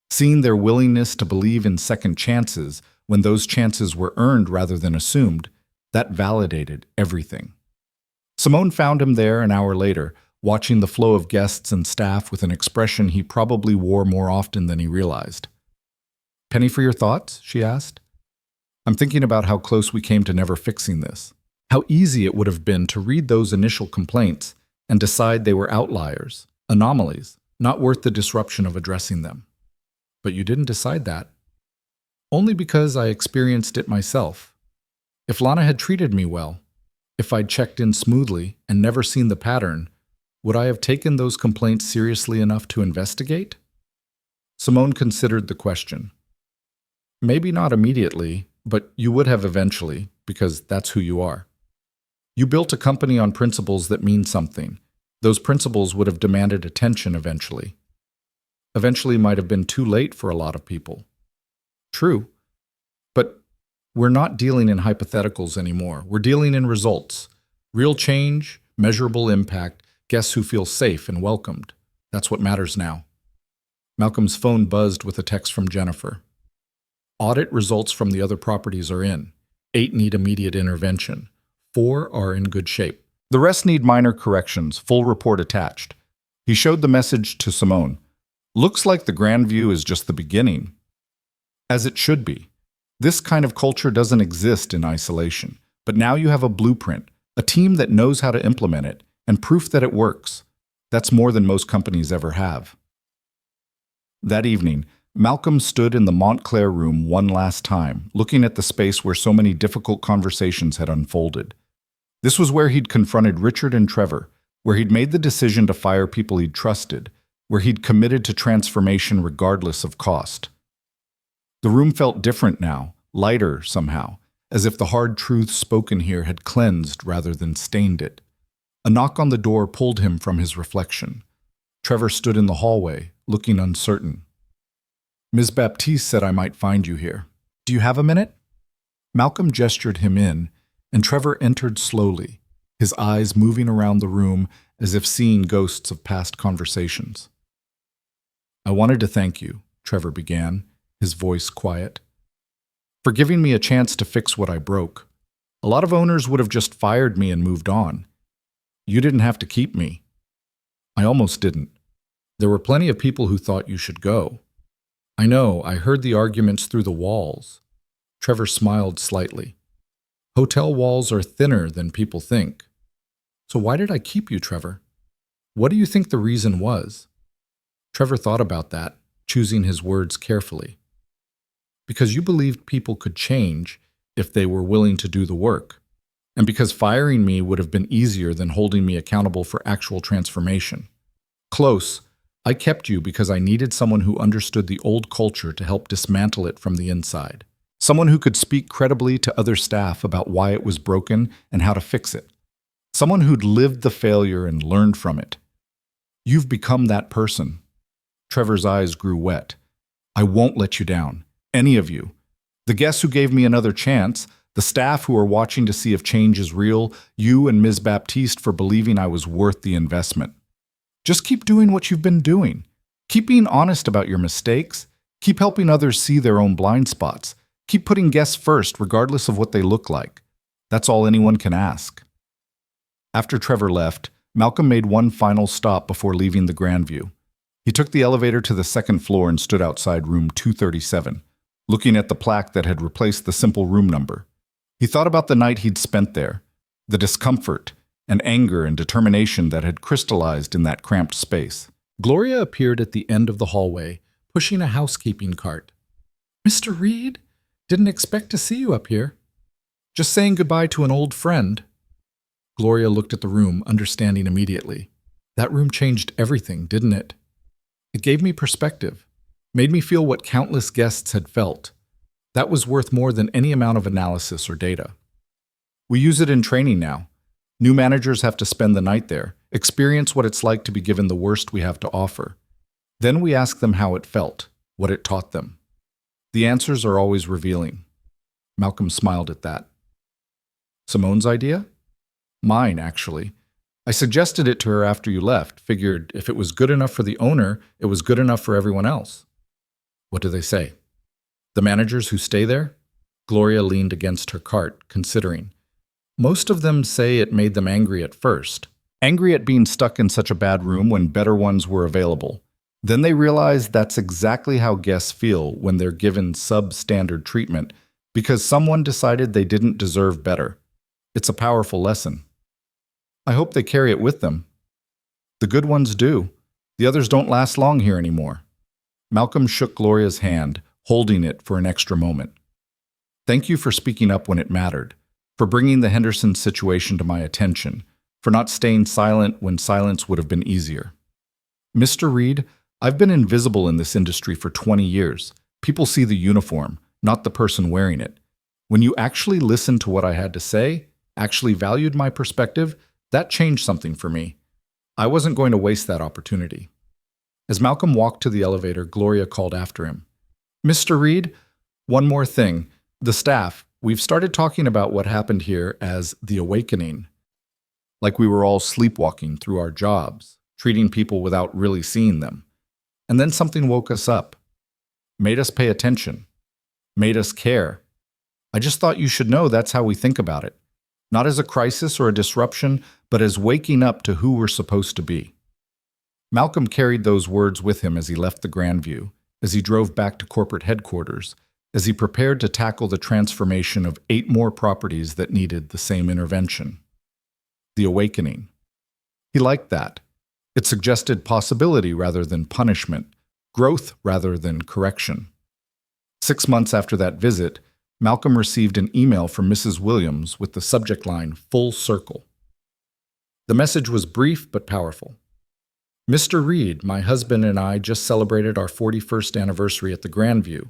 seeing their willingness to believe in second chances when those chances were earned rather than assumed, that validated everything. Simone found him there an hour later, watching the flow of guests and staff with an expression he probably wore more often than he realized. "Penny for your thoughts?" she asked. "I'm thinking about how close we came to never fixing this. How easy it would have been to read those initial complaints and decide they were outliers, anomalies, not worth the disruption of addressing them. But you didn't decide that." "Only because I experienced it myself. If Lana had treated me well, if I'd checked in smoothly and never seen the pattern, would I have taken those complaints seriously enough to investigate?" Simone considered the question. "Maybe not immediately, but you would have eventually, because that's who you are. You built a company on principles that mean something. Those principles would have demanded attention eventually. Eventually might have been too late for a lot of people." "True. But we're not dealing in hypotheticals anymore. We're dealing in results. Real change, measurable impact, guests who feel safe and welcomed. That's what matters now." Malcolm's phone buzzed with a text from Jennifer. "Audit results from the other properties are in. 8 need immediate intervention. 4 are in good shape. The rest need minor corrections, full report attached." He showed the message to Simone. "Looks like the Grandview is just the beginning." As it should be. This kind of culture doesn't exist in isolation, but now you have a blueprint, a team that knows how to implement it, and proof that it works. That's more than most companies ever have. That evening, Malcolm stood in the Montclair room one last time, looking at the space where so many difficult conversations had unfolded. This was where he'd confronted Richard and Trevor, where he'd made the decision to fire people he'd trusted, where he'd committed to transformation regardless of cost. The room felt different now, lighter somehow, as if the hard truths spoken here had cleansed rather than stained it. A knock on the door pulled him from his reflection. Trevor stood in the hallway, looking uncertain. "Ms. Baptiste said I might find you here. Do you have a minute?" Malcolm gestured him in, and Trevor entered slowly, his eyes moving around the room as if seeing ghosts of past conversations. "I wanted to thank you," Trevor began, his voice quiet, "for giving me a chance to fix what I broke. A lot of owners would have just fired me and moved on. You didn't have to keep me. I almost didn't. There were plenty of people who thought you should go. I know, I heard the arguments through the walls." Trevor smiled slightly. "Hotel walls are thinner than people think. So why did I keep you, Trevor? What do you think the reason was?" Trevor thought about that, choosing his words carefully. "Because you believed people could change if they were willing to do the work, and because firing me would have been easier than holding me accountable for actual transformation. Close, I kept you because I needed someone who understood the old culture to help dismantle it from the inside. Someone who could speak credibly to other staff about why it was broken and how to fix it. Someone who'd lived the failure and learned from it. You've become that person. Trevor's eyes grew wet. I won't let you down. Any of you. The guests who gave me another chance, the staff who are watching to see if change is real, you and Ms. Baptiste for believing I was worth the investment. Just keep doing what you've been doing. Keep being honest about your mistakes. Keep helping others see their own blind spots. Keep putting guests first, regardless of what they look like. That's all anyone can ask. After Trevor left, Malcolm made one final stop before leaving the Grandview. He took the elevator to the second floor and stood outside room 237, looking at the plaque that had replaced the simple room number. He thought about the night he'd spent there, the discomfort and anger and determination that had crystallized in that cramped space. Gloria appeared at the end of the hallway, pushing a housekeeping cart. "Mr. Reed? Didn't expect to see you up here. Just saying goodbye to an old friend." Gloria looked at the room, understanding immediately. That room changed everything, didn't it? It gave me perspective, made me feel what countless guests had felt. That was worth more than any amount of analysis or data. We use it in training now. New managers have to spend the night there, experience what it's like to be given the worst we have to offer. Then we ask them how it felt, what it taught them. The answers are always revealing. Malcolm smiled at that. Simone's idea? Mine, actually. I suggested it to her after you left, figured if it was good enough for the owner, it was good enough for everyone else. What do they say? The managers who stay there? Gloria leaned against her cart, considering. Most of them say it made them angry at first. Angry at being stuck in such a bad room when better ones were available. Then they realize that's exactly how guests feel when they're given substandard treatment because someone decided they didn't deserve better. It's a powerful lesson. I hope they carry it with them. The good ones do. The others don't last long here anymore. Malcolm shook Gloria's hand, holding it for an extra moment. Thank you for speaking up when it mattered, for bringing the Henderson situation to my attention, for not staying silent when silence would have been easier. Mr. Reed, I've been invisible in this industry for 20 years. People see the uniform, not the person wearing it. When you actually listened to what I had to say, actually valued my perspective, that changed something for me. I wasn't going to waste that opportunity. As Malcolm walked to the elevator, Gloria called after him. Mr. Reed, one more thing. The staff, we've started talking about what happened here as the awakening. Like we were all sleepwalking through our jobs, treating people without really seeing them. And then something woke us up, made us pay attention, made us care. I just thought you should know that's how we think about it. Not as a crisis or a disruption, but as waking up to who we're supposed to be. Malcolm carried those words with him as he left the Grandview, as he drove back to corporate headquarters, as he prepared to tackle the transformation of 8 more properties that needed the same intervention. The awakening. He liked that. It suggested possibility rather than punishment, growth rather than correction. 6 months after that visit, Malcolm received an email from Mrs. Williams with the subject line, "Full Circle." The message was brief but powerful. Mr. Reed, my husband and I just celebrated our 41st anniversary at the Grandview.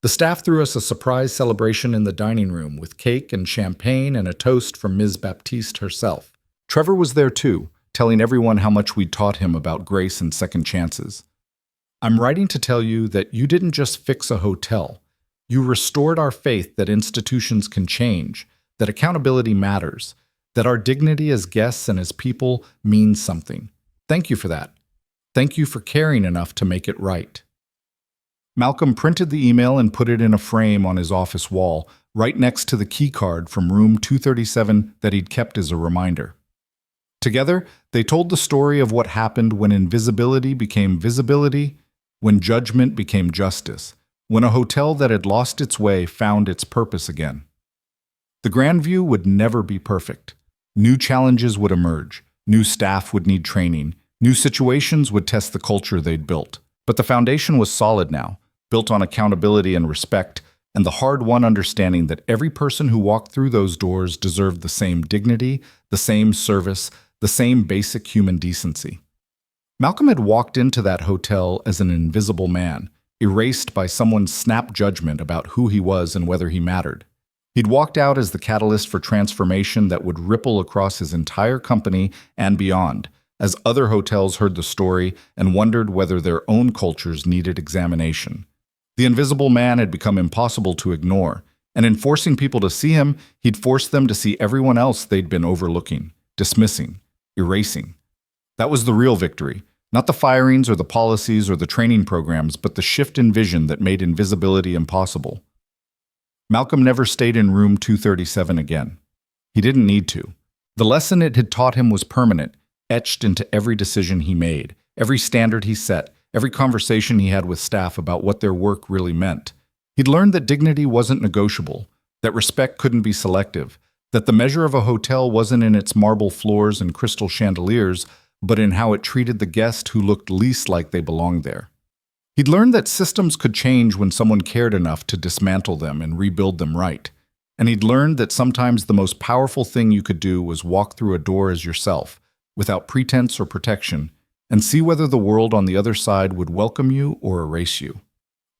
The staff threw us a surprise celebration in the dining room with cake and champagne and a toast from Ms. Baptiste herself. Trevor was there too, telling everyone how much we'd taught him about grace and second chances. I'm writing to tell you that you didn't just fix a hotel. You restored our faith that institutions can change, that accountability matters, that our dignity as guests and as people means something. Thank you for that. Thank you for caring enough to make it right. Malcolm printed the email and put it in a frame on his office wall, right next to the key card from room 237 that he'd kept as a reminder. Together, they told the story of what happened when invisibility became visibility, when judgment became justice, when a hotel that had lost its way found its purpose again. The Grandview would never be perfect. New challenges would emerge, new staff would need training, new situations would test the culture they'd built. But the foundation was solid now, built on accountability and respect, and the hard-won understanding that every person who walked through those doors deserved the same dignity, the same service, the same basic human decency. Malcolm had walked into that hotel as an invisible man, erased by someone's snap judgment about who he was and whether he mattered. He'd walked out as the catalyst for transformation that would ripple across his entire company and beyond, as other hotels heard the story and wondered whether their own cultures needed examination. The invisible man had become impossible to ignore, and in forcing people to see him, he'd forced them to see everyone else they'd been overlooking, dismissing, erasing. That was the real victory, not the firings or the policies or the training programs, but the shift in vision that made invisibility impossible. Malcolm never stayed in room 237 again. He didn't need to. The lesson it had taught him was permanent, etched into every decision he made, every standard he set, every conversation he had with staff about what their work really meant. He'd learned that dignity wasn't negotiable, that respect couldn't be selective, that the measure of a hotel wasn't in its marble floors and crystal chandeliers, but in how it treated the guest who looked least like they belonged there. He'd learned that systems could change when someone cared enough to dismantle them and rebuild them right. And he'd learned that sometimes the most powerful thing you could do was walk through a door as yourself, without pretense or protection, and see whether the world on the other side would welcome you or erase you.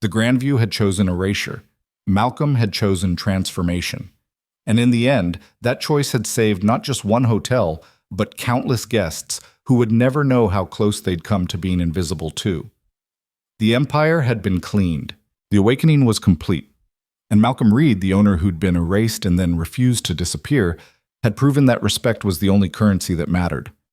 The Grandview had chosen erasure. Malcolm had chosen transformation. And in the end, that choice had saved not just one hotel, but countless guests who would never know how close they'd come to being invisible too. The empire had been cleaned. The awakening was complete. And Malcolm Reed, the owner who'd been erased and then refused to disappear, had proven that respect was the only currency that mattered.